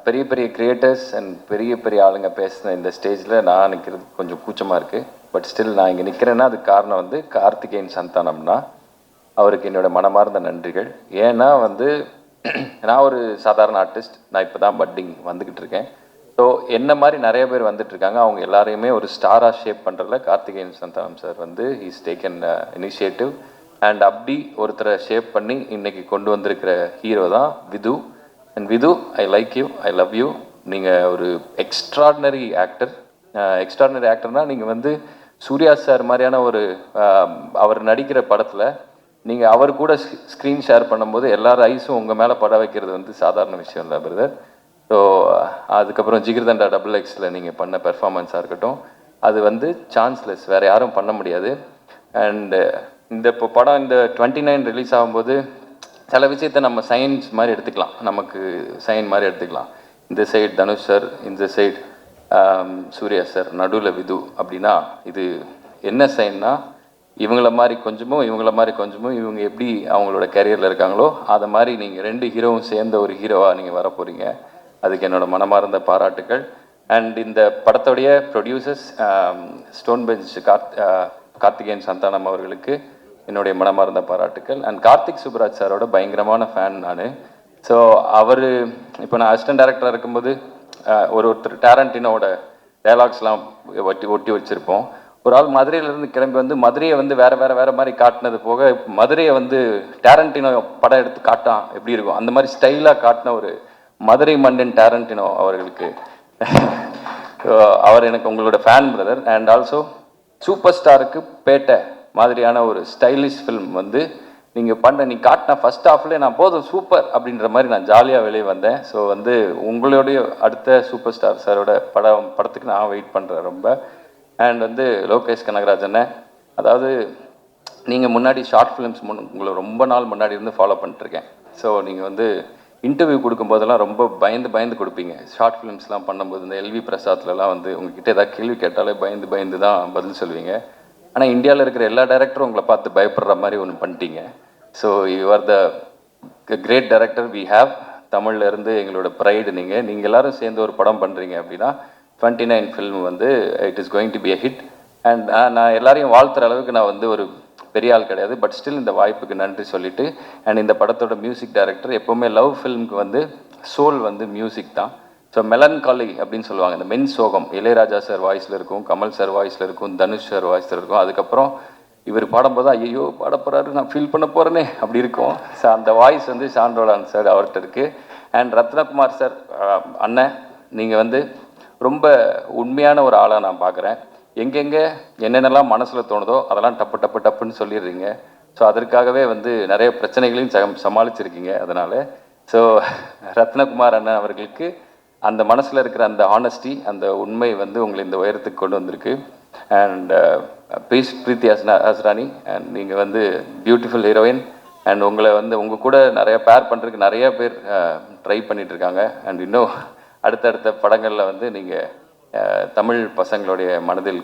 பெரிய பெரிய கிரியேட்டர்ஸ் அண்ட் பெரிய பெரிய ஆளுங்க பேசின இந்த ஸ்டேஜில் நான் நிற்கிறது கொஞ்சம் கூச்சமாக இருக்குது. பட் ஸ்டில் நான் இங்கே நிற்கிறேன்னா அதுக்கு காரணம் வந்து கார்த்திகேயன் சந்தானம்னா அவருக்கு என்னோட மனமார்ந்த நன்றிகள். ஏன்னா வந்து நான் ஒரு சாதாரண ஆர்டிஸ்ட், நான் இப்போ தான் பட்டிங் வந்துக்கிட்டு இருக்கேன். ஸோ என்ன மாதிரி நிறைய பேர் வந்துட்டுருக்காங்க. அவங்க எல்லாரையுமே ஒரு ஸ்டாராக ஷேப் பண்ணுறதுல கார்த்திகேயன் சந்தானம் சார் வந்து ஹீஸ் டேக்கன் இனிஷியேட்டிவ். அண்ட் அப்படி ஒருத்தரை ஷேப் பண்ணி இன்னைக்கு கொண்டு வந்திருக்கிற ஹீரோ தான் Vidhu. And Vidhu, I like you, I love you. நீங்கள் ஒரு எக்ஸ்ட்ராடினரி ஆக்டர். எக்ஸ்ட்ராடினரி ஆக்டர்னால் நீங்கள் வந்து சூர்யா சார் மாதிரியான ஒரு அவர் நடிக்கிற படத்தில் நீங்கள் அவர் கூட ஸ்க்ரீன் ஷேர் பண்ணும்போது எல்லார் ஐஸும் உங்கள் மேலே பட வைக்கிறது வந்து சாதாரண விஷயம் இல்லை பிரதர். ஸோ அதுக்கப்புறம் ஜிகிர்தண்டா XXL நீங்கள் பண்ண பெர்ஃபார்மன்ஸாக இருக்கட்டும், அது வந்து சான்ஸ்லெஸ், வேறு யாரும் பண்ண முடியாது. அண்டு இந்த இப்போ படம் இந்த 29 ரிலீஸ் ஆகும்போது சில விஷயத்தை நம்ம சயின்ஸ் மாதிரி எடுத்துக்கலாம், நமக்கு சைன் மாதிரி எடுத்துக்கலாம். இந்த சைடு தனுஷ் சார், இந்த சைடு சூர்யா சார், நடுவில் விது அப்படின்னா இது என்ன சைன்னா இவங்கள மாதிரி கொஞ்சமும் இவங்கள மாதிரி கொஞ்சமும் இவங்க எப்படி அவங்களோட கேரியரில் இருக்காங்களோ அதை மாதிரி நீங்கள் 2 ஹீரோவும் சேர்ந்த ஒரு ஹீரோவாக நீங்கள் வர போகிறீங்க. அதுக்கு என்னோட மனமார்ந்த பாராட்டுக்கள். அண்ட் இந்த படத்துடைய ப்ரொடியூசர்ஸ் ஸ்டோன் பெஞ்ச் கார்த்திகேயன் சந்தானம் அவர்களுக்கு என்னுடைய மனமார்ந்த பாராட்டுக்கள். அண்ட் கார்த்திக் சுப்ராஜ் சாரோட பயங்கரமான ஃபேன் நான். ஸோ அவர் இப்போ நான் அசிஸ்டன்ட் டைரக்டராக இருக்கும்போது ஒருத்தர் டேரண்டினோட டைலாக்ஸ்லாம் ஒட்டி வச்சுருப்போம். ஒரு ஆள் மதுரையிலேருந்து கிளம்பி வந்து மதுரையை வந்து வேறு மாதிரி காட்டினது போக மதுரையை வந்து டேரண்டினோ படம் எடுத்து காட்டான் எப்படி இருக்கும் அந்த மாதிரி ஸ்டைலாக காட்டின ஒரு மதுரை மன்னன் டேரண்டினோ அவர்களுக்கு அவர் எனக்கு உங்களோட fan brother. And also super ஸ்டாருக்கு பேட்டை மாதிரியான ஒரு ஸ்டைலிஷ் ஃபில்ம் வந்து நீங்கள் நீ காட்டின ஃபர்ஸ்ட் ஹாஃப்லேயே நான் போதும் சூப்பர் அப்படின்ற மாதிரி நான் ஜாலியாக வெளியே வந்தேன். ஸோ வந்து உங்களுடைய அடுத்த சூப்பர் ஸ்டார் சாரோட படத்துக்கு நான் வெயிட் பண்ணுறேன் ரொம்ப. அண்ட் வந்து லோகேஷ் கனகராஜ் அதாவது நீங்கள் முன்னாடி ஷார்ட் ஃபிலிம்ஸ் உங்களை ரொம்ப நாள் முன்னாடி இருந்து ஃபாலோ பண்ணிட்டுருக்கேன். ஸோ நீங்கள் வந்து இன்டர்வியூ கொடுக்கும்போதெல்லாம் ரொம்ப பயந்து கொடுப்பீங்க. ஷார்ட் ஃபிலிம்ஸ்லாம் பண்ணும்போது இந்த எல்வி பிரசாத்லலாம் வந்து உங்ககிட்ட ஏதாவது கேள்வி கேட்டாலே பயந்து தான் பதில் சொல்லுவீங்க. ஆனால் இந்தியாவில் இருக்கிற எல்லா டைரக்டரும் உங்களை பார்த்து பயப்படுற மாதிரி ஒன்று பண்ணிட்டீங்க. So you are the great director we have. தமிழ்ல இருந்து எங்களோட ப்ரைடு நீங்கள் எல்லாரும் சேர்ந்து ஒரு படம் பண்ணுறீங்க அப்படின்னா 29 ஃபில்ம் வந்து it is going to be a hit. And நான் எல்லாரையும் வாழ்த்துற அளவுக்கு நான் வந்து ஒரு பெரிய ஆள் கிடையாது. பட் ஸ்டில் இந்த வாய்ப்புக்கு நன்றி சொல்லிட்டு, அண்ட் இந்த படத்தோட மியூசிக் டைரக்டர் எப்போவுமே லவ் ஃபில்முக்கு வந்து சோல் வந்து மியூசிக் தான். ஸோ மெலன்காலி அப்படின்னு சொல்லுவாங்க, இந்த மென் சோகம் இளையராஜா சார் வாய்ஸில் இருக்கும், கமல் சார் வாய்ஸில் இருக்கும், தனுஷ் சார் வாய்ஸில் இருக்கும். அதுக்கப்புறம் இவர் பாடும்போது ஐயோ பாட போகிறாரு நான் ஃபீல் பண்ண போகிறேனே அப்படி இருக்கும். ஸோ அந்த வாய்ஸ் வந்து சாண்டோலான் சார் அவர்கிட்ட இருக்குது. அண்ட் ரத்னகுமார் சார் அண்ணன், நீங்கள் வந்து ரொம்ப உண்மையான ஒரு ஆளாக நான் பார்க்குறேன். எங்கெங்கே என்னென்னலாம் மனசில் தோணுதோ அதெல்லாம் டப்புன்னு சொல்லிடுறீங்க. ஸோ அதற்காகவே வந்து நிறைய பிரச்சனைகளையும் சமாளிச்சிருக்கீங்க. அதனால் ஸோ ரத்னகுமார் அண்ணன் அவர்களுக்கு அந்த மனசில் இருக்கிற அந்த ஹானஸ்டி, அந்த உண்மை வந்து உங்களை இந்த உயரத்துக்கு கொண்டு வந்திருக்கு. அண்ட் பிரீத்தி ஹஸ்ரானி, அண்ட் நீங்கள் வந்து பியூட்டிஃபுல் ஹீரோயின். அண்ட் உங்களை வந்து உங்கள் கூட நிறைய பேர் பண்ணுறதுக்கு நிறைய பேர் ட்ரை பண்ணிகிட்ருக்காங்க. அண்ட் இன்னும் அடுத்தடுத்த படங்களில் வந்து நீங்கள் தமிழ் பசங்களுடைய மனதில்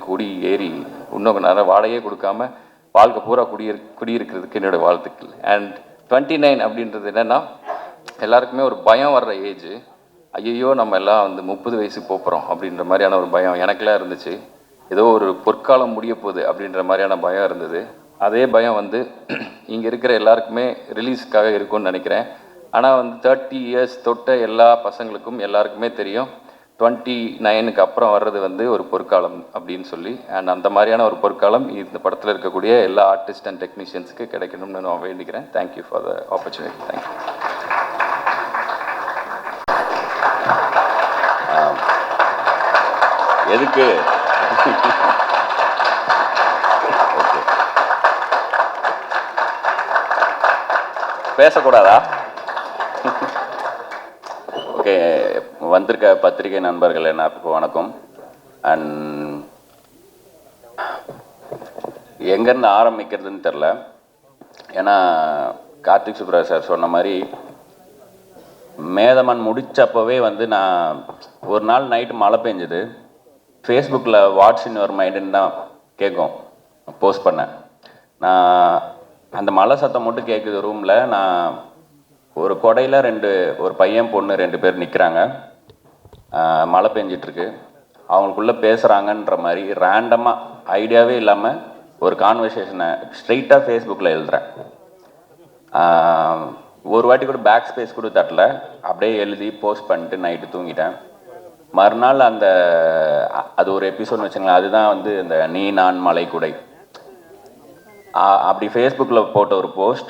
ஏறி இன்னும் நிறைய வாடகையே கொடுக்காம வாழ்க்கை பூரா குடியிருக்கிறதுக்கு என்னோடய வாழ்த்துக்கள். அண்ட் 29 அப்படின்றது என்னென்னா, எல்லாருக்குமே ஒரு பயம் வர்ற ஏஜ். ஐயோ நம்ம எல்லாம் வந்து 30 வயசுக்கு போகிறோம் அப்படின்ற மாதிரியான ஒரு பயம் எனக்கெல்லாம் இருந்துச்சு. ஏதோ ஒரு பொற்காலம் முடிய போகுது அப்படின்ற மாதிரியான பயம் இருந்தது. அதே பயம் வந்து இங்கே இருக்கிற எல்லாருக்குமே ரிலீஸுக்காக இருக்கும்னு நினைக்கிறேன். ஆனால் வந்து 30 இயர்ஸ் தொட்ட எல்லா பசங்களுக்கும் எல்லாருக்குமே தெரியும் 29க்கு அப்புறம் வர்றது வந்து ஒரு பொற்காலம் அப்படின்னு சொல்லி. அண்ட் அந்த மாதிரியான ஒரு பொற்காலம் இந்த படத்தில் இருக்கக்கூடிய எல்லா ஆர்டிஸ்ட் அண்ட் டெக்னீஷியன்ஸுக்கு கிடைக்கணும்னு நான் வேண்டிக்கிறேன். Thank you for the opportunity. Thank you. எதுக்கு பேசக்கூடாதா? ஓகே, வந்திருக்க பத்திரிகை நண்பர்கள் எல்லாருக்கும் வணக்கம். அண்ட் எங்கேருந்து ஆரம்பிக்கிறதுன்னு தெரில. ஏன்னா கார்த்திக் சுப்ராஜ் சார் சொன்ன மாதிரி மேதமன் முடித்தப்பவே வந்து நான் ஒரு நாள் நைட்டு மழை பெஞ்சுது. ஃபேஸ்புக்கில் வாட்ஸ் இன் யுவர் மைண்டுன்னு தான் கேட்கும், போஸ்ட் பண்ணேன். நான் அந்த மழை சத்தம் மட்டும் கேட்குது ரூமில். நான் ஒரு கொடையில் ஒரு பையன் பொண்ணு 2 பேர் நிற்கிறாங்க, மழை பெஞ்சிட்ருக்கு. அவங்களுக்குள்ளே பேசுகிறாங்கன்ற மாதிரி ரேண்டமாக ஐடியாவே இல்லாமல் ஒரு கான்வர்சேஷனை ஸ்ட்ரெயிட்டாக ஃபேஸ்புக்கில் எழுதுகிறேன். ஒரு வாட்டி கூட பேக் ஸ்பேஸ் கூட தட்டல, அப்படியே எழுதி போஸ்ட் பண்ணிட்டு நைட்டு தூங்கிட்டேன். மறுநாள் அது ஒரு எபிசோட்னு வச்சுங்களேன், அதுதான் வந்து இந்த நீ நான் மலை குடை. அப்படி ஃபேஸ்புக்கில் போட்ட ஒரு போஸ்ட்,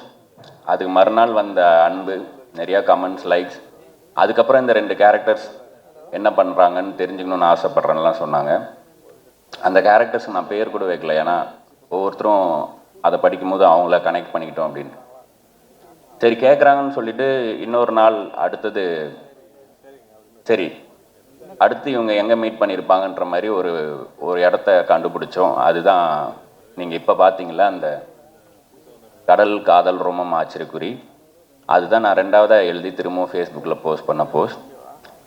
அதுக்கு மறுநாள் வந்த அன்பு, நிறையா கமெண்ட்ஸ், லைக்ஸ். அதுக்கப்புறம் இந்த 2 கேரக்டர்ஸ் என்ன பண்ணுறாங்கன்னு தெரிஞ்சுக்கணுன்னு ஆசைப்பட்றேன்லாம் சொன்னாங்க. அந்த கேரக்டர்ஸ் நான் பேர் கூட வைக்கல, ஏன்னா ஒவ்வொருத்தரும் அதை படிக்கும்போது அவங்கள கனெக்ட் பண்ணிக்கிட்டோம் அப்படின்னு. சரி கேட்குறாங்கன்னு சொல்லிட்டு இன்னொரு நாள் அடுத்தது சரி அடுத்து இவங்க எங்கே மீட் பண்ணியிருப்பாங்கன்ற மாதிரி ஒரு இடத்த கண்டுபிடிச்சோம். அதுதான் நீங்கள் இப்போ பார்த்தீங்களா அந்த கடல் காதல் ரோமம் ஆச்சரியக்குறி. அதுதான் நான் 2வதாக எழுதி திரும்பவும் ஃபேஸ்புக்கில் போஸ்ட் பண்ண போஸ்ட்.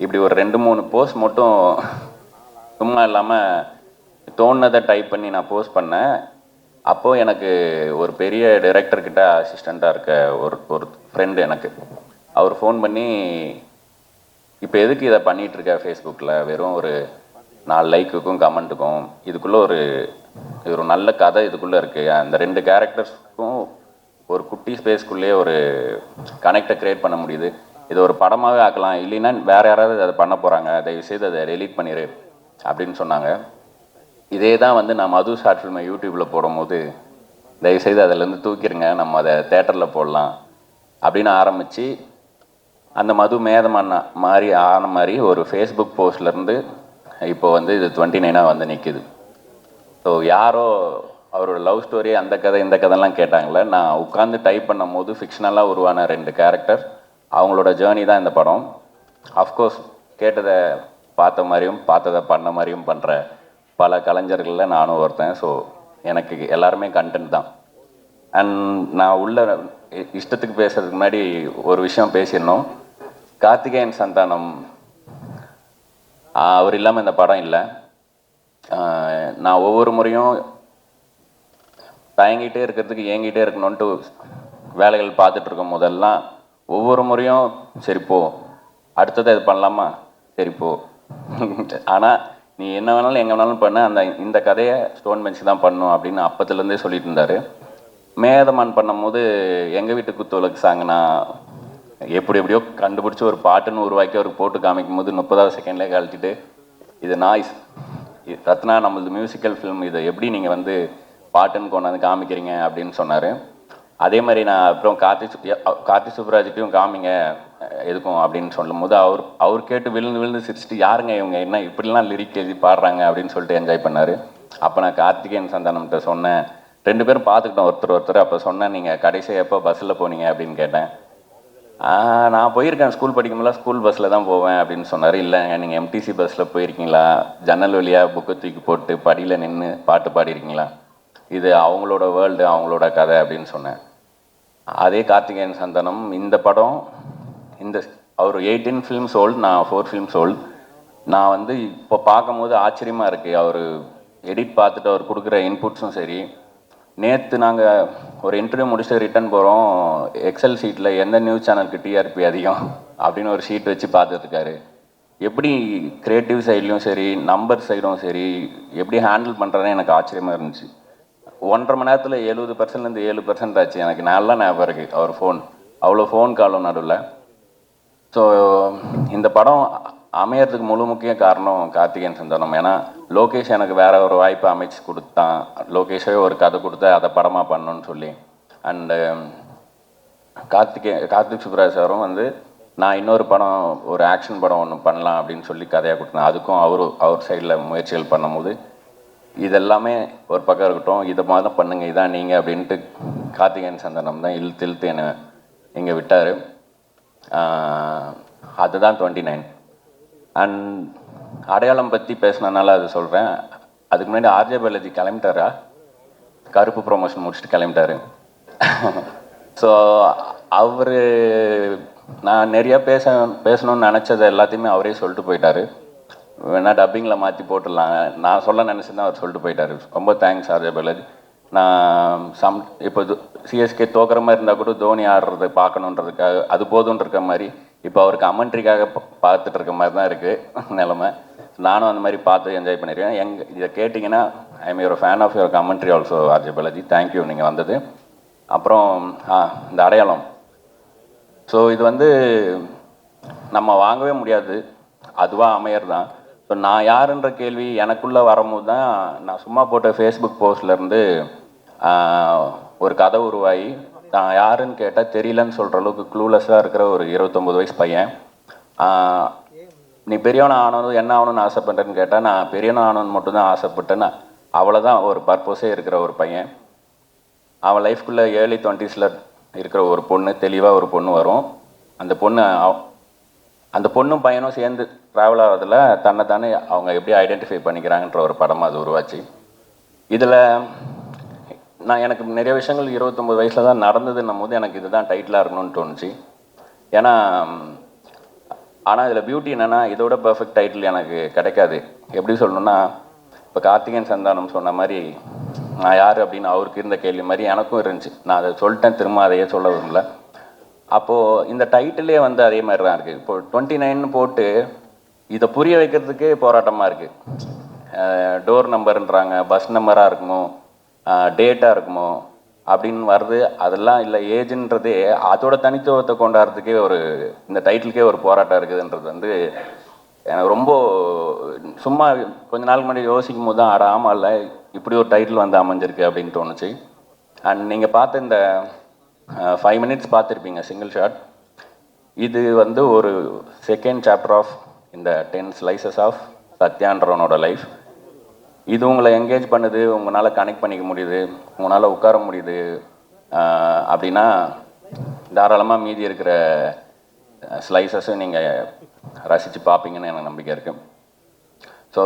இப்படி ஒரு 2-3 போஸ்ட் மட்டும் சும்மா இல்லாமல் தோணுனதை டைப் பண்ணி நான் போஸ்ட் பண்ணேன். அப்போது எனக்கு ஒரு பெரிய டைரக்டர்கிட்ட அசிஸ்டண்ட்டாக இருக்க ஒரு ஃப்ரெண்டு எனக்கு, அவர் ஃபோன் பண்ணி இப்போ எதுக்கு இதை பண்ணிகிட்ருக்க ஃபேஸ்புக்கில், வெறும் ஒரு 4 லைக்குக்கும் கமெண்ட்டுக்கும், இதுக்குள்ளே ஒரு நல்ல கதை இதுக்குள்ளே இருக்குது. அந்த 2 கேரக்டர்ஸ்க்கும் ஒரு குட்டி ஸ்பேஸ்க்குள்ளேயே ஒரு கனெக்டை க்ரியேட் பண்ண முடியுது. இது ஒரு படமாகவே ஆக்கலாம், இல்லைன்னா வேறு யாராவது அதை பண்ண போகிறாங்க, தயவுசெய்து அதை டெலீட் பண்ணிடு அப்படின்னு சொன்னாங்க. இதே தான் வந்து நான் மது ஷார்ட் ஃபில்மை யூடியூப்பில் போடும்போது தயவுசெய்து அதிலேருந்து தூக்கிடுங்க, நம்ம அதை தேட்டரில் போடலாம் அப்படின்னு ஆரம்பித்து அந்த மது மேதமான மாதிரி ஆன மாதிரி ஒரு ஃபேஸ்புக் போஸ்ட்லேருந்து இப்போ வந்து இது 29 வந்து நிற்கிது. ஸோ யாரோ அவரோட லவ் ஸ்டோரி அந்த கதை இந்த கதைலாம் கேட்டாங்களே, நான் உட்காந்து டைப் பண்ணும் போது ஃபிக்ஷனலாக உருவான 2 கேரக்டர், அவங்களோட ஜேர்னி தான் இந்த படம். அஃப்கோர்ஸ் கேட்டதை பார்த்த மாதிரியும் பார்த்ததை பண்ண மாதிரியும் பண்ணுற பல கலைஞர்களில் நானும் ஒருத்தன். ஸோ எனக்கு எல்லாருமே கண்டென்ட் தான். அண்ட் நான் உள்ள இஷ்டத்துக்கு பேசுறதுக்கு முன்னாடி ஒரு விஷயம் பேசிடணும். கார்த்திகேயன் சந்தானம் அவர் இல்லாமல் இந்த படம் இல்லை. நான் ஒவ்வொரு முறையும் தயங்கிட்டே இருக்கிறதுக்கு ஏங்கிட்டே இருக்கணுன்ட்டு வேலைகள் பார்த்துட்டு இருக்கும் போதெல்லாம் ஒவ்வொரு முறையும் சரிப்போ அடுத்ததை இது பண்ணலாமா சரிப்போ ஆனால் நீ என்ன வேணாலும் எங்கே வேணாலும் பண்ண இந்த கதையை ஸ்டோன் பெஞ்ச் தான் பண்ணும் அப்படின்னு அப்பத்துலேருந்தே சொல்லிட்டு இருந்தார். மேதமான் பண்ணும்போது எங்கள் வீட்டு குத்துவிளக்கு சாங் நான் எப்படியோ கண்டுபிடிச்சி ஒரு பாட்டுன்னு உருவாக்கி அவருக்கு போட்டு காமிக்கும் போது 30வது செகண்ட்லேயே கழட்டிட்டு இது நாய்ஸ், ரத்னா நம்மளது மியூசிக்கல் ஃபிலிம், இதை எப்படி நீங்கள் வந்து பாட்டுன்னு கொண்டாந்து காமிக்கிறீங்க அப்படின்னு சொன்னார். அதே மாதிரி நான் அப்புறம் கார்த்தி சுப்ராஜ்கிட்டையும் காமிங்க எதுக்கும் அப்படின்னு சொல்லும்போது அவர் கேட்டு விழுந்து சிரிச்சுட்டு யாருங்க இவங்க என்ன இப்படிலாம் லிரிக் எழுதி பாடுறாங்க அப்படின்னு சொல்லிட்டு என்ஜாய் பண்ணார். அப்போ நான் கார்த்திகேயன் சந்தானம்கிட்ட சொன்னேன், 2 பேரும் பார்த்துக்கிட்டோம் ஒருத்தர். அப்போ சொன்னேன், நீங்கள் கடைசியாக எப்போ பஸ்ஸில் போனீங்க அப்படின்னு கேட்டேன். நான் போயிருக்கேன், ஸ்கூல் படிக்கும்போது ஸ்கூல் பஸ்ஸில் தான் போவேன் அப்படின்னு சொன்னார். இல்லைங்க நீங்கள் எம்டிசி பஸ்ஸில் போயிருக்கீங்களா, ஜன்னல் வழியாக புக்கை தூக்கி போட்டு படியில் நின்று பாட்டு பாடிருக்கீங்களா, இது அவங்களோட வேர்ல்டு அவங்களோட கதை அப்படின்னு சொன்னேன். அதே கார்த்திகேயன் சந்தானம் இந்த படம் அவர் 18 ஃபிலிம்ஸ் ஓல்டு, நான் 4 ஃபிலிம்ஸ் ஓல்டு. நான் வந்து இப்போ பார்க்கும்போது ஆச்சரியமாக இருக்குது. அவர் எடிட் பார்த்துட்டு அவர் கொடுக்குற இன்புட்ஸும் சரி. நேற்று நாங்கள் ஒரு இன்டர்வியூ முடிச்சுட்டு ரிட்டர்ன் போகிறோம், எக்ஸல் ஷீட்டில் எந்த நியூஸ் சேனலுக்கு டிஆர்பி அதிகம் அப்படின்னு ஒரு ஷீட் வச்சு பார்த்துட்ருக்காரு. எப்படி க்ரியேட்டிவ் சைட்லேயும் சரி நம்பர் சைடும் சரி எப்படி ஹேண்டில் பண்ணுறதுன்னு எனக்கு ஆச்சரியமாக இருந்துச்சு. 1.5 மணி நேரத்தில் 70%லேருந்து 7% ஆச்சு. எனக்கு நல்லா ஞாபகம் இருக்குது அவர் ஃபோன், அவ்வளோ ஃபோன் காலும் நடுவில். ஸோ இந்த படம் அமையறதுக்கு முக்கிய காரணம் கார்த்திகேயன் சந்தானம். ஏன்னா லோகேஷ் எனக்கு வேற ஒரு வாய்ப்பு அமைச்சு கொடுத்தான், லோகேஷே ஒரு கதை கொடுத்து அதை படமாக பண்ணணும்னு சொல்லி. அண்டு கார்த்திக் சுப்ராஜ் சாரும் வந்து நான் இன்னொரு படம் ஒரு ஆக்ஷன் படம் ஒன்று பண்ணலாம் அப்படின்னு சொல்லி கதையாக கொடுத்தேன். அதுக்கும் அவர் சைடில் முயற்சிகள் பண்ணும்போது இதெல்லாமே ஒரு பக்கம் இருக்கட்டும், இதை மாதிரி தான் பண்ணுங்க, இதான் நீங்கள் அப்படின்ட்டு கார்த்திகேயன் சந்தானம் தான் இழுத்து என்னை இங்கே விட்டார். அதுதான் 29. அண்ட் அடையாளம் பற்றி பேசினனால அது சொல்கிறேன். அதுக்கு முன்னாடி ஆர்ஜே பாலாஜி கிளம்பிட்டாரா, கருப்பு ப்ரொமோஷன் முடிச்சுட்டு கிளம்பிட்டாரு. ஸோ அவர் நான் நிறையா பேசணும்னு நினச்சதை எல்லாத்தையுமே அவரே சொல்லிட்டு போயிட்டார். வேணா டப்பிங்கில் மாற்றி போட்டுடலாம் நான் சொல்ல நினச்சிருந்தேன், அவர் சொல்லிட்டு போயிட்டார். ரொம்ப தேங்க்ஸ் ஆர்ஜே பாலாஜி. நான் இப்போ சிஎஸ்கே தோக்குற மாதிரி இருந்தால் கூட தோனி ஆடுறதை பார்க்கணுன்றதுக்காக அது போதும்னு இருக்க மாதிரி இப்போ அவர் கமெண்ட்ரிக்காக பார்த்துட்டு இருக்க மாதிரி தான் இருக்குது நிலமை. நானும் அந்த மாதிரி பார்த்து என்ஜாய் பண்ணியிருக்கேன். இதை கேட்டிங்கன்னா I am your fan of your commentary also RJ Balaji. Thank you நீங்கள் வந்தது. அப்புறம் இந்த அடையாளம், ஸோ இது வந்து நம்ம வாங்கவே முடியாது, அதுவாக அமையர் தான். ஸோ நான் யாருன்ற கேள்வி எனக்குள்ளே வரும்போது தான் நான் சும்மா போட்ட ஃபேஸ்புக் போஸ்ட்லேருந்து ஒரு கதை உருவாகி நான் யாருன்னு கேட்டால் தெரியலன்னு சொல்கிற அளவுக்கு க்ளூலெஸ்ஸாக இருக்கிற ஒரு 29 வயசு பையன். நீ பெரியவனை ஆனதும் என்ன ஆகணும்னு ஆசைப்பட்டேன்னு கேட்டால் நான் பெரியவனை ஆகணும்னு மட்டும்தான் ஆசைப்பட்டேன்னு அவ்வளோதான் ஒரு பர்பஸே இருக்கிற ஒரு பையன். அவன் லைஃப்குள்ளே ஏர்லி 20s இருக்கிற ஒரு பொண்ணு, தெளிவாக ஒரு பொண்ணு வரும். அந்த பொண்ணும் பையனும் சேர்ந்து ட்ராவல் ஆகிறதுல தன்னைத்தானே அவங்க எப்படி ஐடென்டிஃபை பண்ணிக்கிறாங்கன்ற ஒரு படமாக அது உருவாச்சு. இதில் எனக்கு நிறைய விஷயங்கள் 29 வயசில் தான் நடந்ததுன்னும் போது எனக்கு இதுதான் டைட்டிலாக இருக்கணும்னு தோணுச்சு. ஏன்னா ஆனால் இதில் பியூட்டி என்னென்னா இதோட பர்ஃபெக்ட் டைட்டில் எனக்கு கிடைக்காது. எப்படி சொல்லணுன்னா இப்போ கார்த்திகேயன் சந்தானம் சொன்ன மாதிரி நான் யார் அப்படின்னு அவருக்கு இருந்த கேள்வி மாதிரி எனக்கும் இருந்துச்சு. நான் அதை சொல்லிட்டேன், திரும்ப அதையே சொல்ல விரும்பல. அப்போது இந்த டைட்டிலே வந்து அதே மாதிரி தான் இருக்குது. இப்போ 29 போட்டு இதை புரிய வைக்கிறதுக்கே போராட்டமாக இருக்குது. டோர் நம்பருன்றாங்க, பஸ் நம்பராக இருக்குமோ டேட்டாக இருக்குமோ அப்படின்னு வருது. அதெல்லாம் இல்லை, ஏஜ்ன்றதே அதோட தனித்துவத்தை கொண்டாடுறதுக்கே இந்த டைட்டிலுக்கே ஒரு போராட்டம் இருக்குதுன்றது வந்து எனக்கு ரொம்ப சும்மா கொஞ்ச நாள் முன்னாடி யோசிக்கும் போது தான் ஆமாம் இல்லை இப்படி ஒரு டைட்டில் வந்து அமைஞ்சிருக்கு அப்படின்னு தோணுச்சு. அண்ட் நீங்கள் பார்த்த இந்த 5 minutes பார்த்துருப்பீங்க சிங்கிள் ஷாட். இது வந்து ஒரு செகண்ட் சாப்டர் ஆஃப் இந்த 10 slices ஆஃப் சத்யான்றவனோட லைஃப். இது உங்களை என்கேஜ் பண்ணுது, உங்களால் கனெக்ட் பண்ணிக்க முடியுது, உங்களால் உட்கார முடியுது அப்படின்னா தாராளமாக மீதி இருக்கிற ஸ்லைசஸும் நீங்கள் ரசித்து பார்ப்பீங்கன்னு எனக்கு நம்பிக்கை இருக்குது. ஸோ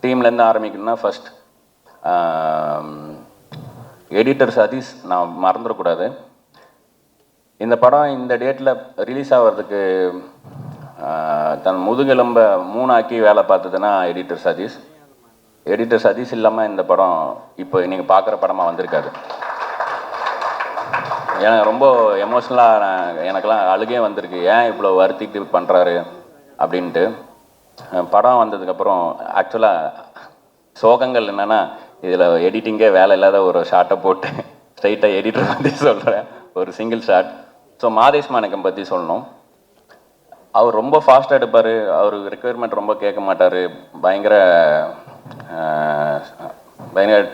டீம்லேருந்து ஆரம்பிக்கணும்னா ஃபஸ்ட் எடிட்டர் சதீஷ் நான் மறந்துடக்கூடாது. இந்த படம் இந்த டேட்டில் ரிலீஸ் ஆகிறதுக்கு தன் முதுகெலும்ப 3 ஆக்கி வேலை பார்த்ததுன்னா எடிட்டர் சதீஷ். எடிட்டர் சதீஷ் இல்லாமல் இந்த படம் இப்போ நீங்கள் பார்க்குற படமாக வந்திருக்காது. எனக்கு ரொம்ப எமோஷ்னலாக எனக்கெல்லாம் அழுகே வந்திருக்கு, ஏன் இவ்வளோ வருத்திட்டு பண்ணுறாரு அப்படின்ட்டு. படம் வந்ததுக்கப்புறம் ஆக்சுவலாக சோகங்கள் என்னென்னா, இதில் எடிட்டிங்கே வேலை இல்லாத ஒரு ஷார்ட்டை போட்டு ஸ்ட்ரைட்டாக எடிட்டர் பற்றி சொல்கிறேன், ஒரு சிங்கிள் ஷாட். ஸோ மாதேஷ் மாணிக்கம் பற்றி சொல்லணும். அவர் ரொம்ப ஃபாஸ்ட்டாக எடுப்பார், அவருக்கு ரெக்குயர்மெண்ட் ரொம்ப கேட்க மாட்டார், பயங்கர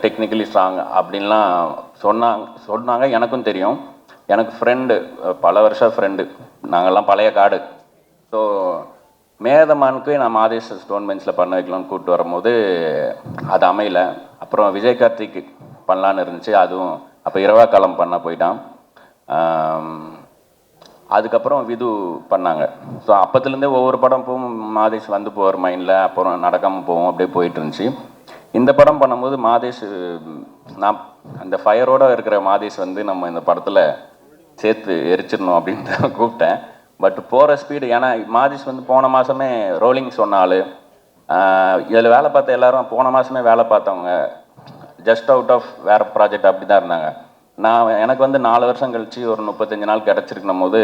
டெக்னிக்கலி ஸ்ட்ராங் அப்படின்லாம் சொன்னாங்க. எனக்கும் தெரியும், எனக்கு ஃப்ரெண்டு, பல வருஷம் ஃப்ரெண்டு, நாங்கள்லாம் பழைய காடு. ஸோ மேதமானுக்கு நான் மாதேஷ் ஸ்டோன் பெஞ்சில் பண்ண வைக்கலாம்னு கூப்பிட்டு வரும்போது அது அமையல. அப்புறம் விஜய் கார்த்திக் பண்ணலான்னு இருந்துச்சு, அதுவும் அப்போ இரவா காலம் பண்ண போயிட்டான். அதுக்கப்புறம் விது பண்ணாங்க. ஸோ அப்போத்துலேருந்தே ஒவ்வொரு படம் போகும் மாதேஷ் வந்து போவார் மைண்டில், அப்புறம் நடக்காமல் போவோம், அப்படியே போயிட்டு இருந்துச்சு. இந்த படம் பண்ணும்போது மாதேஷ், நான் அந்த ஃபயரோடு இருக்கிற மாதேஷ் வந்து நம்ம இந்த படத்தில் சேர்த்து எரிச்சிடணும் அப்படின்னு கூப்பிட்டேன். பட் போகிற ஸ்பீடு, ஏன்னா மாதேஷ் வந்து போன மாதமே ரோலிங் சொன்னாள். இதில் வேலை பார்த்த எல்லாரும் போன மாதமே வேலை பார்த்தவங்க, ஜஸ்ட் அவுட் ஆஃப் வேறு ப்ராஜெக்ட் அப்படி தான் இருந்தாங்க. எனக்கு வந்து 4 வருஷம் கழித்து ஒரு 35 நாள் கிடச்சிருக்கணும் போது,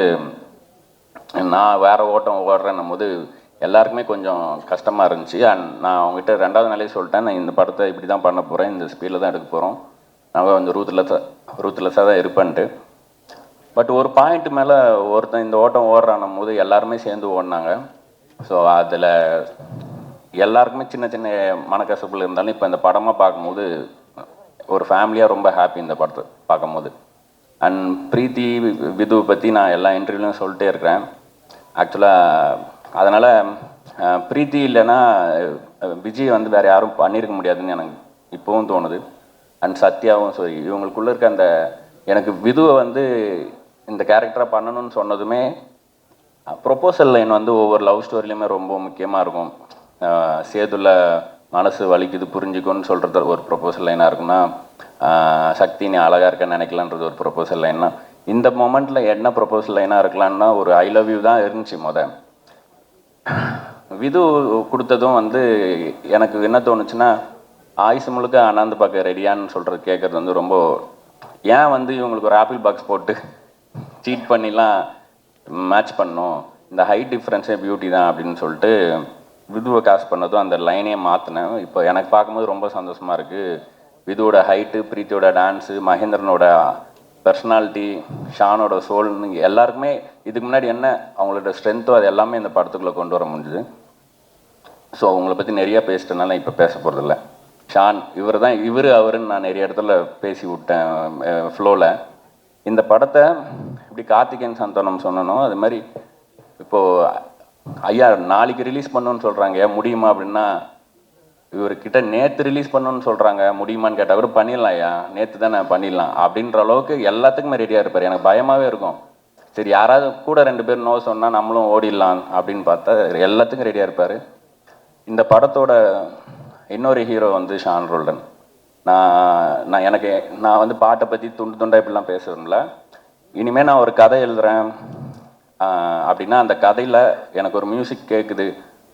நான் வேறு ஓட்டம் ஓடுறேன்னும் போது எல்லாருக்குமே கொஞ்சம் கஷ்டமாக இருந்துச்சு. அண்ட் நான் அவங்ககிட்ட 2வது நாளே சொல்லிட்டேன், நான் இந்த படத்தை இப்படி தான் பண்ண போகிறேன், இந்த ஸ்பீடில் தான் எடுக்க போகிறோம், நான் கொஞ்சம் ரூத்லெஸ்ஸாக தான் இருப்பேன்ட்டு. பட் ஒரு பாயிண்ட் மேலே ஒருத்தன் இந்த ஓட்டம் ஓடுறான்னும் போது எல்லாருமே சேர்ந்து ஓடினாங்க. ஸோ அதில் எல்லாருக்குமே சின்ன சின்ன மனக்கசப்புகள் இருந்தாலும் இப்போ இந்த படமாக பார்க்கும்போது ஒரு ஃபேமிலியாக ரொம்ப ஹாப்பி இந்த படத்தை பார்க்கும்போது. அண்ட் பிரீத்தி விது பற்றி நான் எல்லா இன்டர்வியூலையும் சொல்லிட்டே இருக்கிறேன். ஆக்சுவலாக அதனால் பிரீத்தி இல்லைன்னா விஜய் வந்து வேறு யாரும் பண்ணியிருக்க முடியாதுன்னு எனக்கு இப்போவும் தோணுது. அண்ட் சத்யாவும் சரி, இவங்களுக்குள்ளே இருக்க அந்த, எனக்கு விதுவை வந்து இந்த கேரக்டராக பண்ணணும்னு சொன்னதுமே ப்ரொப்போசல் லைன் வந்து ஒவ்வொரு லவ் ஸ்டோரிலையுமே ரொம்ப முக்கியமாக இருக்கும். சேதுல மனசு வலிக்குது புரிஞ்சுக்கோன்னு சொல்கிறது ஒரு ப்ரொப்போசல் லைனாக இருக்குன்னா, சக்தி நீ அழகாக இருக்கன்னு நினைக்கலான்றது ஒரு ப்ரொப்போசல் லைன்னா, இந்த மொமெண்ட்டில் என்ன ப்ரொப்போசல் லைனாக இருக்கலான்னா ஒரு ஐ லவ் யூ தான் இருந்துச்சு. விது கொடுத்ததும் வந்து எனக்கு என்ன தோணுச்சுன்னா, ஆயுசு முழுக்க அண்ணாந்து பார்க்க ரெடியான்னு சொல்கிறது கேட்குறது வந்து ரொம்ப, ஏன் வந்து இவங்களுக்கு ஒரு ஆப்பிள் பாக்ஸ் போட்டு சீட் பண்ணிலாம் மேட்ச் பண்ணோம், இந்த ஹைட் டிஃப்ரென்ஸே பியூட்டி தான் அப்படின்னு சொல்லிட்டு விதுவை காஸ்ட் பண்ணதும் அந்த லைனையே மாற்றினேன். இப்போ எனக்கு பார்க்கும்போது ரொம்ப சந்தோஷமாக இருக்குது. விதுவோட ஹைட்டு, பிரீத்தியோட டான்ஸு, மகேந்திரனோட பர்சனாலிட்டி, ஷானோட சோல்னு எல்லாருக்குமே இதுக்கு முன்னாடி என்ன அவங்களோட ஸ்ட்ரென்த்தோ அது எல்லாமே இந்த படத்துக்குள்ளே கொண்டு வர முடிஞ்சுது. ஸோ அவங்கள பற்றி நிறையா பேசிட்டனால இப்போ பேச போகிறதில்ல. ஷான் இவர் தான், அவருன்னு நான் நிறைய இடத்துல பேசி விட்டேன் ஃப்ளோவில். இந்த படத்தை இப்படி கார்த்திகேயன் சந்தானம் சொன்னனோ அது மாதிரி இப்போது ஐயா நாளைக்கு ரிலீஸ் பண்ணணுன்னு சொல்கிறாங்க, முடியுமா அப்படின்னா, இவர்கிட்ட நேற்று ரிலீஸ் பண்ணணுன்னு சொல்கிறாங்க, முடியுமான்னு கேட்டால் கூட பண்ணிடலாம் ஐயா, நேற்று தான் நான் பண்ணிடலாம் அப்படின்ற அளவுக்கு எல்லாத்துக்குமே ரெடியாக இருப்பார். எனக்கு பயமாகவே இருக்கும், சரி யாராவது கூட 2 பேர் நோ சொன்னால் நம்மளும் ஓடிடலாம் அப்படின்னு பார்த்தா எல்லாத்துக்கும் ரெடியாக இருப்பார். இந்த படத்தோட இன்னொரு ஹீரோ வந்து ஷான் ரோல்டன். நான் வந்து பாட்டை பற்றி துண்டு துண்டாக இப்படிலாம் பேசுகிறேன்ல, இனிமேல் நான் ஒரு கதை எழுதுகிறேன் அப்படின்னா அந்த கதையில் எனக்கு ஒரு மியூசிக் கேட்குது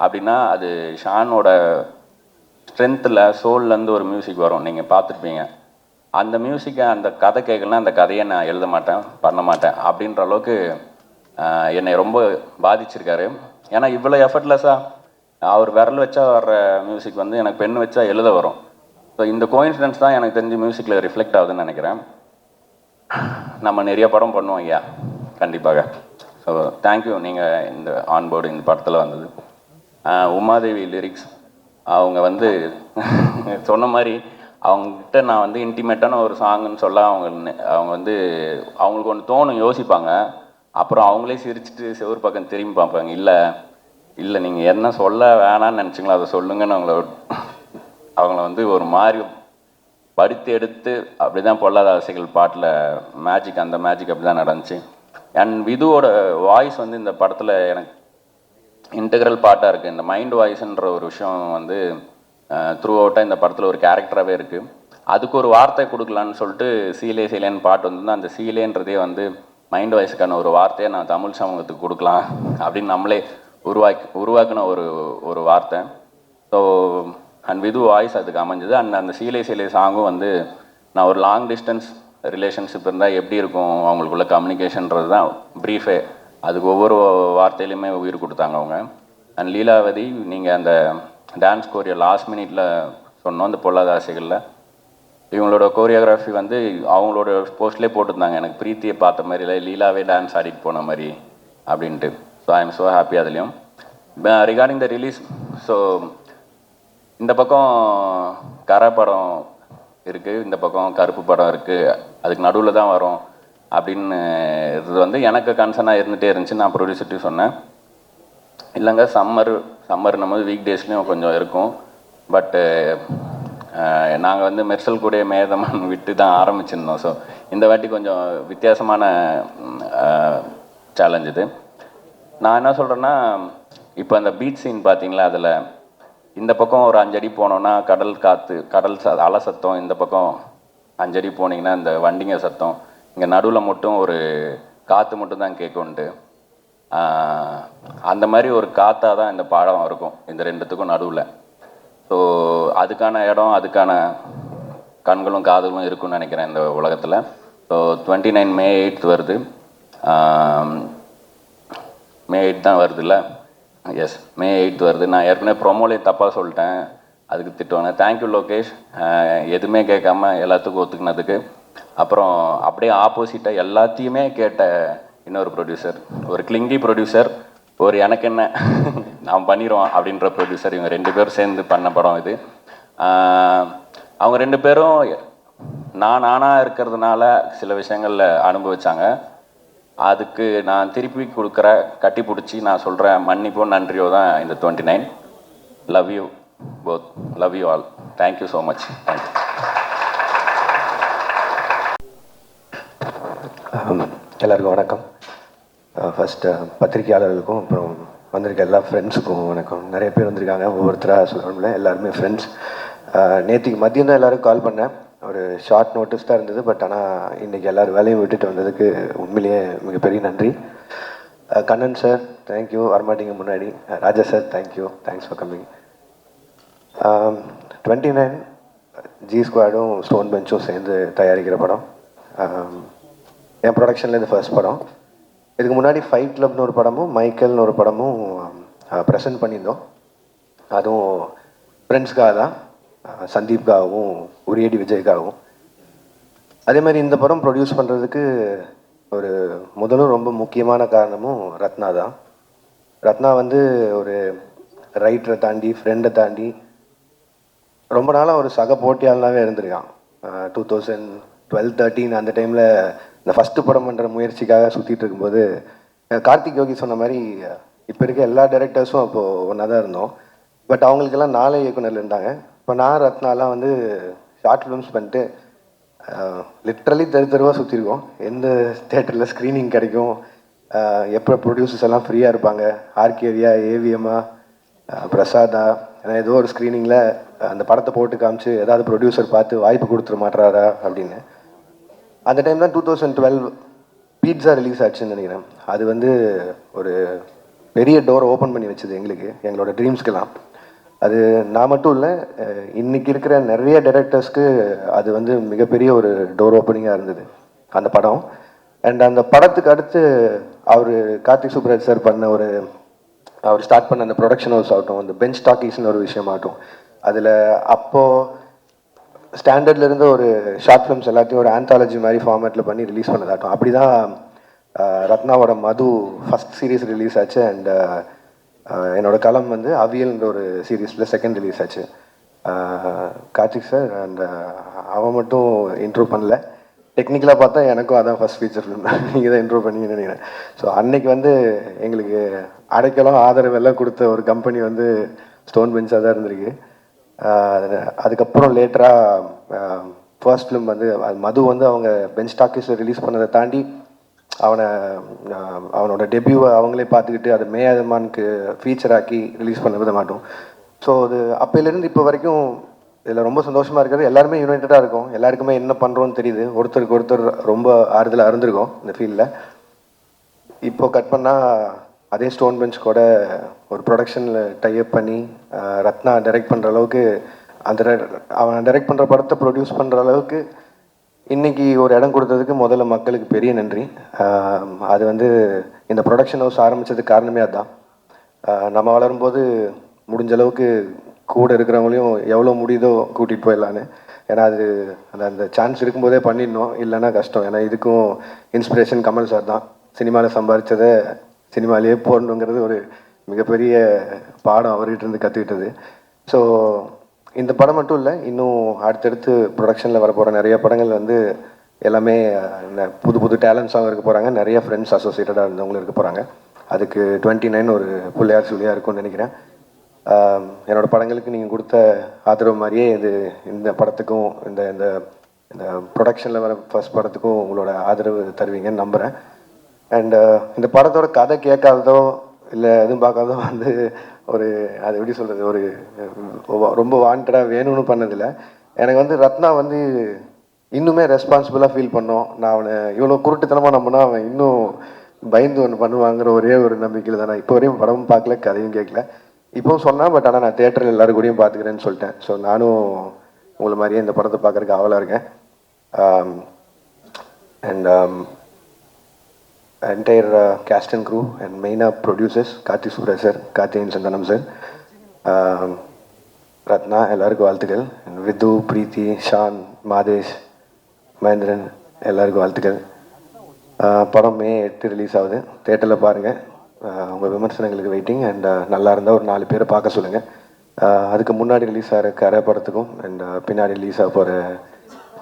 அப்படின்னா அது ஷானோட ஸ்ட்ரென்த்தில் சோல்லேருந்து ஒரு மியூசிக் வரும், நீங்கள் பார்த்துருப்பீங்க. அந்த மியூசிக்கை அந்த கதை கேட்கலன்னா அந்த கதையை நான் எழுத மாட்டேன், பண்ண மாட்டேன் அப்படின்ற அளவுக்கு என்னை ரொம்ப பாதிச்சிருக்காரு. ஏன்னா இவ்வளோ எஃபர்ட்லெஸ்ஸாக அவர் விரல் வச்சா வர்ற மியூசிக் வந்து எனக்கு பென் வச்சா எழுத வரும். ஸோ இந்த கோயின்சிடன்ஸ் தான் எனக்கு தெரிஞ்சு மியூசிக்கில் ரிஃப்ளெக்ட் ஆகுதுன்னு நினைக்கிறேன். நம்ம நிறைய படம் பண்ணுவோம் ஐயா கண்டிப்பாக. ஸோ தேங்க்யூ, நீங்கள் இந்த ஆன்போர்டு இந்த படத்தில் வந்தது. உமாதேவி லிரிக்ஸ் அவங்க வந்து சொன்ன மாதிரி அவங்ககிட்ட நான் வந்து இன்டிமேட்டான ஒரு சாங்குன்னு சொல்ல அவங்க வந்து அவங்களுக்கு ஒன்று தோணும், யோசிப்பாங்க, அப்புறம் அவங்களே சிரிச்சுட்டு செவ்வறு பக்கம் திரும்பி பார்ப்பாங்க, இல்லை நீங்கள் என்ன சொல்ல வேணான்னு நினச்சிங்களோ அதை சொல்லுங்கன்னு அவங்கள வந்து ஒரு மாதிரி படுத்து எடுத்து அப்படி தான் பொல்லாத ஆசைகள் பாட்டில் மேஜிக், அந்த மேஜிக் அப்படி தான் நடந்துச்சு. அண்ட் விதுவோட வாய்ஸ் வந்து இந்த படத்தில் எனக்கு இன்டெக்ரல் பார்ட்டாக இருக்குது. இந்த மைண்ட் வாய்ஸ்ன்ற ஒரு விஷயம் வந்து த்ரூ அவுட்டாக இந்த படத்தில் ஒரு கேரக்டராகவே இருக்குது. அதுக்கு ஒரு வார்த்தை கொடுக்கலான்னு சொல்லிட்டு சீலே சீலேன்னு பாட்டு வந்து அந்த சீலேன்றதே வந்து மைண்ட் வாய்ஸுக்கான ஒரு வார்த்தையை நான் தமிழ் சமூகத்துக்கு கொடுக்கலாம் அப்படின்னு நம்மளே உருவாக்கின ஒரு வார்த்தை. ஸோ அண்ட் வித் வாய்ஸ் அதுக்கு அமைஞ்சது. அண்ட் அந்த சீலே சீலே சாங்கும் வந்து நான் ஒரு லாங் டிஸ்டன்ஸ் ரிலேஷன்ஷிப் இருந்தால் எப்படி இருக்கும் அவங்களுக்குள்ள கம்யூனிகேஷன்றது தான் ப்ரீஃபே. அதுக்கு ஒவ்வொரு வார்த்தையிலையுமே உயிர் கொடுத்தாங்க அவங்க. அண்ட் லீலாவதி, நீங்கள் அந்த டான்ஸ் கோரியோ லாஸ்ட் மினிட்ல சொன்னோம் அந்த பொல்லாதாசைகளில், இவங்களோட கோரியோகிராஃபி வந்து அவங்களோட போஸ்ட்லேயே போட்டிருந்தாங்க, எனக்கு பிரீத்தியை பார்த்த மாதிரி இல்லை, லீலாவே டான்ஸ் ஆடிட்டு போன மாதிரி அப்படின்ட்டு. So I am so happy. அதுலேயும் ரிகார்டிங் த ரிலீஸ், ஸோ இந்த பக்கம் கரை படம் இருக்குது, இந்த பக்கம் கருப்பு படம் இருக்குது, அதுக்கு நடுவில் தான் வரும் அப்படின்னு இது வந்து எனக்கு கன்சர்னாக இருந்துகிட்டே இருந்துச்சு. நான் ப்ரொடியூசர்ட்டையும் சொன்னேன், இல்லைங்க சம்மர்னும் போது வீக் டேஸ்லேயும் கொஞ்சம் இருக்கும், பட்டு நாங்கள் வந்து மெர்சல் கூட மேதமான் விட்டு தான் ஆரம்பிச்சிருந்தோம். ஸோ இந்த வாட்டி கொஞ்சம் வித்தியாசமான சேலஞ்ச் இது. நான் என்ன சொல்கிறேன்னா, இப்போ அந்த பீச் சீன் பார்த்தீங்களா, அதில் இந்த பக்கம் ஒரு 5 அடி போனோன்னா கடல் காற்று, அலை சத்தம், இந்த பக்கம் 5 அடி போனீங்கன்னா இந்த வண்டிங்க சத்தம், இங்கே நடுவில் மட்டும் ஒரு காற்று மட்டும் தான் கேட்கும்ட்டு. அந்த மாதிரி ஒரு காற்றாக தான் இந்த பாடம் இருக்கும் இந்த ரெண்டுத்துக்கும் நடுவில். ஸோ அதுக்கான இடம், அதுக்கான கண்களும் காதுகளும் இருக்குன்னு நினைக்கிறேன் இந்த உலகத்தில். ஸோ 29 May 8 வருது. May 8 தான் வருதுல்ல? எஸ், May 8 வருது. நான் ஏற்கனவே ப்ரொமோலே தப்பாக சொல்லிட்டேன், அதுக்கு திட்டுவாங்க. தேங்க்யூ லோகேஷ், எதுவுமே கேட்காம எல்லாத்துக்கும் ஒத்துக்கினதுக்கு. அப்புறம் அப்படியே ஆப்போசிட்டாக எல்லாத்தையுமே கேட்ட இன்னொரு ப்ரொடியூசர், ஒரு கிளிங்கி ப்ரொடியூசர், ஒரு எனக்கு என்ன நான் பண்ணிடுவோம் அப்படின்ற ப்ரொடியூசர். இவங்க 2 பேரும் சேர்ந்து பண்ண படம் இது. அவங்க 2 பேரும் நானாக இருக்கிறதுனால சில விஷயங்களில் அனுபவிச்சாங்க. அதுக்கு நான் திருப்பி கொடுக்குற கட்டி பிடிச்சி நான் சொல்கிற மன்னிப்போ நன்றியோ தான் இந்த 29. Love you both, love you all. Thank you so much. Thank you. எல்லாருக்கும் வணக்கம். ஃபஸ்ட்டு பத்திரிகையாளர்களுக்கும் அப்புறம் வந்திருக்க எல்லா ஃப்ரெண்ட்ஸுக்கும் வணக்கம். நிறைய பேர் வந்திருக்காங்க, ஒவ்வொருத்தராக சொல்லணும்ல, எல்லாருமே ஃப்ரெண்ட்ஸ். நேற்றுக்கு மதியம் தான் எல்லோரும் கால் பண்ணேன், ஒரு ஷார்ட் நோட்டீஸ் தான் இருந்தது. பட் ஆனால் இன்றைக்கி எல்லோரும் வேலையும் விட்டுட்டு வந்ததுக்கு உண்மையிலேயே மிகப்பெரிய நன்றி. கண்ணன் சார் தேங்க்யூ, வரமாட்டிங்க முன்னாடி. Raja sir thank you, thanks for coming. 29 G ஸ்குவாடும் ஸ்டோன் பெஞ்சும் சேர்ந்து தயாரிக்கிற படம். என் ப்ரொடக்ஷனில் இது ஃபர்ஸ்ட் படம். இதுக்கு முன்னாடி ஃபைட் கிளப்னு ஒரு படமும் மைக்கேல்னு ஒரு படமும் ப்ரெசென்ட் பண்ணியிருந்தோம். அதுவும் ஃப்ரெண்ட்ஸ்க்காக தான், சந்தீப்காகவும் உரியடி விஜய்க்காகவும். அதே மாதிரி இந்த படம் ப்ரொடியூஸ் பண்ணுறதுக்கு ஒரு முதலும் ரொம்ப முக்கியமான காரணமும் ரத்னா தான். ரத்னா வந்து ஒரு ரைட்டரை தாண்டி, ஃப்ரெண்டை தாண்டி ரொம்ப நாளாக ஒரு சக போட்டியாளனாகவே இருந்திருக்கான். 2012-13 அந்த டைமில் இந்த ஃபஸ்ட்டு படம் பண்ணுற முயற்சிக்காக சுற்றிட்டு இருக்கும்போது கார்த்திக் யோகி சொன்ன மாதிரி இப்போ இருக்க எல்லா டைரக்டர்ஸும் அப்போது ஒன்றா தான் இருந்தோம். பட் அவங்களுக்கெல்லாம் 4 இயக்குனர் இருந்தாங்க. இப்போ நான் ரத்னாலாம் வந்து ஷார்ட் ஃபிலிம்ஸ் பண்ணிட்டு லிட்ரலி தெருவாக சுற்றிருக்கோம். எந்த தேட்டரில் ஸ்க்ரீனிங் கிடைக்கும், எப்போ ப்ரொடியூசர்ஸ் எல்லாம் ஃப்ரீயாக இருப்பாங்க, ஆர்கேவியா, ஏவிஎம்மா, பிரசாதா, ஏன்னா ஏதோ ஒரு ஸ்க்ரீனிங்கில் அந்த படத்தை போட்டு காமிச்சு ஏதாவது ப்ரொடியூசர் பார்த்து வாய்ப்பு கொடுத்துட மாட்டுறாரா அப்படின்னு. அந்த டைம் தான் 2012 பீட்சா ரிலீஸ் ஆச்சுன்னு நினைக்கிறேன். அது வந்து ஒரு பெரிய டோரை ஓப்பன் பண்ணி வச்சுது எங்களுக்கு, எங்களோட ட்ரீம்ஸ்க்கெல்லாம். அது நான் மட்டும் இல்லை, இன்றைக்கி இருக்கிற நிறைய டைரக்டர்ஸ்க்கு அது வந்து மிகப்பெரிய ஒரு டோர் ஓப்பனிங்காக இருந்தது அந்த படம். அண்ட் அந்த படத்துக்கு அடுத்து அவர் கார்த்திக் சுப்ராஜ் சார் பண்ண அவர் ஸ்டார்ட் பண்ண அந்த ப்ரொடக்ஷன் ஹவுஸ் ஆகட்டும், அந்த பெஞ்ச் டாக்கீஸ்னு ஒரு விஷயமாகட்டும், அதில் அப்போது ஸ்டாண்டர்டில் இருந்த ஒரு ஷார்ட் ஃபிலிம்ஸ் எல்லாத்தையும் ஒரு ஆந்தாலஜி மாதிரி ஃபார்மேட்டில் பண்ணி ரிலீஸ் பண்ணதாகட்டும். அப்படி தான் ரத்னாவோட மது ஃபஸ்ட் சீரீஸ் ரிலீஸ் ஆச்சு. அண்ட் என்னோட களம் வந்து அவியல்ன்ற ஒரு சீரீஸில் செகண்ட் ரிலீஸ் ஆச்சு. கார்த்திக் சார் அண்ட் அவன் மட்டும் இன்ட்ரோ பண்ணல, டெக்னிக்கலாக பார்த்தா எனக்கும் அதான் ஃபஸ்ட் ஃபீச்சர் ஃபிலிம், நீங்கள் தான் இன்ட்ரோ பண்ணீங்கன்னு நினைக்கிறேன். ஸோ அன்னைக்கு வந்து எங்களுக்கு அடைக்கலம் ஆதரவு எல்லாம் கொடுத்த ஒரு கம்பெனி வந்து ஸ்டோன் பெஞ்சாக தான் இருந்திருக்கு. அதுக்கப்புறம் லேட்டராக ஃபர்ஸ்ட் ஃபிலிம் வந்து மது வந்து அவங்க பெஞ்ச் டாக்கீஸில் ரிலீஸ் பண்ணதை தாண்டி அவனோட டெபியூவை அவங்களே பார்த்துக்கிட்டு அதை மேயாதமானுக்கு ஃபீச்சர் ஆக்கி ரிலீஸ் பண்ண விட மாட்டோம். ஸோ அது அப்போலேருந்து இப்போ வரைக்கும் இதில் ரொம்ப சந்தோஷமாக இருக்கிறது, எல்லாருமே யுனைட்டடாக இருக்கும், எல்லாருக்குமே என்ன பண்ணுறோன்னு தெரியுது, ஒருத்தருக்கு ஒருத்தர் ரொம்ப ஆறுதலாக இருந்திருக்கோம் இந்த ஃபீல்டில். இப்போ கட் பண்ணால் அதே ஸ்டோன் பெஞ்ச் கூட ஒரு ப்ரொடக்ஷனில் டைப் பண்ணி ரத்னா டைரக்ட் பண்ணுற அளவுக்கு, அவன் டைரக்ட் பண்ணுற படத்தை ப்ரொடியூஸ் பண்ணுற அளவுக்கு இன்றைக்கி ஒரு இடம் கொடுத்ததுக்கு முதல்ல மக்களுக்கு பெரிய நன்றி. அது வந்து இந்த ப்ரொடக்ஷன் ஹவுஸ் ஆரம்பித்ததுக்கு காரணமே அதுதான். நம்ம வளரும்போது முடிஞ்ச அளவுக்கு கூட இருக்கிறவங்களையும் எவ்வளோ முடியுதோ கூட்டிகிட்டு போயிடலான்னு. ஏன்னா அது அந்த சான்ஸ் இருக்கும்போதே பண்ணிடணும், இல்லைன்னா கஷ்டம். ஏன்னா இதுக்கும் இன்ஸ்பிரேஷன் கமல் சார் தான். சினிமாவில் சம்பாதிச்சதை சினிமாலேயே போடணுங்கிறது ஒரு மிகப்பெரிய பாடம் அவர்கிட்ட இருந்து கற்றுக்கிட்டது. ஸோ இந்த படம் மட்டும் இல்லை, இன்னும் அடுத்தடுத்து ப்ரொடக்ஷனில் வரப்போகிற நிறைய படங்கள் வந்து எல்லாமே புது புது டேலண்ட்ஸாகவும் இருக்க போகிறாங்க, நிறைய ஃப்ரெண்ட்ஸ் அசோசியேட்டடாக இருந்தவங்களும் இருக்க போகிறாங்க. அதுக்கு 29 ஒரு பிள்ளையார் சொல்லியாக இருக்கும்னு நினைக்கிறேன். என்னோடய படங்களுக்கு நீங்கள் கொடுத்த ஆதரவு மாதிரியே இந்த படத்துக்கும் இந்த இந்த இந்த ப்ரொடக்ஷனில் வர ஃபர்ஸ்ட் படத்துக்கும் உங்களோட ஆதரவு தருவீங்கன்னு நம்புகிறேன். அண்டு இந்த படத்தோட கதை கேட்காததோ இல்லை எதுவும் பார்க்காதோ வந்து ஒரு அது எப்படி சொல்கிறது, ஒரு ரொம்ப வாண்டடாக வேணும்னு பண்ணதில்லை. எனக்கு வந்து ரத்னா வந்து இன்னுமே ரெஸ்பான்சிபிளாக ஃபீல் பண்ணோம். நான் அவனை இவ்வளோ குருட்டுத்தனமாக நம்பினா அவன் இன்னும் பயந்து ஒன்று பண்ணுவாங்கிற ஒரே ஒரு நம்பிக்கையில் தான். நான் இப்போ வரையும் படமும் பார்க்கல, கதையும் கேட்கல. இப்போவும் சொன்னேன், பட் ஆனால் நான் தேட்டரில் எல்லோரும் கூடயும் பார்த்துக்கிறேன்னு சொல்லிட்டேன். ஸோ நானும் உங்களை மாதிரியே இந்த படத்தை பார்க்குறதுக்கு ஆவலாக இருக்கேன். And entire cast and crew and மெயினாக producers Karthik Subbaraj sir, Karthikeyan Santhanam sir, Ratna, எல்லாருக்கும் வாழ்த்துக்கள். விது, பிரீத்தி, ஷான், மாதேஷ், மகேந்திரன், எல்லாருக்கும் வாழ்த்துக்கள். படம் May 8 ரிலீஸ் ஆகுது, தேட்டரில் பாருங்கள். உங்கள் விமர்சனங்களுக்கு வெயிட்டிங். அண்ட் நல்லா இருந்தால் ஒரு 4 பேரை பார்க்க சொல்லுங்கள். அதுக்கு முன்னாடி ரிலீஸ் ஆகிற கரை படத்துக்கும் அண்ட் பின்னாடி ரிலீஸ் ஆக போகிற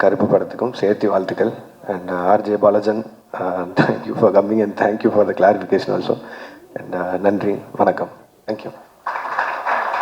கருப்பு படத்துக்கும் சேர்த்து வாழ்த்துக்கள். And RJ பாலாஜன், thank you for coming and thank you for the clarification also. And நன்றி, வணக்கம், தேங்க்யூ.